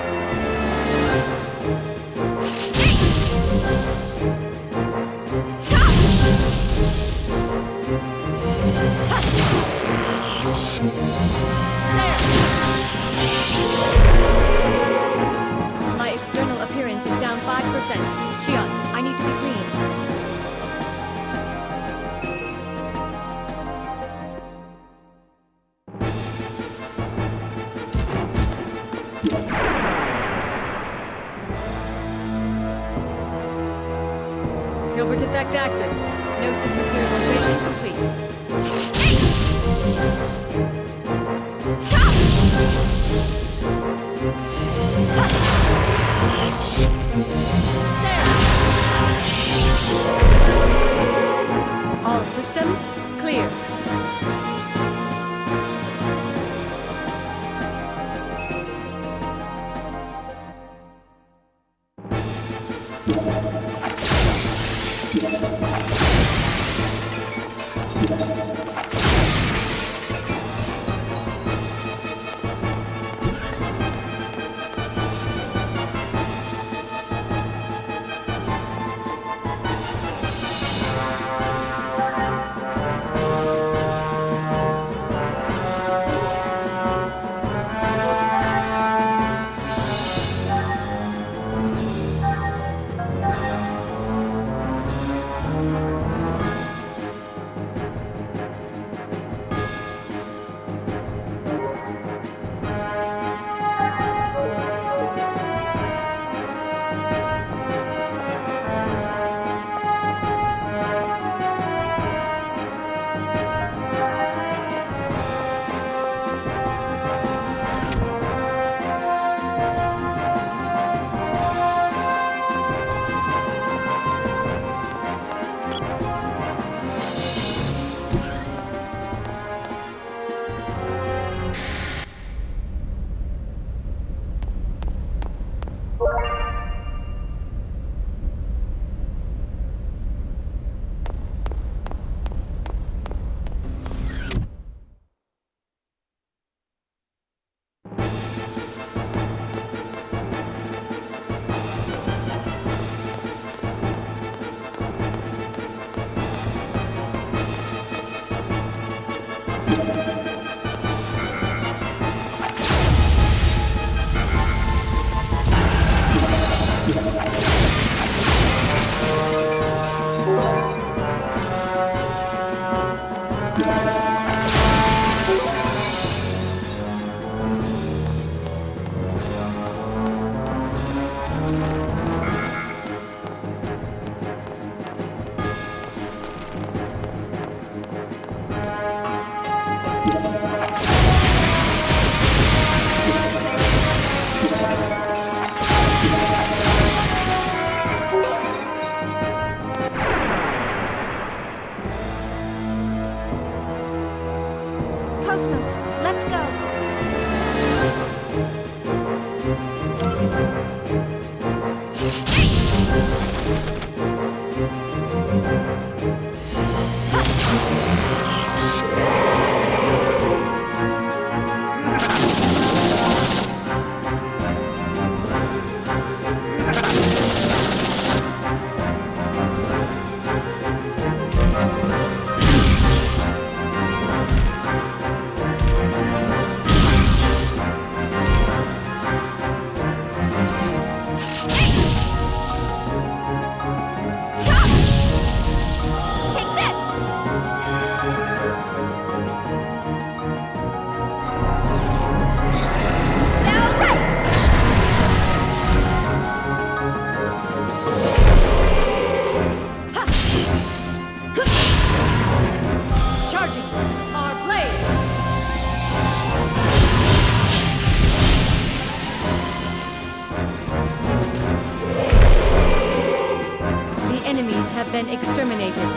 My external appearance is down 5%. Xion, I need to be clean. Hilbert effect active. Gnosis materialization complete. All systems clear. Been exterminated.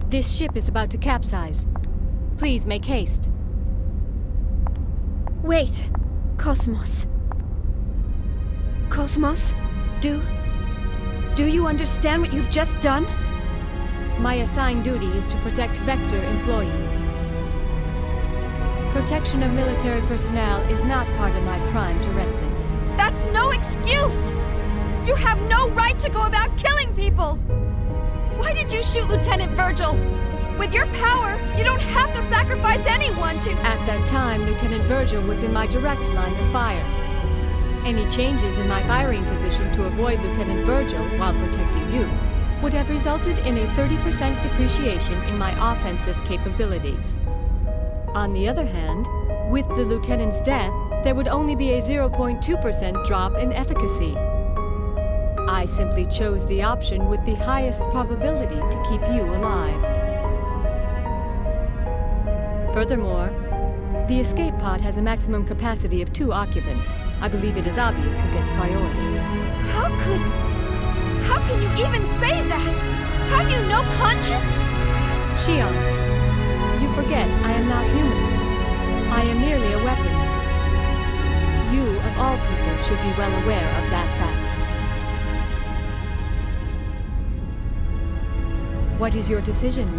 This ship is about to capsize. Please make haste. Wait, Cosmos. Cosmos, do you understand what you've just done? My assigned duty is to protect Vector employees. Protection of military personnel is not part of my prime directive. That's no excuse! You have no right to go about killing people! Why did you shoot Lieutenant Virgil? With your power, you don't have to sacrifice anyone to— At that time, Lieutenant Virgil was in my direct line of fire. Any changes in my firing position to avoid Lieutenant Virgil while protecting you would have resulted in a 30% depreciation in my offensive capabilities. On the other hand, with the Lieutenant's death, there would only be a 0.2% drop in efficacy. I simply chose the option with the highest probability to keep you alive. Furthermore, the escape pod has a maximum capacity of 2 occupants. I believe it is obvious who gets priority. How can you even say that? Have you no conscience? Xion, you forget I am not human. I am merely a weapon. You, of all people, should be well aware of that fact. What is your decision?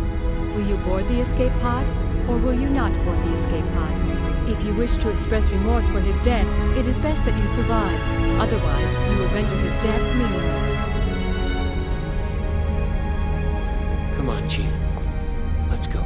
Will you board the escape pod, or will you not board the escape pod? If you wish to express remorse for his death, it is best that you survive. Otherwise, you will render his death meaningless. Come on, Chief. Let's go.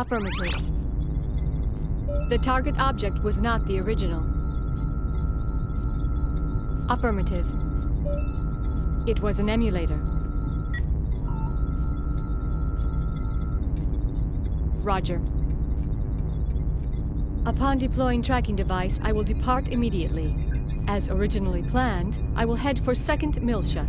Affirmative. The target object was not the original. Affirmative. It was an emulator. Roger. Upon deploying tracking device, I will depart immediately. As originally planned, I will head for 2nd Milsia.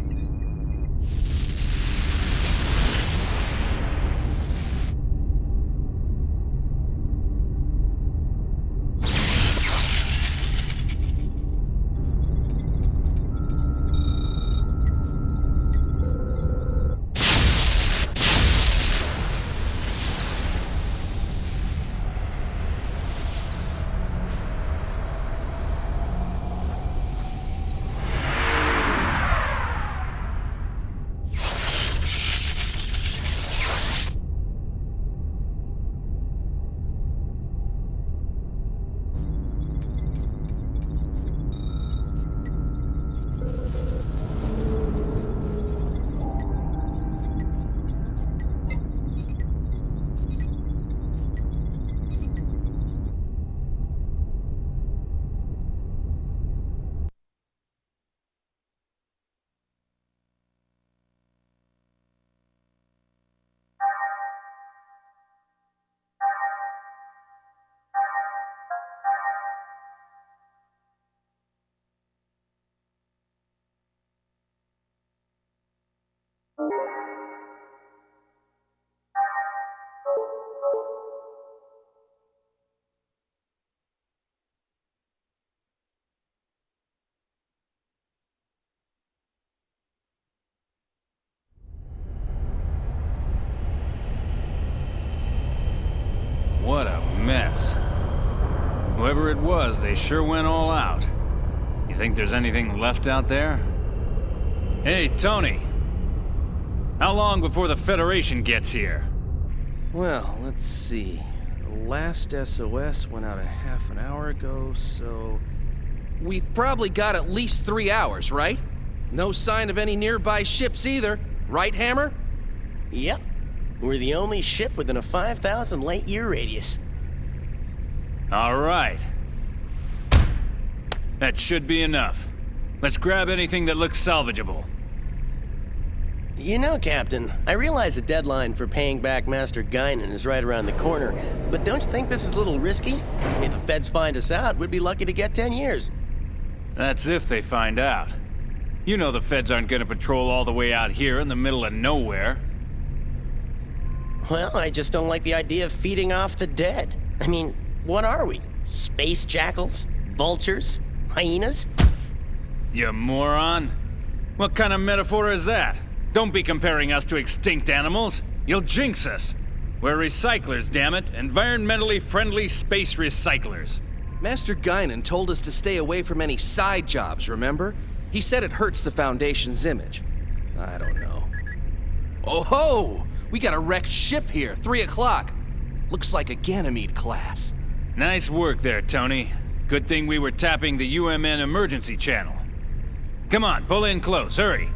What a mess. Whoever it was, they sure went all out. You think there's anything left out there? Hey, Tony! How long before the Federation gets here? Well, let's see. The last SOS went out a half an hour ago, so... We've probably got at least 3 hours, right? No sign of any nearby ships either, right, Hammer? Yep. We're the only ship within a 5,000 light-year radius. All right. That should be enough. Let's grab anything that looks salvageable. You know, Captain, I realize the deadline for paying back Master Guinan is right around the corner, but don't you think this is a little risky? I mean, if the feds find us out, we'd be lucky to get 10 years. That's if they find out. You know the feds aren't gonna patrol all the way out here in the middle of nowhere. Well, I just don't like the idea of feeding off the dead. I mean, what are we? Space jackals? Vultures? Hyenas? You moron. What kind of metaphor is that? Don't be comparing us to extinct animals. You'll jinx us. We're recyclers, damn it. Environmentally friendly space recyclers. Master Guinan told us to stay away from any side jobs, remember? He said it hurts the Foundation's image. I don't know. Oh ho! We got a wrecked ship here, 3 o'clock. Looks like a Ganymede class. Nice work there, Tony. Good thing we were tapping the UMN emergency channel. Come on, pull in close, hurry.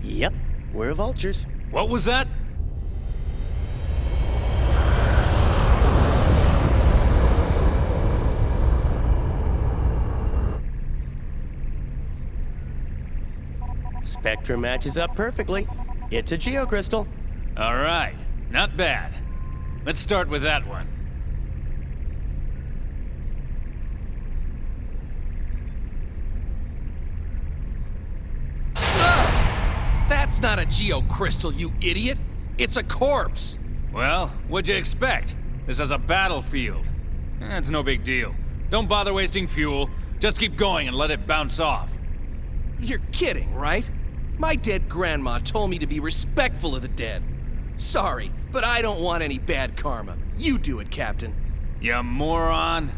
Yep, we're vultures. What was that? Spectrum matches up perfectly. It's a geocrystal. All right, not bad. Let's start with that one. That's not a geocrystal, you idiot! It's a corpse! Well, what'd you expect? This is a battlefield. It's no big deal. Don't bother wasting fuel. Just keep going and let it bounce off. You're kidding, right? My dead grandma told me to be respectful of the dead. Sorry, but I don't want any bad karma. You do it, Captain. You moron.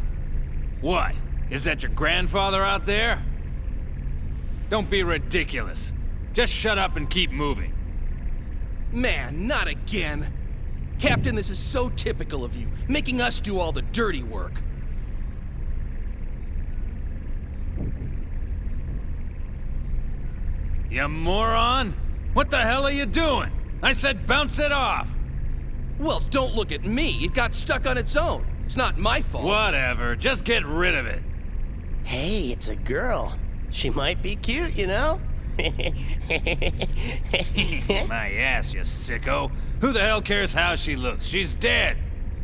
What? Is that your grandfather out there? Don't be ridiculous. Just shut up and keep moving. Man, not again. Captain, this is so typical of you, making us do all the dirty work. You moron! What the hell are you doing? I said bounce it off! Well, don't look at me. It got stuck on its own. It's not my fault. Whatever, just get rid of it. Hey, it's a girl. She might be cute, you know? My ass, you sicko. Who the hell cares how she looks? She's dead.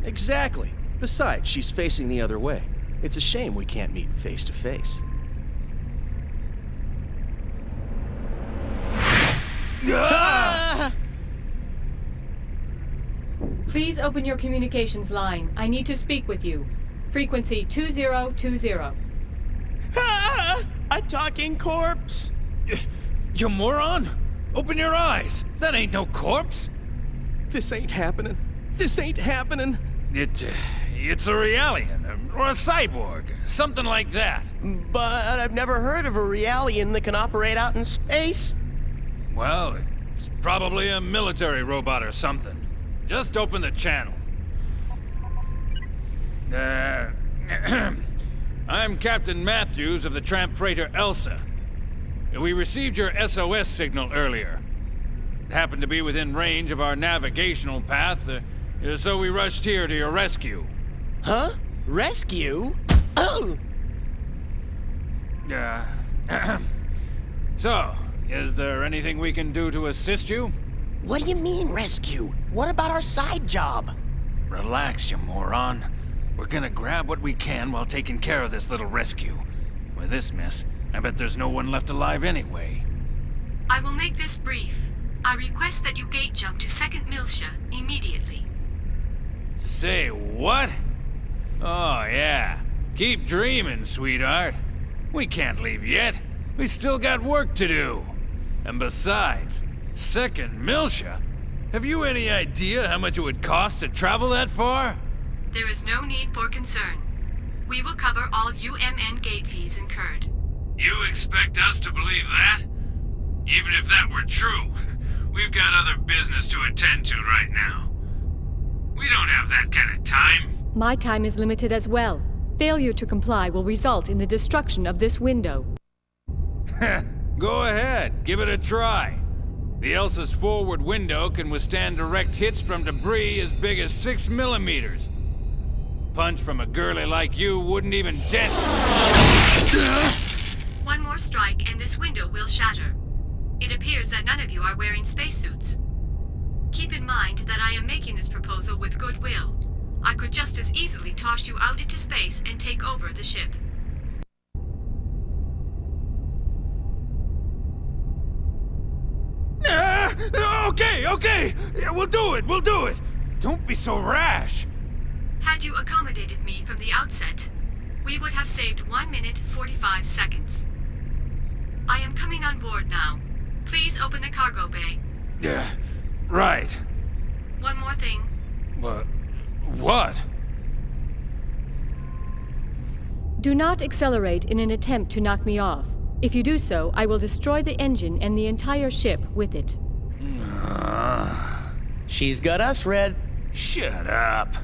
Exactly. Besides, she's facing the other way. It's a shame we can't meet face to face. Please open your communications line. I need to speak with you. Frequency 2020. A talking corpse! You moron! Open your eyes! That ain't no corpse! This ain't happening. This ain't happening. It's a Realian, or a cyborg, something like that. But I've never heard of a Realian that can operate out in space. Well, it's probably a military robot or something. Just open the channel. I'm Captain Matthews of the tramp freighter Elsa. We received your SOS signal earlier. It happened to be within range of our navigational path, so we rushed here to your rescue. Huh? Rescue? Oh! So, is there anything we can do to assist you? What do you mean, rescue? What about our side job? Relax, you moron. We're gonna grab what we can while taking care of this little rescue. With this mess, I bet there's no one left alive anyway. I will make this brief. I request that you gate jump to 2nd Milsia immediately. Say what? Oh, yeah. Keep dreaming, sweetheart. We can't leave yet. We still got work to do. And besides, 2nd Milsia? Have you any idea how much it would cost to travel that far? There is no need for concern. We will cover all UMN gate fees incurred. You expect us to believe that? Even if that were true, we've got other business to attend to right now. We don't have that kind of time. My time is limited as well. Failure to comply will result in the destruction of this window. Go ahead, give it a try. The Elsa's forward window can withstand direct hits from debris as big as 6 millimeters. Punch from a girlie like you wouldn't even dent. One more strike and this window will shatter. It appears that none of you are wearing spacesuits. Keep in mind that I am making this proposal with goodwill. I could just as easily toss you out into space and take over the ship. Okay. We'll do it. Don't be so rash. Had you accommodated me from the outset, we would have saved 1 minute 45 seconds. I am coming on board now. Please open the cargo bay. Yeah, right. One more thing. What? Do not accelerate in an attempt to knock me off. If you do so, I will destroy the engine and the entire ship with it. She's got us, Red. Shut up.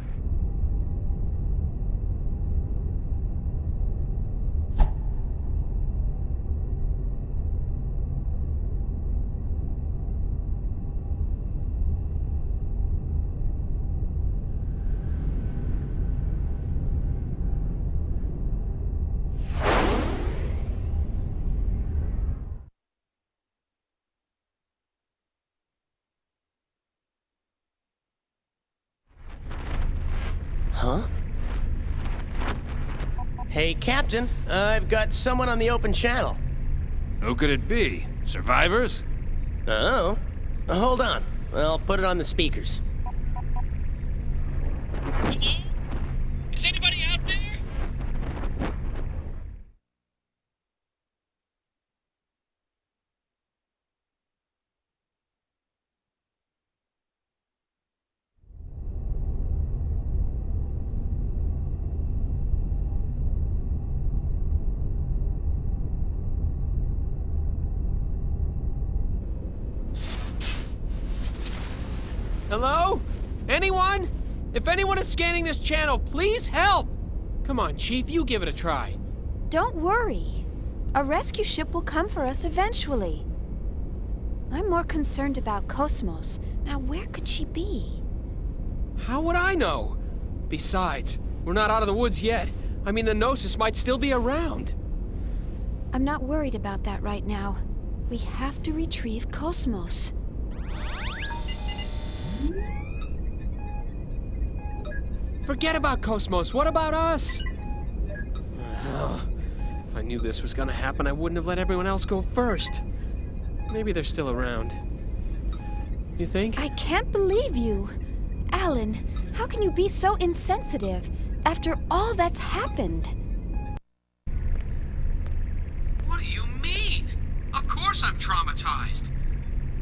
Huh? Hey, Captain, I've got someone on the open channel. Who could it be? Survivors? Oh. Hold on. I'll put it on the speakers. Hello? Is anybody out there? Hello? Anyone? If anyone is scanning this channel, please help! Come on, Chief, you give it a try. Don't worry. A rescue ship will come for us eventually. I'm more concerned about Cosmos. Now, where could she be? How would I know? Besides, we're not out of the woods yet. I mean, the Gnosis might still be around. I'm not worried about that right now. We have to retrieve Cosmos. Forget about Cosmos. What about us? If I knew this was gonna happen, I wouldn't have let everyone else go first. Maybe they're still around. You think? I can't believe you. Alan, how can you be so insensitive after all that's happened? What do you mean? Of course I'm traumatized.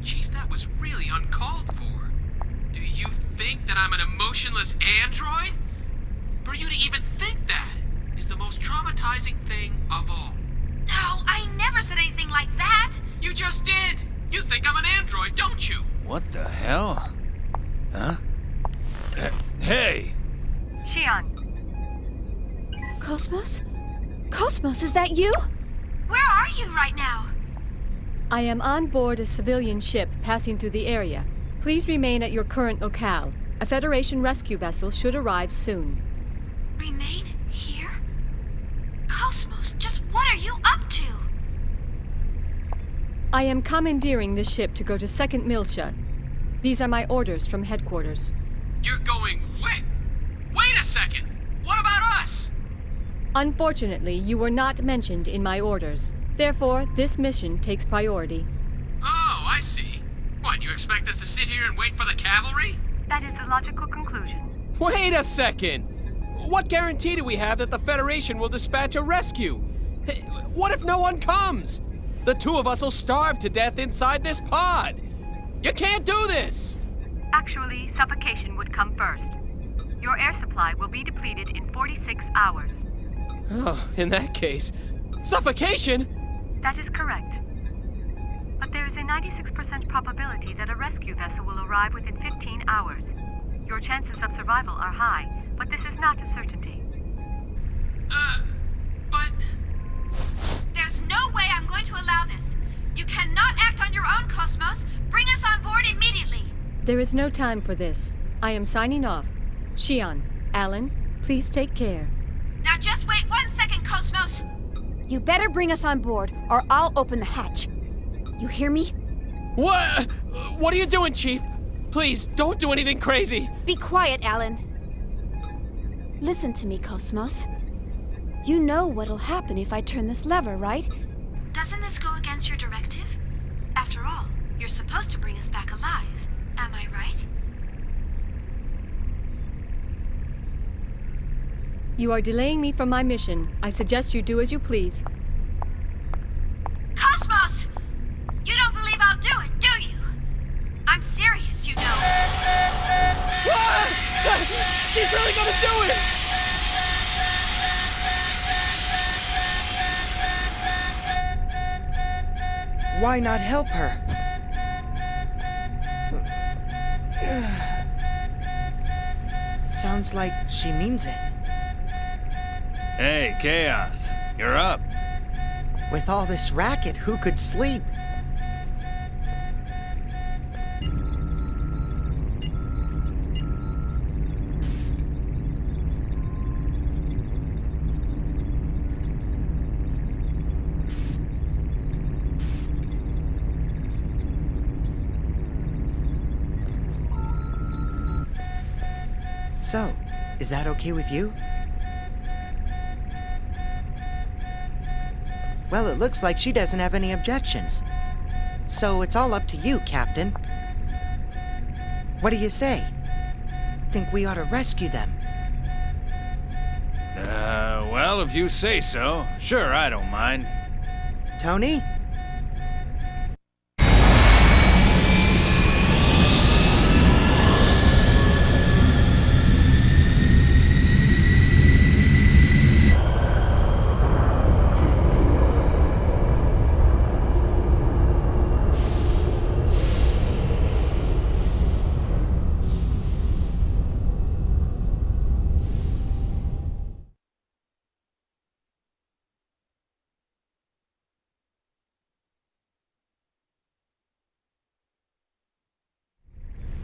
Chief, that was really uncalled for. Do you think that I'm an emotionless android? For you to even think that is the most traumatizing thing of all. No, I never said anything like that. You just did. You think I'm an android, don't you? What the hell? Huh? Hey! Xion. Cosmos? Cosmos, is that you? Where are you right now? I am on board a civilian ship passing through the area. Please remain at your current locale. A Federation rescue vessel should arrive soon. Remain here? Cosmos, just what are you up to? I am commandeering this ship to go to 2nd Milsia. These are my orders from headquarters. You're going wait a second! What about us? Unfortunately, you were not mentioned in my orders. Therefore, this mission takes priority. Oh, I see. What, you expect us to sit here and wait for the cavalry? That is the logical conclusion. Wait a second! What guarantee do we have that the Federation will dispatch a rescue? What if no one comes? The two of us will starve to death inside this pod. You can't do this! Actually, suffocation would come first. Your air supply will be depleted in 46 hours. Oh, in that case, suffocation? That is correct. But there is a 96% probability that a rescue vessel will arrive within 15 hours. Your chances of survival are high, but this is not a certainty. But... There's no way I'm going to allow this. You cannot act on your own, Cosmos. Bring us on board immediately. There is no time for this. I am signing off. Xion, Alan, please take care. Now just wait 1 second, Cosmos. You better bring us on board, or I'll open the hatch. You hear me? What? What are you doing, Chief? Please, don't do anything crazy. Be quiet, Alan. Listen to me, Cosmos. You know what'll happen if I turn this lever, right? Doesn't this go against your directive? After all, you're supposed to bring us back alive. Am I right? You are delaying me from my mission. I suggest you do as you please. Cosmos! You don't believe I'll do it, do you? I'm serious, you know. What? She's really gonna do it! Why not help her? Sounds like she means it. Hey, Chaos. You're up. With all this racket, who could sleep? So, is that okay with you? Well, it looks like she doesn't have any objections. So it's all up to you, Captain. What do you say? Think we ought to rescue them? Well, if you say so. Sure, I don't mind. Tony?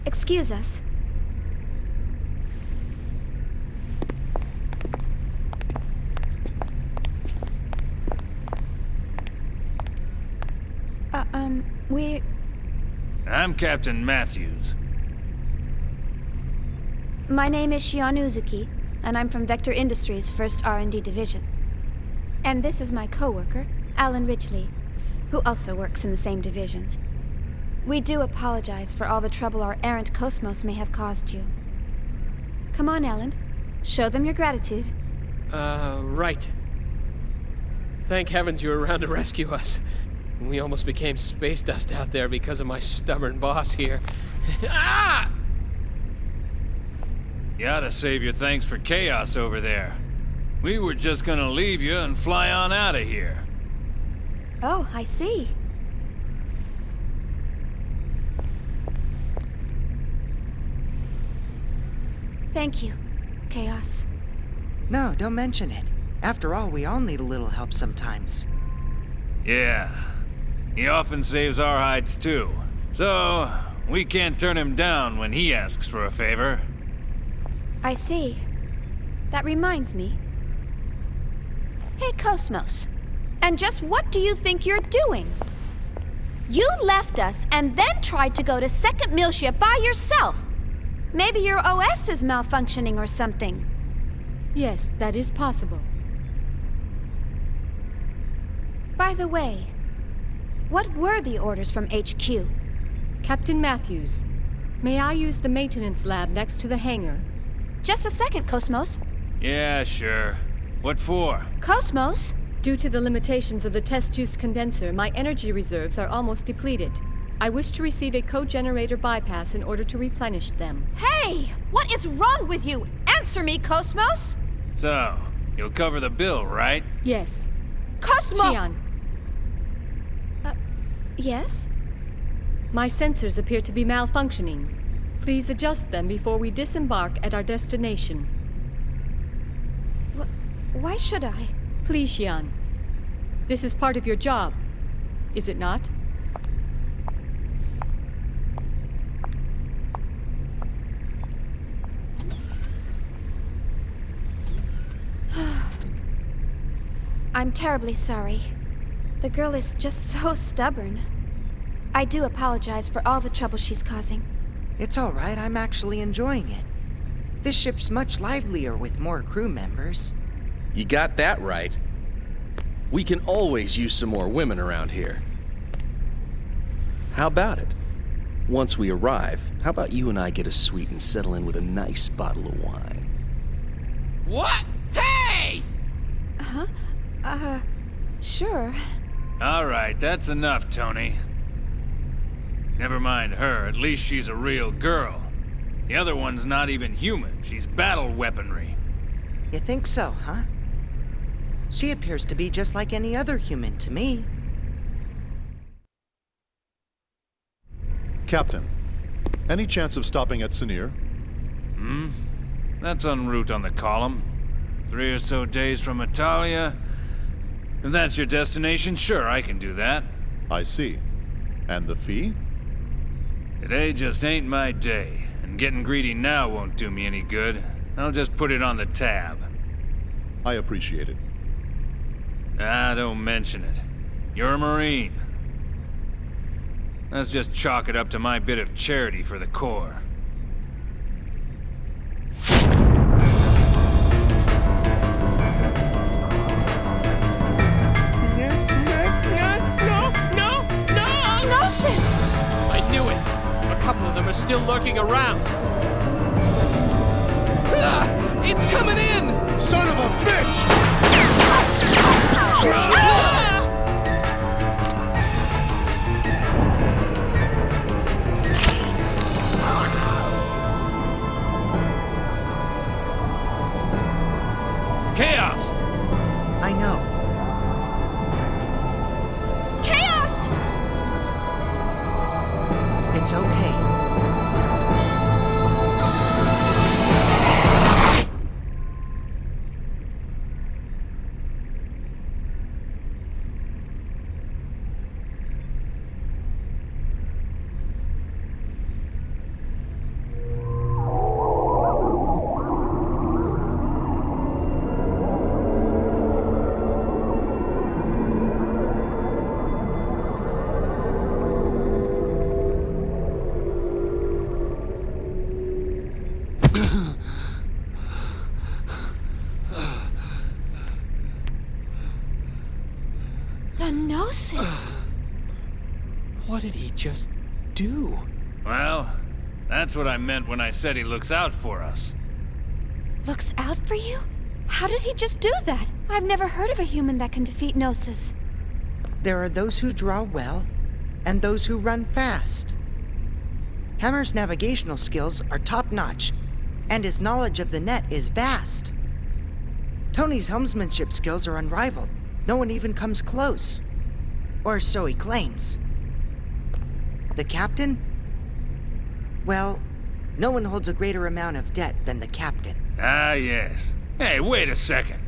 Excuse us. I'm Captain Matthews. My name is Shion Uzuki, and I'm from Vector Industries' 1st R&D Division. And this is my co-worker, Alan Ridgely, who also works in the same division. We do apologize for all the trouble our errant Cosmos may have caused you. Come on, Alan. Show them your gratitude. Right. Thank heavens you were around to rescue us. We almost became space dust out there because of my stubborn boss here. Ah! You ought to save your thanks for chaos over there. We were just gonna leave you and fly on out of here. Oh, I see. Thank you, Chaos. No, don't mention it. After all, we all need a little help sometimes. Yeah. He often saves our hides too. So, we can't turn him down when he asks for a favor. I see. That reminds me. Hey, Cosmos. And just what do you think you're doing? You left us and then tried to go to 2nd Milsia by yourself. Maybe your OS is malfunctioning or something. Yes, that is possible. By the way, what were the orders from HQ? Captain Matthews, may I use the maintenance lab next to the hangar? Just a second, Cosmos. Yeah, sure. What for? Cosmos? Due to the limitations of the test juice condenser, my energy reserves are almost depleted. I wish to receive a co-generator bypass in order to replenish them. Hey! What is wrong with you? Answer me, Cosmos! So, you'll cover the bill, right? Yes. Cosmo! Shion. Yes? My sensors appear to be malfunctioning. Please adjust them before we disembark at our destination. Why should I? Please, Shion. This is part of your job, is it not? I'm terribly sorry. The girl is just so stubborn. I do apologize for all the trouble she's causing. It's all right, I'm actually enjoying it. This ship's much livelier with more crew members. You got that right. We can always use some more women around here. How about it? Once we arrive, how about you and I get a suite and settle in with a nice bottle of wine? What? Hey! Huh? Sure. All right, that's enough, Tony. Never mind her, at least she's a real girl. The other one's not even human, she's battle weaponry. You think so, huh? She appears to be just like any other human to me. Captain, any chance of stopping at Sinir? That's en route on the column. 3 or so days from Italia. If that's your destination, sure, I can do that. I see. And the fee? Today just ain't my day, and getting greedy now won't do me any good. I'll just put it on the tab. I appreciate it. Don't mention it. You're a Marine. Let's just chalk it up to my bit of charity for the Corps. I knew it! A couple of them are still lurking around. Ah! It's coming in! Son of a bitch! Chaos! I know. Chaos! It's okay. A Gnosis. What did he just do? Well, that's what I meant when I said he looks out for us. Looks out for you? How did he just do that? I've never heard of a human that can defeat Gnosis. There are those who draw well, and those who run fast. Hammer's navigational skills are top-notch, and his knowledge of the net is vast. Tony's helmsmanship skills are unrivaled. No one even comes close. Or so he claims. The captain? Well, no one holds a greater amount of debt than the captain. Ah, yes. Hey, wait a second.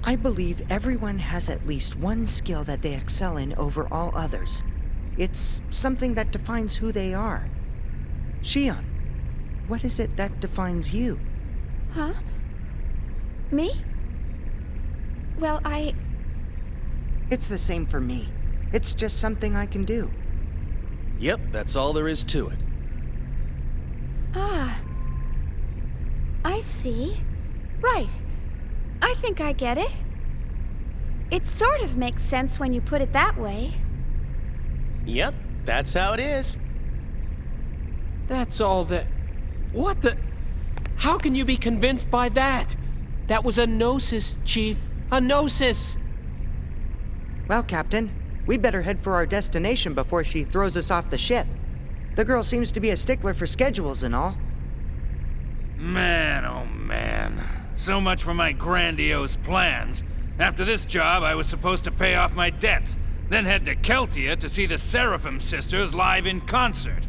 I believe everyone has at least one skill that they excel in over all others. It's something that defines who they are. Shion, what is it that defines you? Huh? Me? Well, It's the same for me. It's just something I can do. Yep, that's all there is to it. Ah. I see. Right. I think I get it. It sort of makes sense when you put it that way. Yep, that's how it is. That's all that... What the... How can you be convinced by that? That was a Gnosis, Chief. A Gnosis! Well, Captain, we better head for our destination before she throws us off the ship. The girl seems to be a stickler for schedules and all. Man, oh man. So much for my grandiose plans. After this job, I was supposed to pay off my debts, then head to Keltia to see the Seraphim sisters live in concert.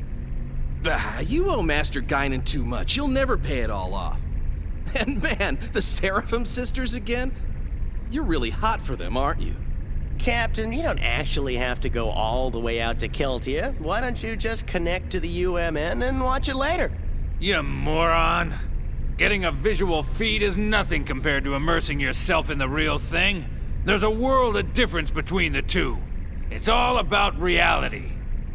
Bah, you owe Master Guinan too much. You'll never pay it all off. And man, the Seraphim sisters again? You're really hot for them, aren't you? Captain, you don't actually have to go all the way out to Keltia. Why don't you just connect to the UMN and watch it later? You moron. Getting a visual feed is nothing compared to immersing yourself in the real thing. There's a world of difference between the two. It's all about reality.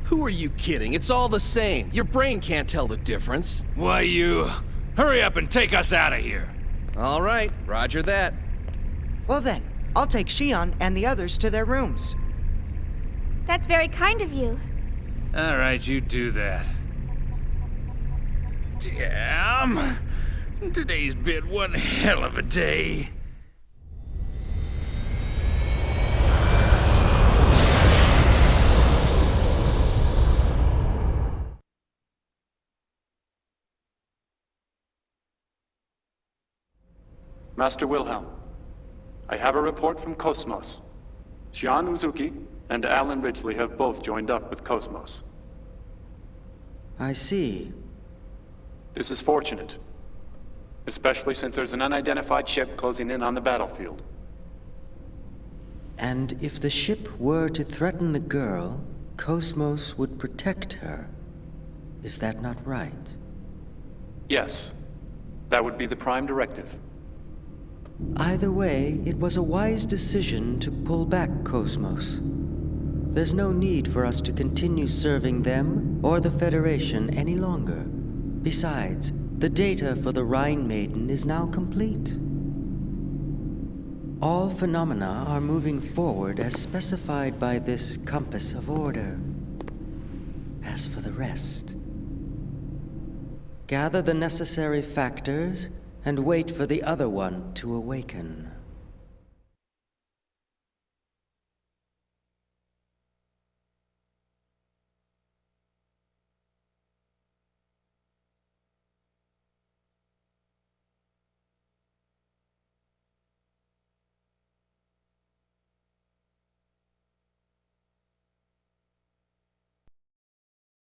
Who are you kidding? It's all the same. Your brain can't tell the difference. Why, you... Hurry up and take us out of here. All right, roger that. Well then, I'll take Shion and the others to their rooms. That's very kind of you. All right, you do that. Damn. Today's been one hell of a day. Master Wilhelm, I have a report from Cosmos. Shion Uzuki and Alan Ridgely have both joined up with Cosmos. I see. This is fortunate, especially since there's an unidentified ship closing in on the battlefield. And if the ship were to threaten the girl, Cosmos would protect her. Is that not right? Yes, that would be the prime directive. Either way, it was a wise decision to pull back Cosmos. There's no need for us to continue serving them or the Federation any longer. Besides, the data for the Rhine Maiden is now complete. All phenomena are moving forward as specified by this compass of order. As for the rest, gather the necessary factors and wait for the other one to awaken.